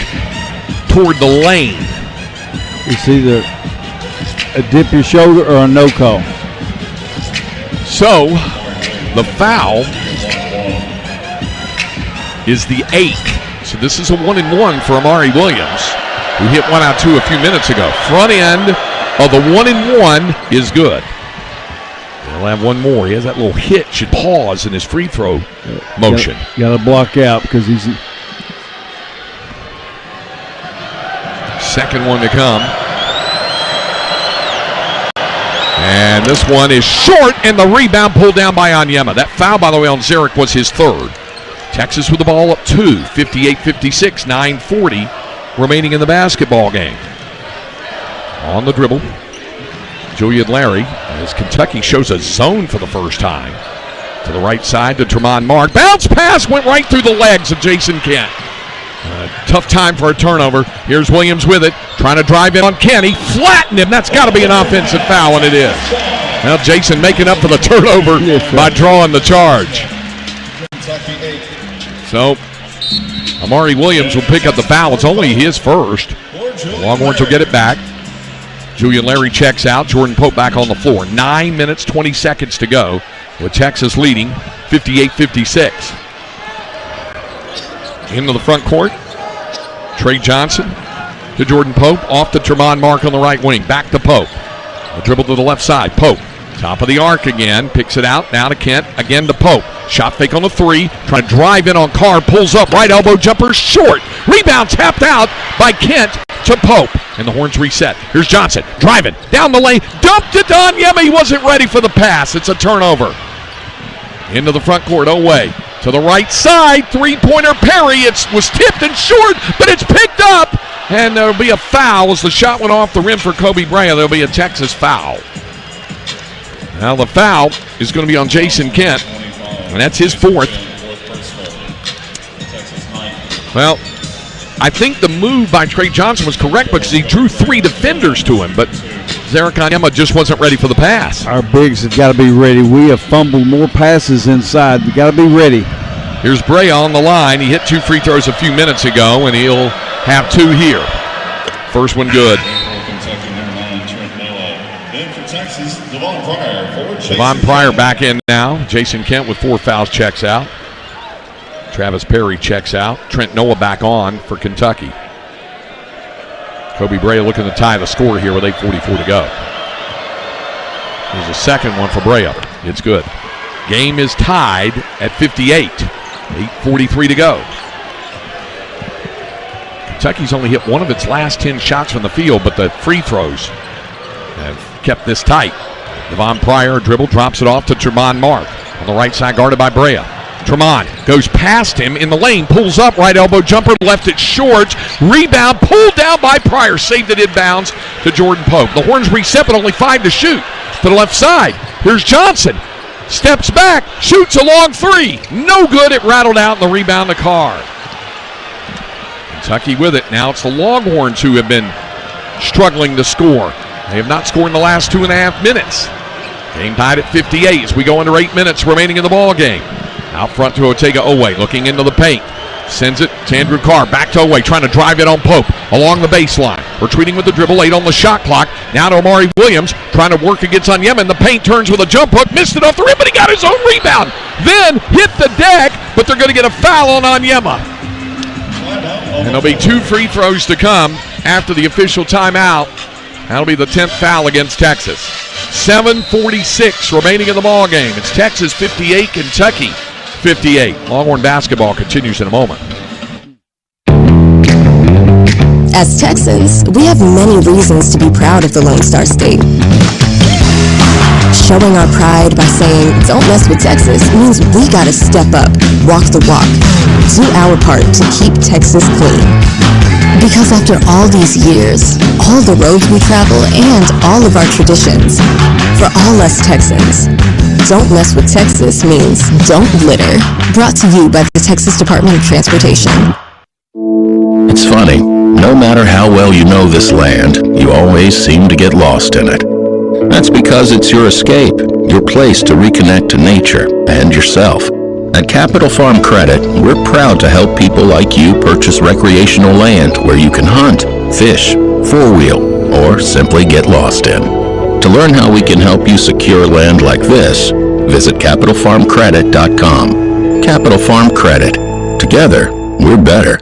toward the lane. It's either a dip your shoulder or a no call. So, the foul is the 8th. So this is a 1-and-1 for Amari Williams, who hit 1 out 2 a few minutes ago. Front end of the 1-and-1 is good. He'll have one more. He has that little hitch and pause in his free throw motion. Got to block out because he's... Second one to come. And this one is short, and the rebound pulled down by Onyema. That foul, by the way, on Zarek was his third. Texas with the ball up 2, 58-56, 9:40 remaining in the basketball game. On the dribble, Julian Larry, as Kentucky shows a zone for the first time. To the right side to Tremont Mark. Bounce pass went right through the legs of Jason Kent. Tough time for a turnover. Here's Williams with it, trying to drive in on Kenny. Flattened him. That's got to be an offensive foul, and it is. Well, Jason making up for the turnover by drawing the charge. So, Amari Williams will pick up the foul. It's only his first. The Longhorns will get it back. Julian Larry checks out. Jordan Pope back on the floor. 9 minutes, 20 seconds to go, with Texas leading 58-56. Into the front court. Trey Johnson to Jordan Pope. Off to Tremont Mark on the right wing. Back to Pope. A dribble to the left side. Pope. Top of the arc again. Picks it out. Now to Kent. Again to Pope. Shot fake on the 3. Trying to drive in on Carr. Pulls up. Right elbow jumper. Short. Rebound tapped out by Kent to Pope. And the Horns reset. Here's Johnson. Driving. Down the lane. Dumped it to Onyema. He wasn't ready for the pass. It's a turnover. Into the front court. Away. To the right side, three-pointer Perry. It was tipped and short, but it's picked up. And there'll be a foul as the shot went off the rim for Kobe Bryant. There'll be a Texas foul. Now the foul is going to be on Jason Kent, and that's his fourth. Well, I think the move by Trey Johnson was correct because he drew 3 defenders to him, but Zarek Onyema just wasn't ready for the pass. Our bigs have got to be ready. We have fumbled more passes inside. We got to be ready. Here's Brea on the line. He hit 2 free throws a few minutes ago, and he'll have 2 here. First one good. Devon Pryor back in now. Jason Kent with 4 fouls checks out. Travis Perry checks out. Trent Noah back on for Kentucky. Kobe Brea looking to tie the score here with 8:44 to go. There's a second one for Brea. It's good. Game is tied at 58. 8:43 to go. Kentucky's only hit 1 of its last 10 shots from the field, but the free throws have kept this tight. Devon Pryor dribble, drops it off to Tremont Mark. On the right side, guarded by Brea. Tremont goes past him in the lane, pulls up, right elbow jumper, left it short. Rebound, pulled down by Pryor, saved it inbounds to Jordan Pope. The Horns reset, but only 5 to shoot. To the left side, here's Johnson. Steps back, shoots a long 3. No good, it rattled out, and the rebound to Carr. Kentucky with it. Now it's the Longhorns who have been struggling to score. They have not scored in the last 2.5 minutes. Game tied at 58 as we go under 8 minutes remaining in the ball game. Out front to Otega Oweh, looking into the paint. Sends it to Andrew Carr, back to Oweh, trying to drive it on Pope along the baseline. Retreating with the dribble, 8 on the shot clock. Now to Amari Williams, trying to work against Onyema in the paint, turns with a jump hook, missed it off the rim, but he got his own rebound. Then hit the deck, but they're going to get a foul on Onyema. And there'll be 2 free throws to come after the official timeout. That'll be the 10th foul against Texas. 7:46 remaining in the ball game. It's Texas 58, Kentucky 58. Longhorn basketball continues in a moment. As Texans, we have many reasons to be proud of the Lone Star State. Showing our pride by saying, don't mess with Texas, means we gotta step up, walk the walk, do our part to keep Texas clean. Because after all these years, all the roads we travel, and all of our traditions, for all us Texans, don't mess with Texas means don't litter. Brought to you by the Texas Department of Transportation. It's funny, no matter how well you know this land, you always seem to get lost in it. That's because it's your escape, your place to reconnect to nature and yourself. At Capital Farm Credit, we're proud to help people like you purchase recreational land where you can hunt, fish, four-wheel, or simply get lost in. To learn how we can help you secure land like this, visit CapitalFarmCredit.com. Capital Farm Credit. Together, we're better.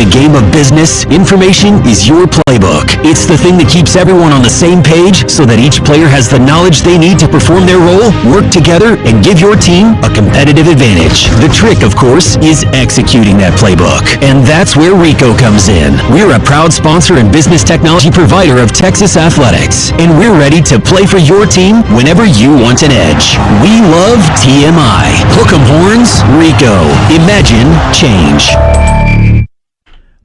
game of business, information is your playbook. It's the thing that keeps everyone on the same page so that each player has the knowledge they need to perform their role, work together, and give your team a competitive advantage. The trick, of course, is executing that playbook. And that's where Rico comes in. We're a proud sponsor and business technology provider of Texas Athletics, and we're ready to play for your team whenever you want an edge. We love TMI. Hook 'em horns, Rico. Imagine change.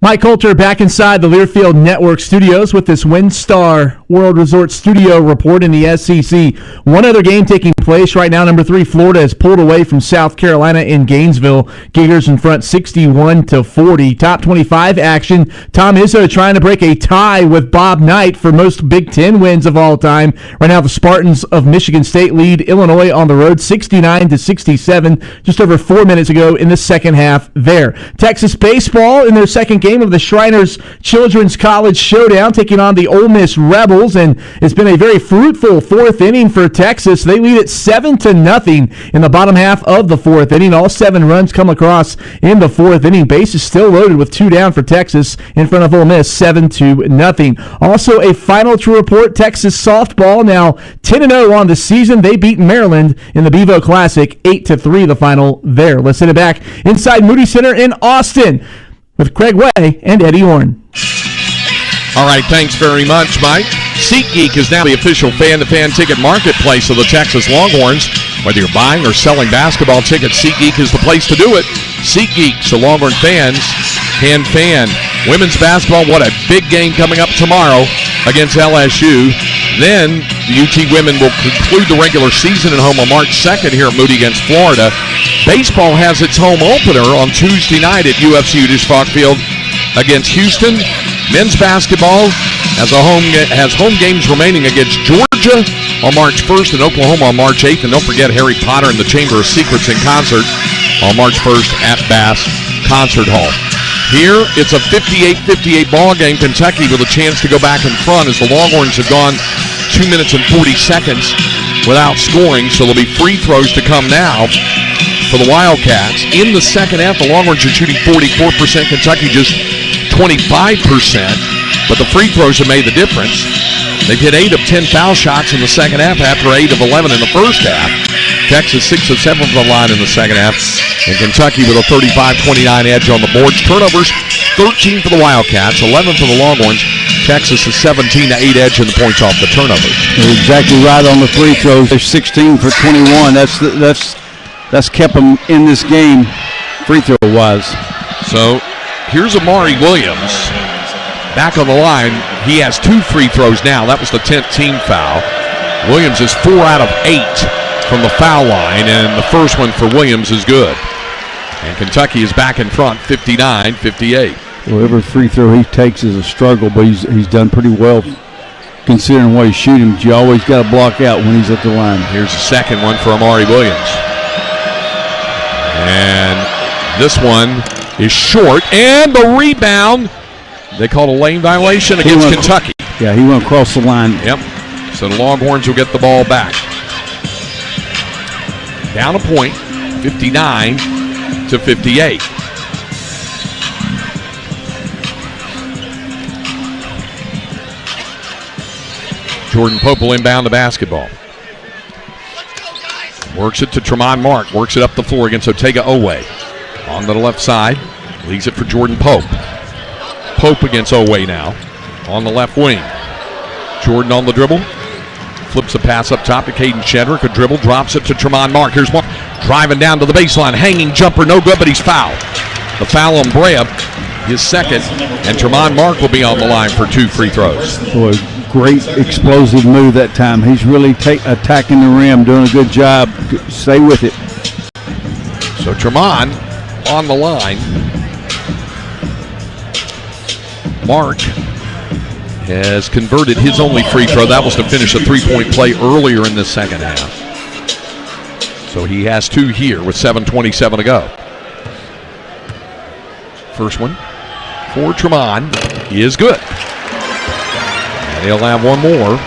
Mike Coulter back inside the Learfield Network studios with this WinStar World Resort Studio report in the SEC. One other game taking place right now. Number 3, Florida has pulled away from South Carolina in Gainesville. Gators in front 61-40. Top 25 action. Tom Izzo trying to break a tie with Bob Knight for most Big Ten wins of all time. Right now the Spartans of Michigan State lead Illinois on the road 69-67. Just over 4 minutes ago in the second half there. Texas baseball in their second game of the Shriners Children's College Showdown, taking on the Ole Miss Rebels, and it's been a very fruitful fourth inning for Texas. They lead it 7-0 in the bottom half of the fourth inning. All 7 runs come across in the fourth inning. Base is still loaded with 2 down for Texas in front of Ole Miss, 7-0. Also a final to report, Texas softball now 10-0 on the season. They beat Maryland in the Bevo Classic, 8-3 the final there. Let's send it back inside Moody Center in Austin with Craig Way and Eddie Orn. All right, thanks very much, Mike. SeatGeek is now the official fan-to-fan ticket marketplace of the Texas Longhorns. Whether you're buying or selling basketball tickets, SeatGeek is the place to do it. SeatGeek, so Longhorn fans can fan. Women's basketball, what a big game coming up tomorrow against LSU. Then the UT women will conclude the regular season at home on March 2nd here at Moody against Florida. Baseball has its home opener on Tuesday night at UFC Udish-Falk Field against Houston. Men's basketball has home games remaining against Georgia on March 1st and Oklahoma on March 8th. And don't forget Harry Potter and the Chamber of Secrets in concert on March 1st at Bass Concert Hall. Here, it's a 58-58 ball game. Kentucky with a chance to go back in front as the Longhorns have gone 2 minutes and 40 seconds without scoring. So there'll be free throws to come now for the Wildcats. In the second half, the Longhorns are shooting 44%. Kentucky just 25%. But the free throws have made the difference. They've hit 8 of 10 foul shots in the second half after 8 of 11 in the first half. Texas 6 of 7 from the line in the second half. And Kentucky with a 35-29 edge on the boards. Turnovers, 13 for the Wildcats, 11 for the Longhorns. Texas is 17-8 edge in the points off the turnovers. You're exactly right on the free throws. They're 16 for 21. That's kept them in this game, free throw wise. So here's Amari Williams back on the line. He has 2 free throws now. That was the 10th team foul. Williams is 4 out of 8 from the foul line, and the first one for Williams is good. And Kentucky is back in front, 59-58. Well, every free throw he takes is a struggle, but he's done pretty well considering what he's shooting. But you always got to block out when he's at the line. Here's the second one for Amari Williams. And this one is short, and the rebound. They called a lane violation against Kentucky. Yeah, he went across the line. Yep. So the Longhorns will get the ball back. Down a point, 59-58. Jordan Pope will inbound the basketball. Works it to Tremont Mark. Works it up the floor against Otega Owe. On to the left side. Leaves it for Jordan Pope. Pope against Owe now. On the left wing. Jordan on the dribble. Flips a pass up top to Caden Shedrick. A dribble. Drops it to Tremont Mark. Here's Mark. Driving down to the baseline. Hanging jumper. No good, but he's fouled. The foul on Brea. His second. And Tremont Mark will be on the line for 2 free throws. Boy, great explosive move that time. He's really attacking the rim, doing a good job. Stay with it. So Tremont on the line. Mark has converted his only free throw. That was to finish a 3-point play earlier in the second half. So he has 2 here with 7:27 to go. First one for Tremont is good. And he'll have one more.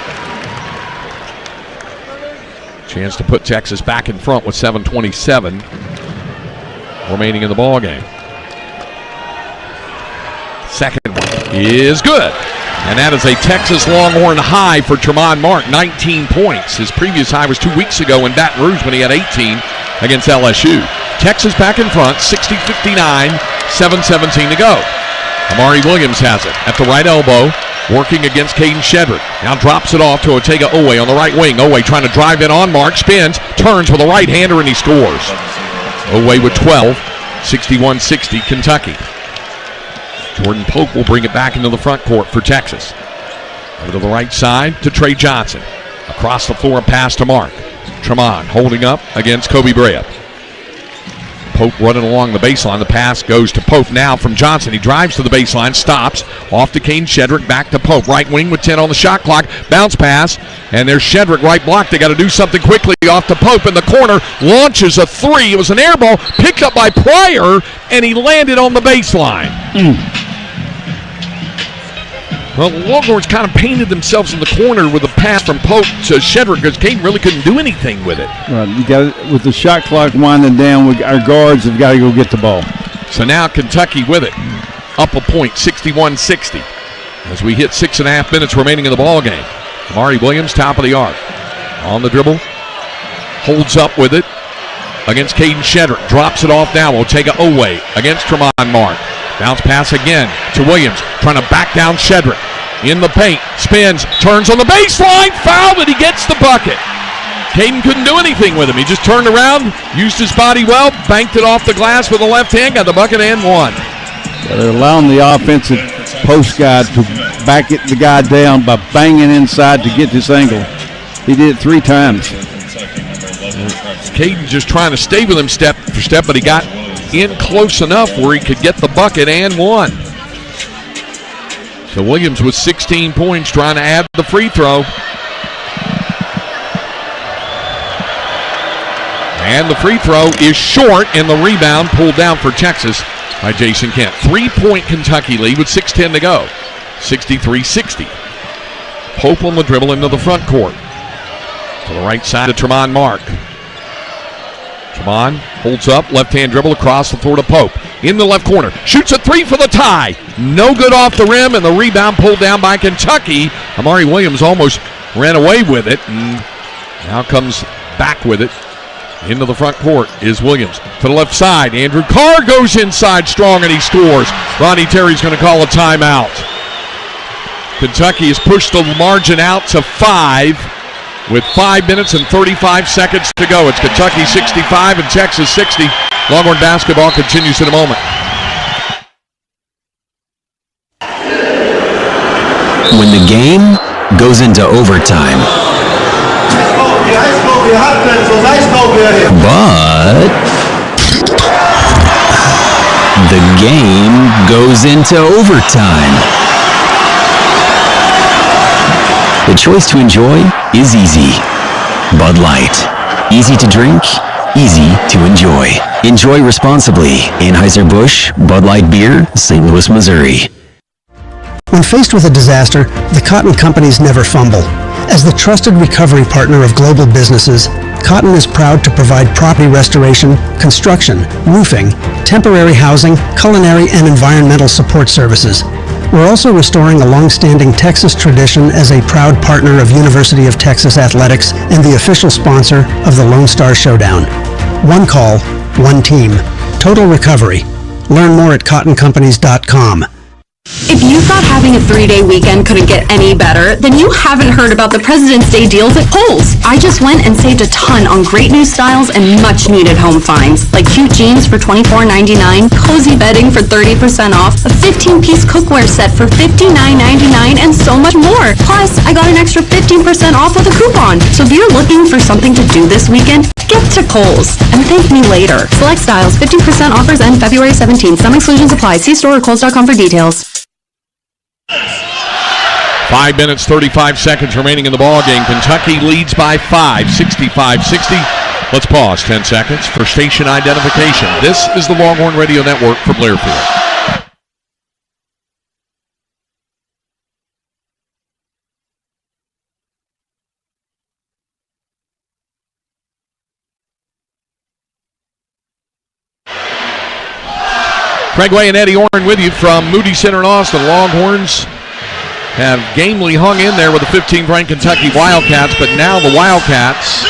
Chance to put Texas back in front with 7:27 remaining in the ball game. is good. And that is a Texas Longhorn high for Tremont Mark, 19 points. His previous high was 2 weeks ago in Baton Rouge when he had 18 against LSU. Texas back in front, 60-59, 7:17 to go. Amari Williams has it at the right elbow, working against Caden Shedrick. Now drops it off to Otega Owe on the right wing. Owe trying to drive in on Mark, spins, turns with a right-hander, and he scores. Owe with 12, 61-60 Kentucky. Jordan Pope will bring it back into the front court for Texas. Over to the right side to Trey Johnson. Across the floor, pass to Mark. Tremont holding up against Kobe Bryant. Pope running along the baseline. The pass goes to Pope now from Johnson. He drives to the baseline, stops, off to Caden Shedrick, back to Pope. Right wing with 10 on the shot clock. Bounce pass, and there's Shedrick right block. They got to do something quickly. Off to Pope in the corner, launches a three. It was an air ball, picked up by Pryor, and he landed on the baseline. Well, the Longhorns kind of painted themselves in the corner with a pass from Pope to Shedrick because Caden really couldn't do anything with it. Right, you got it, with the shot clock winding down, our guards have got to go get the ball. So now Kentucky with it, up a point, 61-60. As we hit 6.5 minutes remaining in the ball game. Amari Williams, top of the arc, on the dribble, holds up with it against Caden Shedrick, drops it off now. Otega Owe against Tremont Mark. Bounce pass again to Williams, trying to back down Shedrick. In the paint, spins, turns on the baseline, foul, but he gets the bucket. Caden couldn't do anything with him. He just turned around, used his body well, banked it off the glass with the left hand, got the bucket and won. They're allowing the offensive post guy to back the guy down by banging inside to get this angle. He did it 3 times. Caden just trying to stay with him step for step, but he got in close enough where he could get the bucket and won. So Williams with 16 points trying to add the free throw. And the free throw is short, and the rebound pulled down for Texas by Jason Kent. 3-point Kentucky lead with 6:10 to go. 63-60. Pope on the dribble into the front court. To the right side of Tremont Mark. Tremont holds up, left-hand dribble across the floor to Pope. In the left corner, shoots a three for the tie. No good off the rim, and the rebound pulled down by Kentucky. Amari Williams almost ran away with it, and now comes back with it. Into the front court is Williams. To the left side, Andrew Carr goes inside strong, and he scores. Ronnie Terry's going to call a timeout. Kentucky has pushed the margin out to 5. With 5 minutes and 35 seconds to go. It's Kentucky 65 and Texas 60. Longhorn basketball continues in a moment. When the game goes into overtime, but the game goes into overtime. The choice to enjoy is easy. Bud Light. Easy to drink, easy to enjoy. Enjoy responsibly. Anheuser-Busch, Bud Light Beer, St. Louis, Missouri. When faced with a disaster, the Cotton Companies never fumble. As the trusted recovery partner of global businesses, Cotton is proud to provide property restoration, construction, roofing, temporary housing, culinary, and environmental support services. We're also restoring a long-standing Texas tradition as a proud partner of University of Texas Athletics and the official sponsor of the Lone Star Showdown. One call, one team. Total recovery. Learn more at cottoncompanies.com. If you thought having a 3-day weekend couldn't get any better, then you haven't heard about the President's Day deals at Kohl's. I just went and saved a ton on great new styles and much needed home finds, like cute jeans for $24.99, cozy bedding for 30% off, a 15-piece cookware set for $59.99, and so much more. Plus, I got an extra 15% off with a coupon. So if you're looking for something to do this weekend, get to Kohl's and thank me later. Select styles, 15% offers end February 17th. Some exclusions apply. See store or Kohl's.com for details. 5 minutes, 35 seconds remaining in the ball game. Kentucky leads by 5, 65-60. Let's pause 10 seconds for station identification. This is the Longhorn Radio Network from Learfield. Craig Way and Eddie Orrin with you from Moody Center in Austin. Longhorns have gamely hung in there with the 15th-ranked Kentucky Wildcats, but now the Wildcats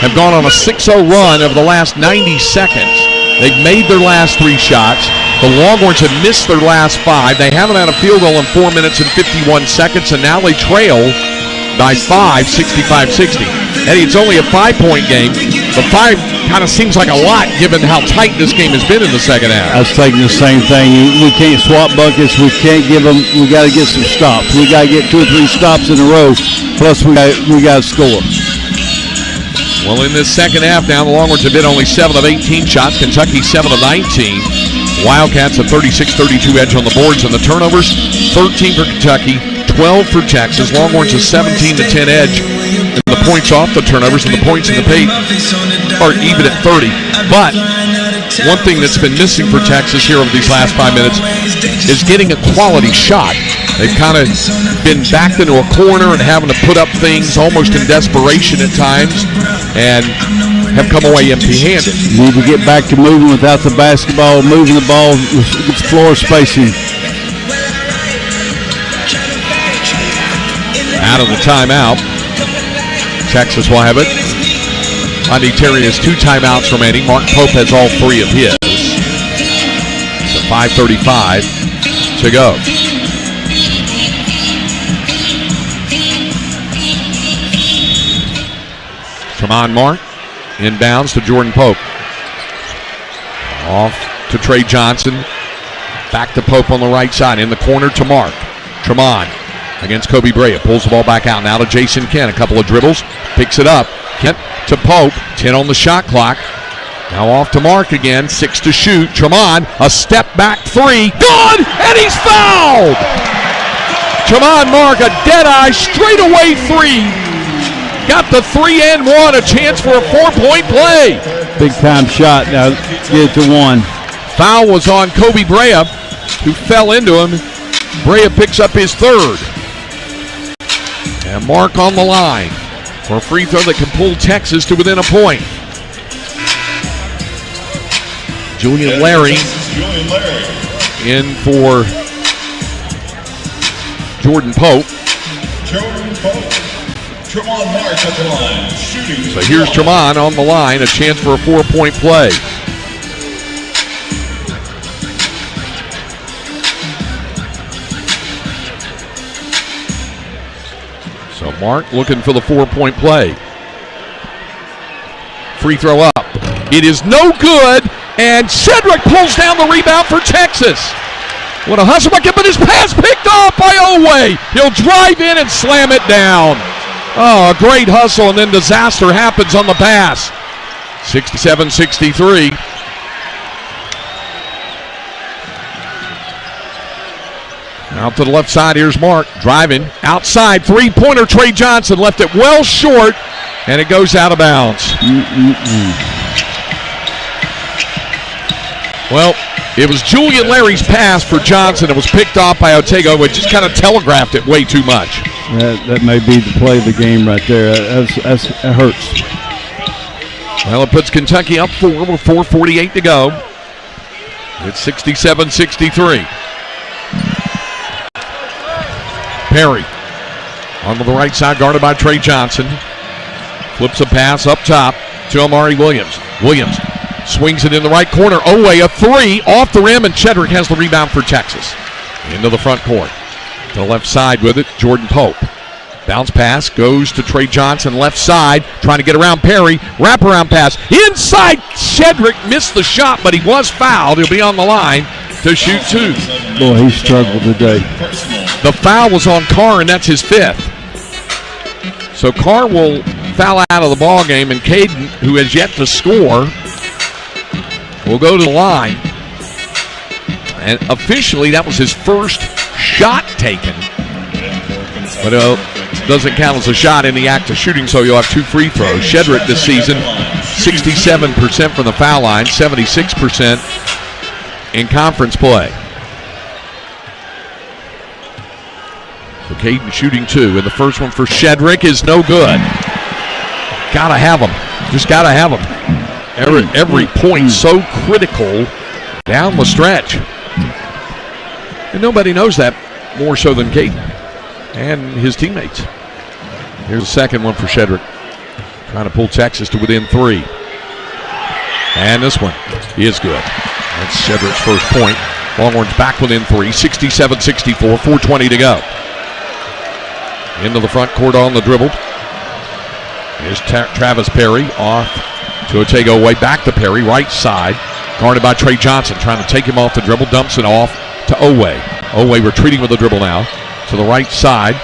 have gone on a 6-0 run over the last 90 seconds. They've made their last 3 shots. The Longhorns have missed their last 5. They haven't had a field goal in 4 minutes and 51 seconds, and now they trail by 5, 65-60. Eddie, it's only a 5-point game, but 5 kind of seems like a lot given how tight this game has been in the second half. I was thinking the same thing. We can't swap buckets. We can't give them. We got to get some stops. We got to get 2 or 3 stops in a row. Plus, we got to score. Well, in this second half now, the Longhorns have hit only 7 of 18 shots. Kentucky 7 of 19. Wildcats a 36-32 edge on the boards, and the turnovers 13 for Kentucky, 12 for Texas. Longhorns a 17-10 edge. And the points off the turnovers and the points in the paint are even at 30. But one thing that's been missing for Texas here over these last 5 minutes is getting a quality shot. They've kind of been backed into a corner and having to put up things almost in desperation at times and have come away empty-handed. Need to get back to moving without the basketball, moving the ball, gets floor spacing. Out of the timeout. Texas will have it. Monty Terry has 2 timeouts remaining. Mark Pope has all 3 of his. So 5:35 to go. Tremont Mark inbounds to Jordan Pope. Off to Trey Johnson. Back to Pope on the right side. In the corner to Mark. Tremont against Kobe Brea. Pulls the ball back out. Now to Jason Kent. A couple of dribbles. Picks it up. Kent to Pope. 10 on the shot clock. Now off to Mark again. 6 to shoot. Tremont. A step back 3. Good! And he's fouled! Tremont Mark, a dead-eye straightaway 3. Got the 3 and 1. A chance for a 4-point play. Big-time shot. Now get it to 1. Foul was on Kobe Brea, who fell into him. Brea picks up his 3rd. And Mark on the line for a free throw that can pull Texas to within a point. Julian Larry in for Jordan Pope. Tremont Mark at the line, shooting. So here's Tremont on the line, a chance for a 4-point play. So Mark looking for the 4-point play. Free throw up. It is no good, and Cedric pulls down the rebound for Texas. What a hustle, but his pass picked off by Oweh. He'll drive in and slam it down. Oh, a great hustle, and then disaster happens on the pass. 67-63. Out to the left side, here's Mark, driving, outside, 3-pointer, Trey Johnson left it well short, and it goes out of bounds. Well, it was Julian Larry's pass for Johnson. It was picked off by Otego, which just kind of telegraphed it way too much. That may be the play of the game right there. That hurts. Well, it puts Kentucky up 4 with 4:48 to go. It's 67-63. Perry on the right side, guarded by Trey Johnson. Flips a pass up top to Amari Williams. Williams swings it in the right corner. Oweh, a 3 off the rim, and Chedrick has the rebound for Texas. Into the front court. To the left side with it, Jordan Pope. Bounce pass goes to Trey Johnson, left side, trying to get around Perry. Wraparound pass inside. Chedrick missed the shot, but he was fouled. He'll be on the line to shoot 2. Boy, he struggled today. The foul was on Carr, and that's his 5th. So Carr will foul out of the ball game, and Caden, who has yet to score, will go to the line. And officially, that was his first shot taken. But doesn't count as a shot in the act of shooting, so you'll have 2 free throws. Chedrick this season, 67% from the foul line, 76% in conference play. So Caden shooting 2, and the first one for Chedrick is no good. Gotta have him. Just gotta have him. Every point so critical Down the stretch. And nobody knows that more so than Caden and his teammates. Here's the second one for Shedrick. Trying to pull Texas to within 3. And this one is good. That's Shedrick's first point. Longhorns back within 3, 67-64, 4:20 to go. Into the front court on the dribble. Here's Travis Perry off to Otego Way. Back to Perry, right side. Guarded by Trey Johnson, trying to take him off the dribble. Dumps it off to Oweh. Oweh retreating with the dribble now to the right side.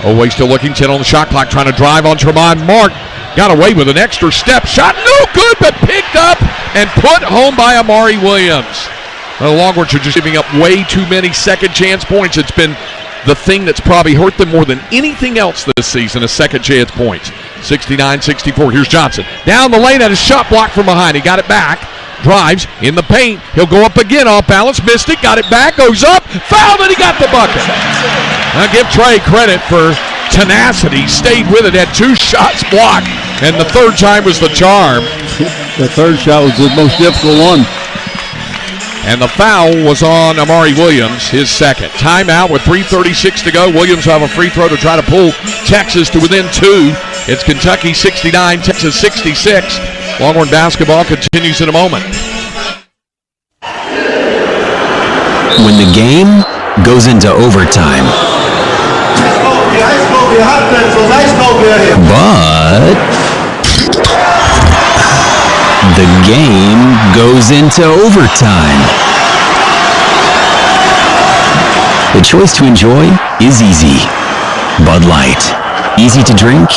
Oweh still looking, 10 on the shot clock, trying to drive on Tremont Mark. Got away with an extra step shot. No good, but picked up and put home by Amari Williams. The Longhorns are just giving up way too many second chance points. It's been the thing that's probably hurt them more than anything else this season is second chance points. 69-64. Here's Johnson. Down the lane at a shot block from behind. He got it back. Drives in the paint. He'll go up again off balance. Missed it. Got it back. Goes up. Fouled and he got the bucket. I'll give Trey credit for tenacity. Stayed with it. Had 2 shots blocked. And the third time was the charm. The third shot was the most difficult one. And the foul was on Amari Williams, his second. Timeout with 3:36 to go. Williams will have a free throw to try to pull Texas to within 2. It's Kentucky 69, Texas 66. Longhorn basketball continues in a moment. When the game goes into overtime. But the game goes into overtime. The choice to enjoy is easy. Bud Light. Easy to drink,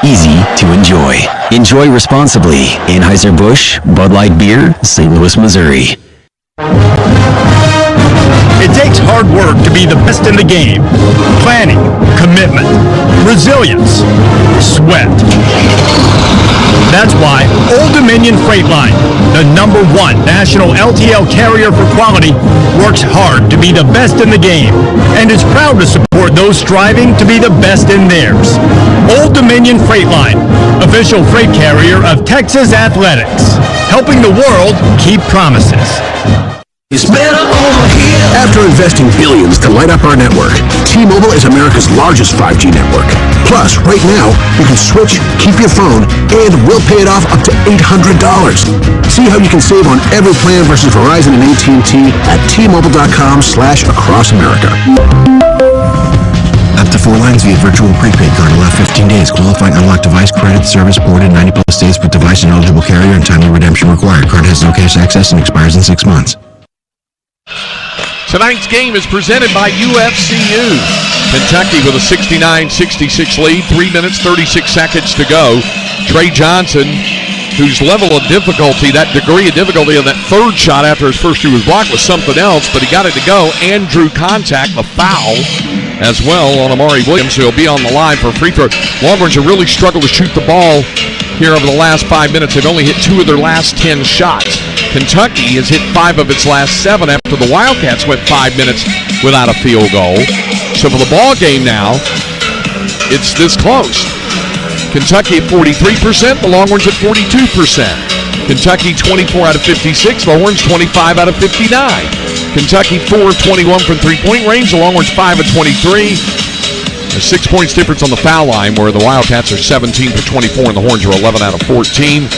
easy to enjoy. Enjoy responsibly. Anheuser-Busch, Bud Light Beer, St. Louis, Missouri. It takes hard work to be the best in the game. Planning, commitment, resilience, sweat. That's why Old Dominion Freight Line, the #1 national LTL carrier for quality, works hard to be the best in the game and is proud to support those striving to be the best in theirs. Old Dominion Freight Line, official freight carrier of Texas Athletics, helping the world keep promises. It's better over here. After investing billions to light up our network, T-Mobile is America's largest 5G network. Plus, right now, you can switch, keep your phone, and we'll pay it off up to $800. See how you can save on every plan versus Verizon and AT&T at T-Mobile.com/across America. Up to 4 lines via virtual prepaid card. Allow 15 days. Qualifying unlocked device credit service ported 90+ days with device and eligible carrier and timely redemption required. Card has no cash access and expires in 6 months. Tonight's game is presented by UFCU. Kentucky with a 69-66 lead. 3 minutes, 36 seconds to go. Trey Johnson, whose level of difficulty, that degree of difficulty on that third shot after his first 2 was blocked was something else, but he got it to go and drew contact, the foul as well on Amari Williams, who will be on the line for a free throw. Longhorns have really struggled to shoot the ball here over the last 5 minutes. They've only hit 2 of their last 10 shots. Kentucky has hit 5 of its last 7 after the Wildcats went 5 minutes without a field goal. So for the ball game now, it's this close. Kentucky at 43%, the Longhorns at 42%. Kentucky 24 out of 56, the Horns 25 out of 59. Kentucky 4 of 21 from three-point range, the Longhorns 5 of 23. There's 6 points difference on the foul line, where the Wildcats are 17 for 24 and the Horns are 11 out of 14.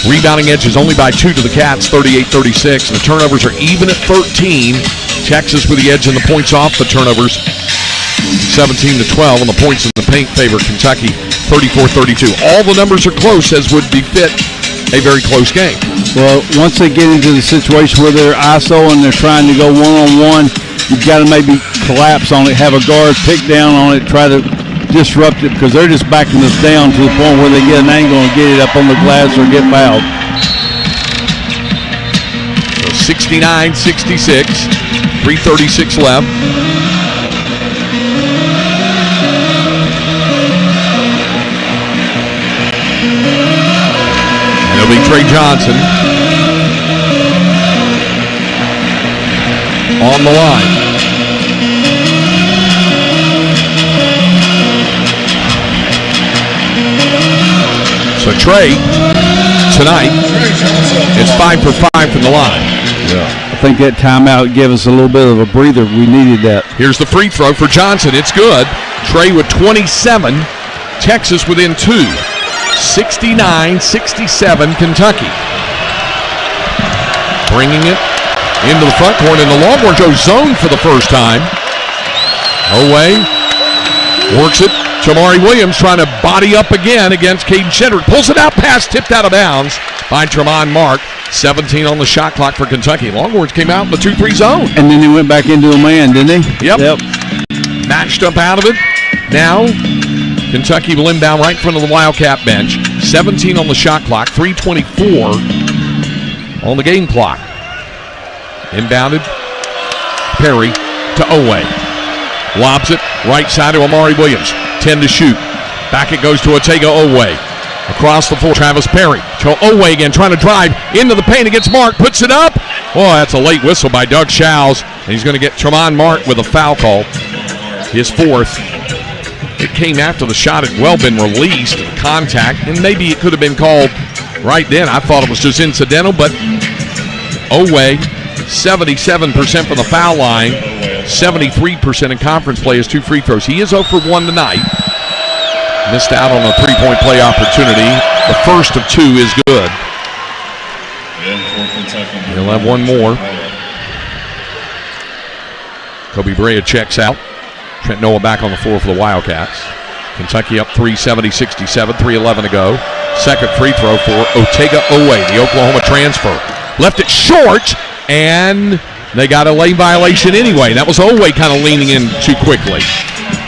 Rebounding edge is only by 2 to the Cats, 38-36. And the turnovers are even at 13. Texas with the edge in the points off the turnovers, 17-12. And the points in the paint favor Kentucky, 34-32. All the numbers are close, as would befit a very close game. Well, once they get into the situation where they're ISO and they're trying to go one-on-one, you've got to maybe collapse on it, have a guard pick down on it, try to disrupt it, because they're just backing us down to the point where they get an angle and get it up on the glass or get fouled. So 69-66, 3:36 left. And it'll be Trey Johnson on the line. So Trey, tonight, it's 5 for 5 from the line. Yeah. think that timeout gave us a little bit of a breather. We needed that. Here's the free throw for Johnson. It's good. Trey with 27. Texas within 2. 69-67 Kentucky. Bringing it into the front court, and the Longhorns go zone for the first time. Away. Works it. Jamari Williams trying to body up again against Caden Shedrick. Pulls it out past, tipped out of bounds by Tremont Mark. 17 on the shot clock for Kentucky. Longhorns came out in the 2-3 zone. And then he went back into a man, didn't he? Yep. Matched up out of it. Now, Kentucky will inbound right in front of the Wildcat bench. 17 on the shot clock, 3:24 on the game clock. Inbounded. Perry to Owe. Lobs it right side to Amari Williams. 10 to shoot. Back it goes to Otega Owe. Across the floor, Travis Perry to Owe again, trying to drive into the paint against Mark. Puts it up. Oh, that's a late whistle by Doug Shows. And he's going to get Tremont Mark with a foul call. His fourth. It came after the shot had well been released, contact, and maybe it could have been called right then. I thought it was just incidental, but Owe, 77% from the foul line, 73% in conference play, his 2 free throws. He is 0 for 1 tonight. Missed out on a 3-point play opportunity. The first of 2 is good. He'll have one more. Kobe Brea checks out. Trent Noah back on the floor for the Wildcats. Kentucky up 3-70-67, 3:11 to go. Second free throw for Otega Owe, the Oklahoma transfer. Left it short, and they got a lane violation anyway. That was Owe kind of leaning in too quickly.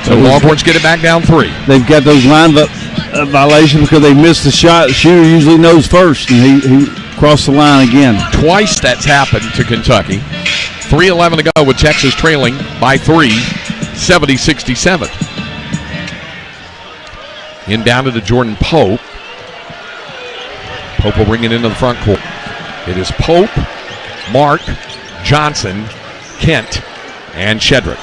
So Longhorns get it back down 3. They've got those line violations because they missed the shot. The shooter usually knows first, and he crossed the line again. Twice that's happened to Kentucky. 3:11 to go with Texas trailing by 3, 70-67. Inbounded to Jordan Pope. Pope will bring it into the front court. It is Pope, Mark, Johnson, Kent, and Shedrick.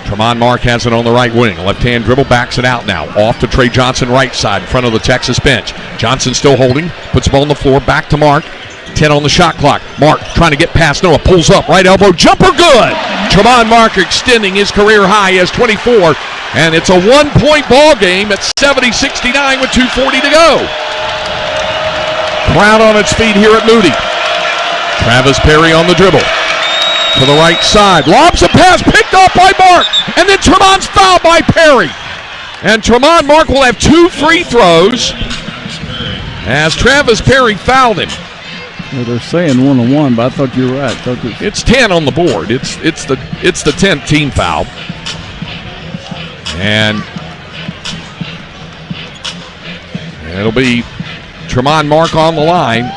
Tremont Mark has it on the right wing. Left-hand dribble, backs it out now. Off to Trey Johnson, right side, in front of the Texas bench. Johnson still holding, puts the ball on the floor, back to Mark. 10 on the shot clock. Mark trying to get past Noah, pulls up, right elbow, jumper good! Tremont Mark extending his career high as 24, and it's a 1-point ball game at 70-69 with 2:40 to go. Crowd on its feet here at Moody. Travis Perry on the dribble. To the right side. Lobs a pass picked off by Mark. And then Tremont's fouled by Perry. And Tremont Mark will have 2 free throws as Travis Perry fouled him. Well, they're saying 1-on-1, but I thought you were right. It's 10 on the board. It's the 10th team foul. And it'll be Tremont Mark on the line.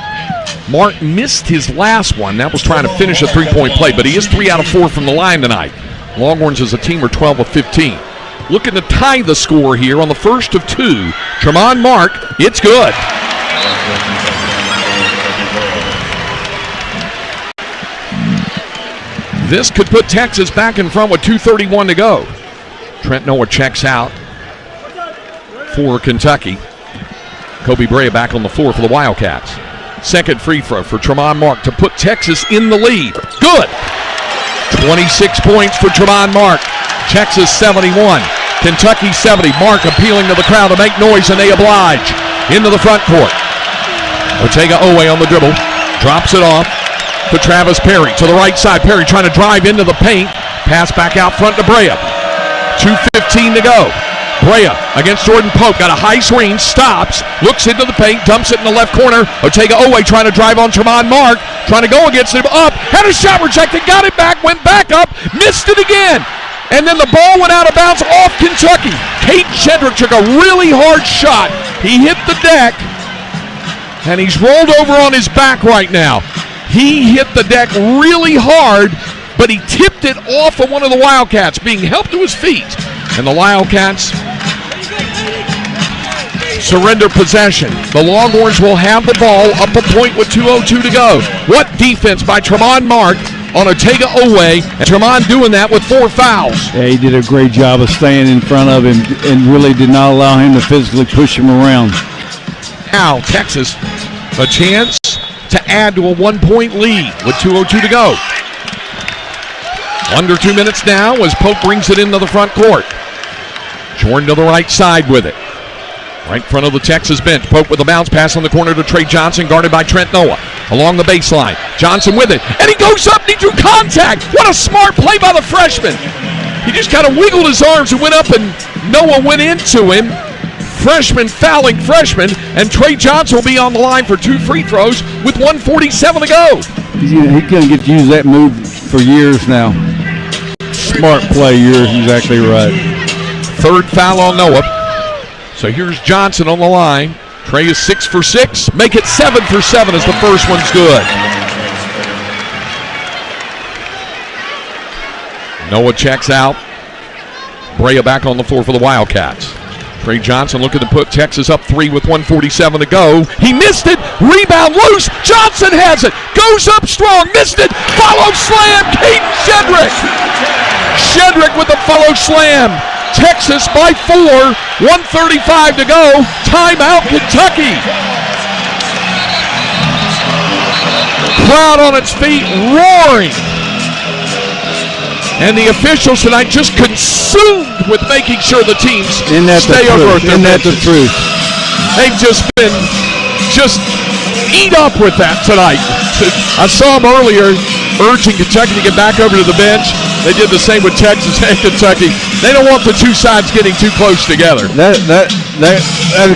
Mark missed his last one. That was trying to finish a 3-point play, but he is 3 out of 4 from the line tonight. Longhorns as a team are 12 of 15. Looking to tie the score here on the first of 2. Tremont Mark, it's good. This could put Texas back in front with 2:31 to go. Trent Noah checks out for Kentucky. Kobe Brea back on the floor for the Wildcats. Second free throw for Tremont Mark to put Texas in the lead. Good. 26 points for Tremont Mark. Texas 71. Kentucky 70. Mark appealing to the crowd to make noise, and they oblige. Into the front court. Otega Owe on the dribble. Drops it off to Travis Perry. To the right side. Perry trying to drive into the paint. Pass back out front to Brea. 2:15 to go. Brea against Jordan Pope. Got a high screen. Stops. Looks into the paint. Dumps it in the left corner. Otega Owe trying to drive on Tremont Mark. Trying to go against him. Up. Had a shot rejected. Got it back. Went back up. Missed it again. And then the ball went out of bounds off Kentucky. Caden Shedrick took a really hard shot. He hit the deck. And he's rolled over on his back right now. He hit the deck really hard, but he tipped it off of one of the Wildcats, being helped to his feet. And the Wildcats surrender possession. The Longhorns will have the ball up a point with 2:02 to go. What defense by Tremont Mark on Otega Owe, and Tremont doing that with 4 fouls. Yeah, he did a great job of staying in front of him and really did not allow him to physically push him around. Now Texas, a chance to add to a 1-point lead with 2:02 to go. Under 2 minutes now as Pope brings it into the front court. Jordan to the right side with it. Right in front of the Texas bench. Pope with a bounce pass on the corner to Trey Johnson, guarded by Trent Noah. Along the baseline. Johnson with it. And he goes up and he drew contact. What a smart play by the freshman. He just kind of wiggled his arms and went up, and Noah went into him. Freshman fouling freshman, and Trey Johnson will be on the line for 2 free throws with 1:47 to go. He's going to get to use that move for years now. Smart play, you're exactly right. Third foul on Noah. So here's Johnson on the line. Trey is 6 for 6. Make it 7 for 7 as the first one's good. Noah checks out. Brea back on the floor for the Wildcats. Trey Johnson looking to put Texas up 3 with 1:47 to go. He missed it. Rebound loose. Johnson has it. Goes up strong. Missed it. Follow slam. Caden Shedrick. Shedrick with the follow slam. Texas by 4. 1:35 to go. Timeout, Kentucky. Crowd on its feet, roaring. And the officials tonight just consumed with making sure the teams stay over at their benches. They've just been eat up with that tonight. I saw them earlier urging Kentucky to get back over to the bench. They did the same with Texas and Kentucky. They don't want the two sides getting too close together. That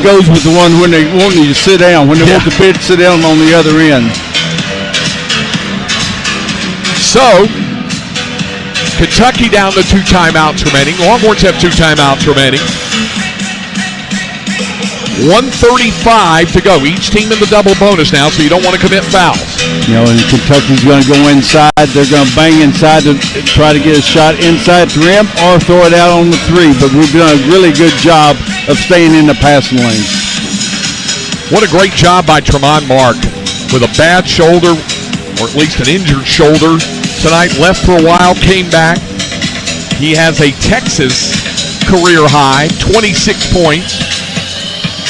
goes with the one when they want you to sit down, when they want the bench to sit down on the other end. So, Kentucky down to 2 timeouts remaining. Longhorns have 2 timeouts remaining. 1:35 to go. Each team in the double bonus now, so you don't want to commit fouls. And Kentucky's going to go inside. They're going to bang inside to try to get a shot inside the rim or throw it out on the 3. But we've done a really good job of staying in the passing lanes. What a great job by Tremont Mark with a bad shoulder, or at least an injured shoulder tonight. Left for a while, came back. He has a Texas career high, 26 points.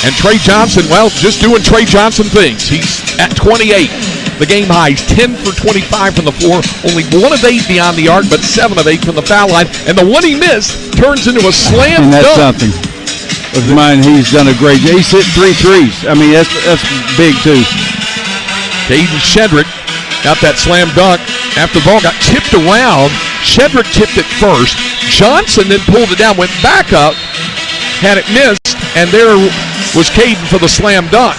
And Trey Johnson, well, just doing Trey Johnson things. He's at 28. The game high is 10 for 25 from the floor. Only 1 of 8 beyond the arc, but 7 of 8 from the foul line. And the one he missed turns into a slam and that's dunk. Something. Of mine, he's done a great job. He's hit 3 threes. I mean, that's big, too. Caden Shedrick got that slam dunk after the ball got tipped around. Shedrick tipped it first. Johnson then pulled it down, went back up, had it missed, and there was Caden for the slam dunk.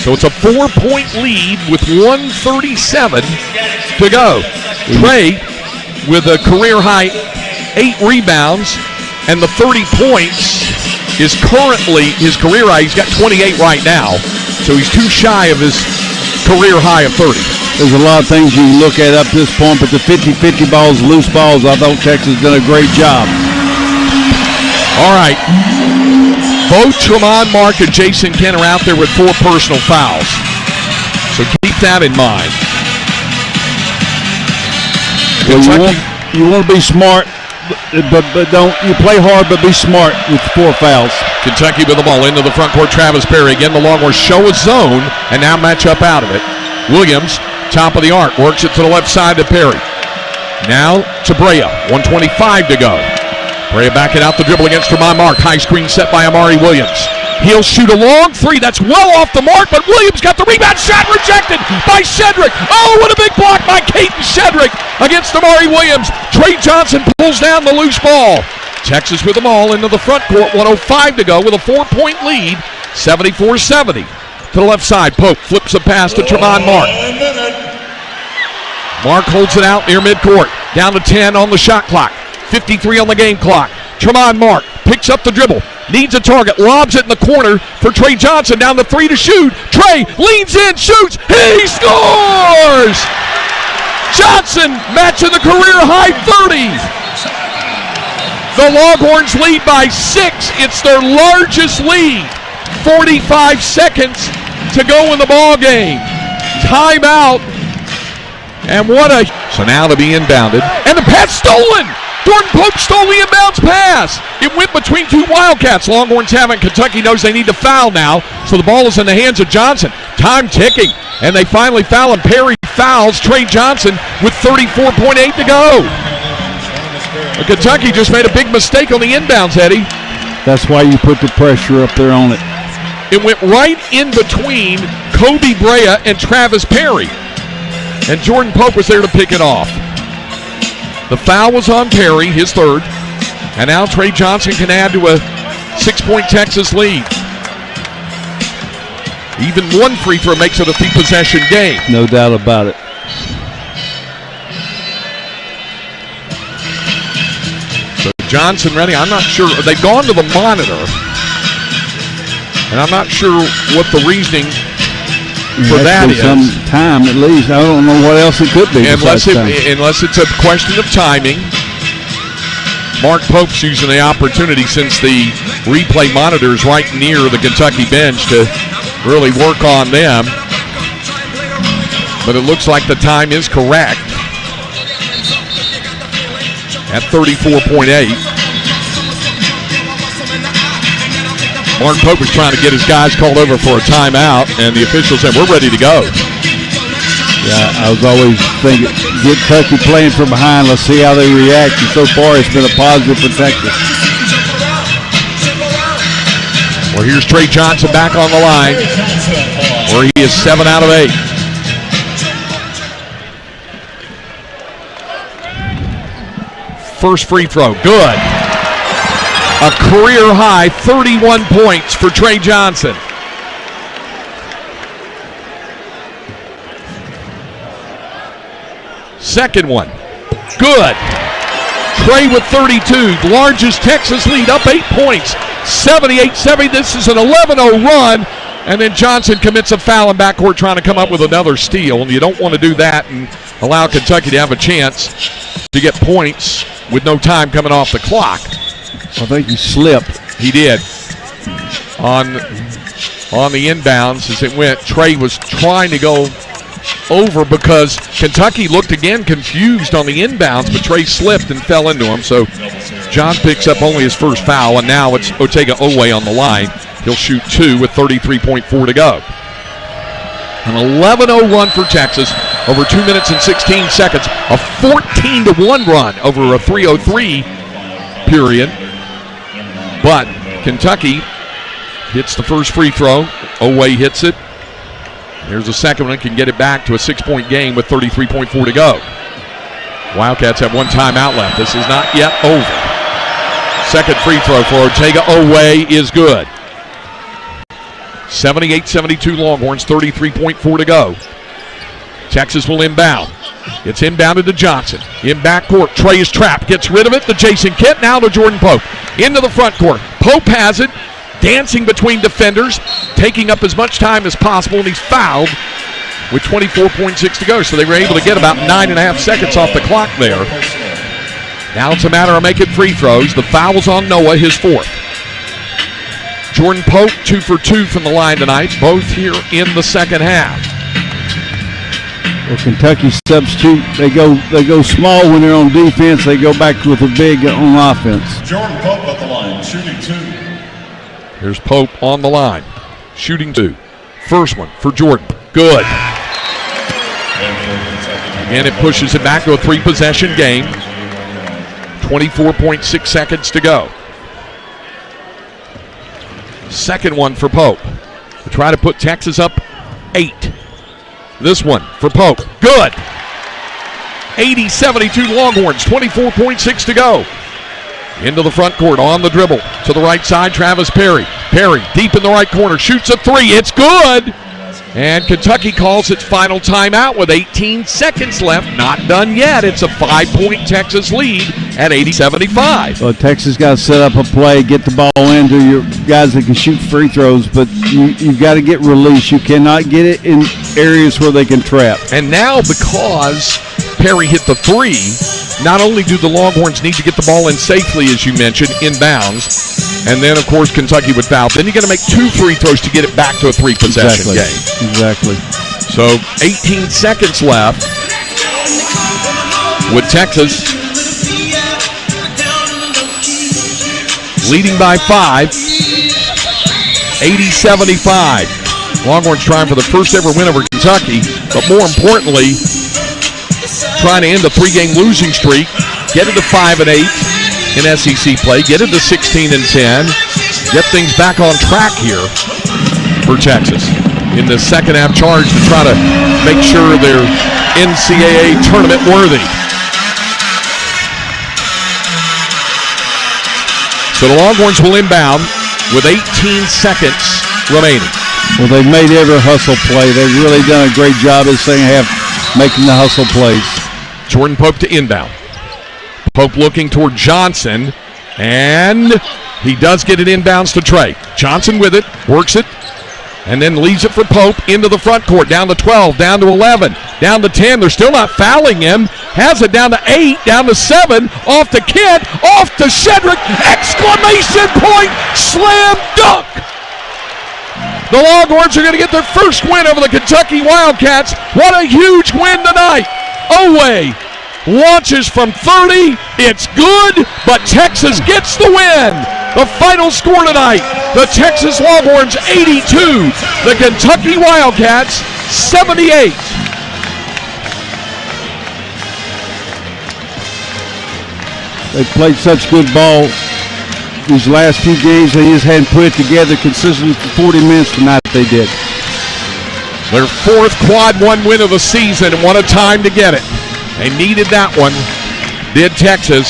So it's a 4-point lead with 1:37 to go. Trey with a career high 8 rebounds, and the 30 points is currently his career high. He's got 28 right now, so he's too shy of his career high of 30. There's a lot of things you can look at up to this point, but the 50-50 balls, loose balls, I thought Texas done a great job. All right. Both Tremont Mark and Jason Kent are out there with 4 personal fouls. So keep that in mind. Well, you want to be smart, but don't you play hard, but be smart with 4 fouls. Kentucky with the ball into the front court. Travis Perry again. The Longhorns show a zone and now match up out of it. Williams, top of the arc, works it to the left side to Perry. Now to Brea. 1:25 to go. Brea backing out the dribble against Tremont Mark. High screen set by Amari Williams. He'll shoot a long 3. That's well off the mark, but Williams got the rebound. Shot rejected by Shedrick. Oh, what a big block by Caden Shedrick against Amari Williams. Trey Johnson pulls down the loose ball. Texas with the ball into the front court. 1:05 to go with a 4-point lead. 74-70. To the left side, Pope flips a pass to Tremont Mark. Mark holds it out near midcourt. Down to 10 on the shot clock. 53 on the game clock. Tremont Mark picks up the dribble. Needs a target. Lobs it in the corner for Trey Johnson. Down the 3 to shoot. Trey leans in, shoots. He scores! Johnson matching the career high 30. The Longhorns lead by 6. It's their largest lead. 45 seconds to go in the ball game. Timeout. And what a... So now to be inbounded. And the pass stolen. Jordan Pope stole the inbounds pass. It went between 2 Wildcats. Longhorns haven't. Kentucky knows they need to foul now. So the ball is in the hands of Johnson. Time ticking. And they finally foul him. Perry fouls Trey Johnson with 34.8 to go. Kentucky just made a big mistake on the inbounds, Eddie. That's why you put the pressure up there on it. It went right in between Kobe Brea and Travis Perry. And Jordan Pope was there to pick it off. The foul was on Perry, his third. And now Trey Johnson can add to a 6-point Texas lead. Even one free throw makes it a 3-possession game. No doubt about it. So Johnson ready. I'm not sure. They've gone to the monitor. And I'm not sure what the reasoning for that is. Some time at least. I don't know what else it could be. Unless it's a question of timing. Mark Pope's using the opportunity since the replay monitor is right near the Kentucky bench to really work on them. But it looks like the time is correct at 34.8. Mark Pope was trying to get his guys called over for a timeout, and the official said, we're ready to go. Yeah, I was always thinking, get Kentucky playing from behind. Let's see how they react. And so far, it's been a positive for Texas. Well, here's Trey Johnson back on the line, where he is 7 out of 8. First free throw, good. A career high 31 points for Trey Johnson. Second one, good. Trey with 32, largest Texas lead, up 8 points, 78-70. This is an 11-0 run, and then Johnson commits a foul in backcourt trying to come up with another steal, and you don't want to do that and allow Kentucky to have a chance to get points with no time coming off the clock. I think he slipped. He did. On the inbounds as it went, Trey was trying to go over because Kentucky looked again confused on the inbounds, but Trey slipped and fell into him. So John picks up only his first foul, and now it's Otega Owe on the line. He'll shoot 2 with 33.4 to go. An 11-0 run for Texas over 2 minutes and 16 seconds. A 14-1 run over a 3:03 period. But Kentucky hits the first free throw. Owe hits it. There's a second one, can get it back to a 6-point game with 33.4 to go. Wildcats have one timeout left. This is not yet over. Second free throw for Otega Owe is good. 78-72 Longhorns, 33.4 to go. Texas will inbound. It's inbounded to Johnson. In backcourt, Trey is trapped. Gets rid of it to Jason Kitt. Now to Jordan Pope. Into the front court. Pope has it. Dancing between defenders. Taking up as much time as possible. And he's fouled with 24.6 to go. So they were able to get about 9.5 seconds off the clock there. Now it's a matter of making free throws. The foul's on Noah, his fourth. Jordan Pope, 2 for 2 from the line tonight. Both here in the second half. Well, Kentucky substitute. They go small when they're on defense. They go back with a big on offense. Jordan Pope at the line, shooting 2. Here's Pope on the line, shooting 2. First one for Jordan. Good. And it pushes it back to a 3-possession game. 24.6 seconds to go. Second one for Pope to try to put Texas up 8. This one for Pope. Good. 80-72 Longhorns, 24.6 to go. Into the front court, on the dribble. To the right side, Travis Perry. Perry, deep in the right corner, shoots a 3. It's good. And Kentucky calls its final timeout with 18 seconds left. Not done yet. It's a 5-point Texas lead at 80-75. Well, Texas got to set up a play, get the ball into your guys that can shoot free throws, but you've got to get release. You cannot get it in areas where they can trap. And now because Perry hit the 3, not only do the Longhorns need to get the ball in safely, as you mentioned, inbounds, and then, of course, Kentucky would foul. Then you got to make 2 free throws to get it back to a 3-possession game. Exactly. So 18 seconds left with Texas leading by 5, 80-75. Longhorns trying for the first ever win over Kentucky, but more importantly, trying to end a 3-game losing streak, get it to 5-8 in SEC play, get it to 16-10, get things back on track here for Texas in the second half charge to try to make sure they're NCAA tournament worthy. So the Longhorns will inbound with 18 seconds remaining. Well, they've made every hustle play. They've really done a great job this second half making the hustle plays. Jordan Pope to inbound. Pope looking toward Johnson, and he does get it inbounds to Trey. Johnson with it, works it, and then leaves it for Pope into the front court. Down to 12, down to 11, down to 10. They're still not fouling him. Has it down to 8, down to 7, off to Kent, off to Shedrick. Exclamation point, slam dunk. The Longhorns are going to get their first win over the Kentucky Wildcats. What a huge win tonight. Oweh launches from 30. It's good, but Texas gets the win. The final score tonight, the Texas Longhorns 82, the Kentucky Wildcats 78. They played such good ball these last few games. They just hadn't put it together consistently for 40 minutes tonight. They did. Their fourth quad one win of the season, and what a time to get it. They needed that one, did Texas,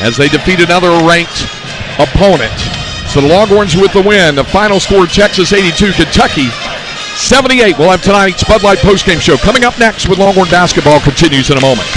as they defeated another ranked opponent. So the Longhorns with the win. The final score, Texas 82, Kentucky 78. We'll have tonight's Bud Light postgame show coming up next with Longhorn basketball continues in a moment.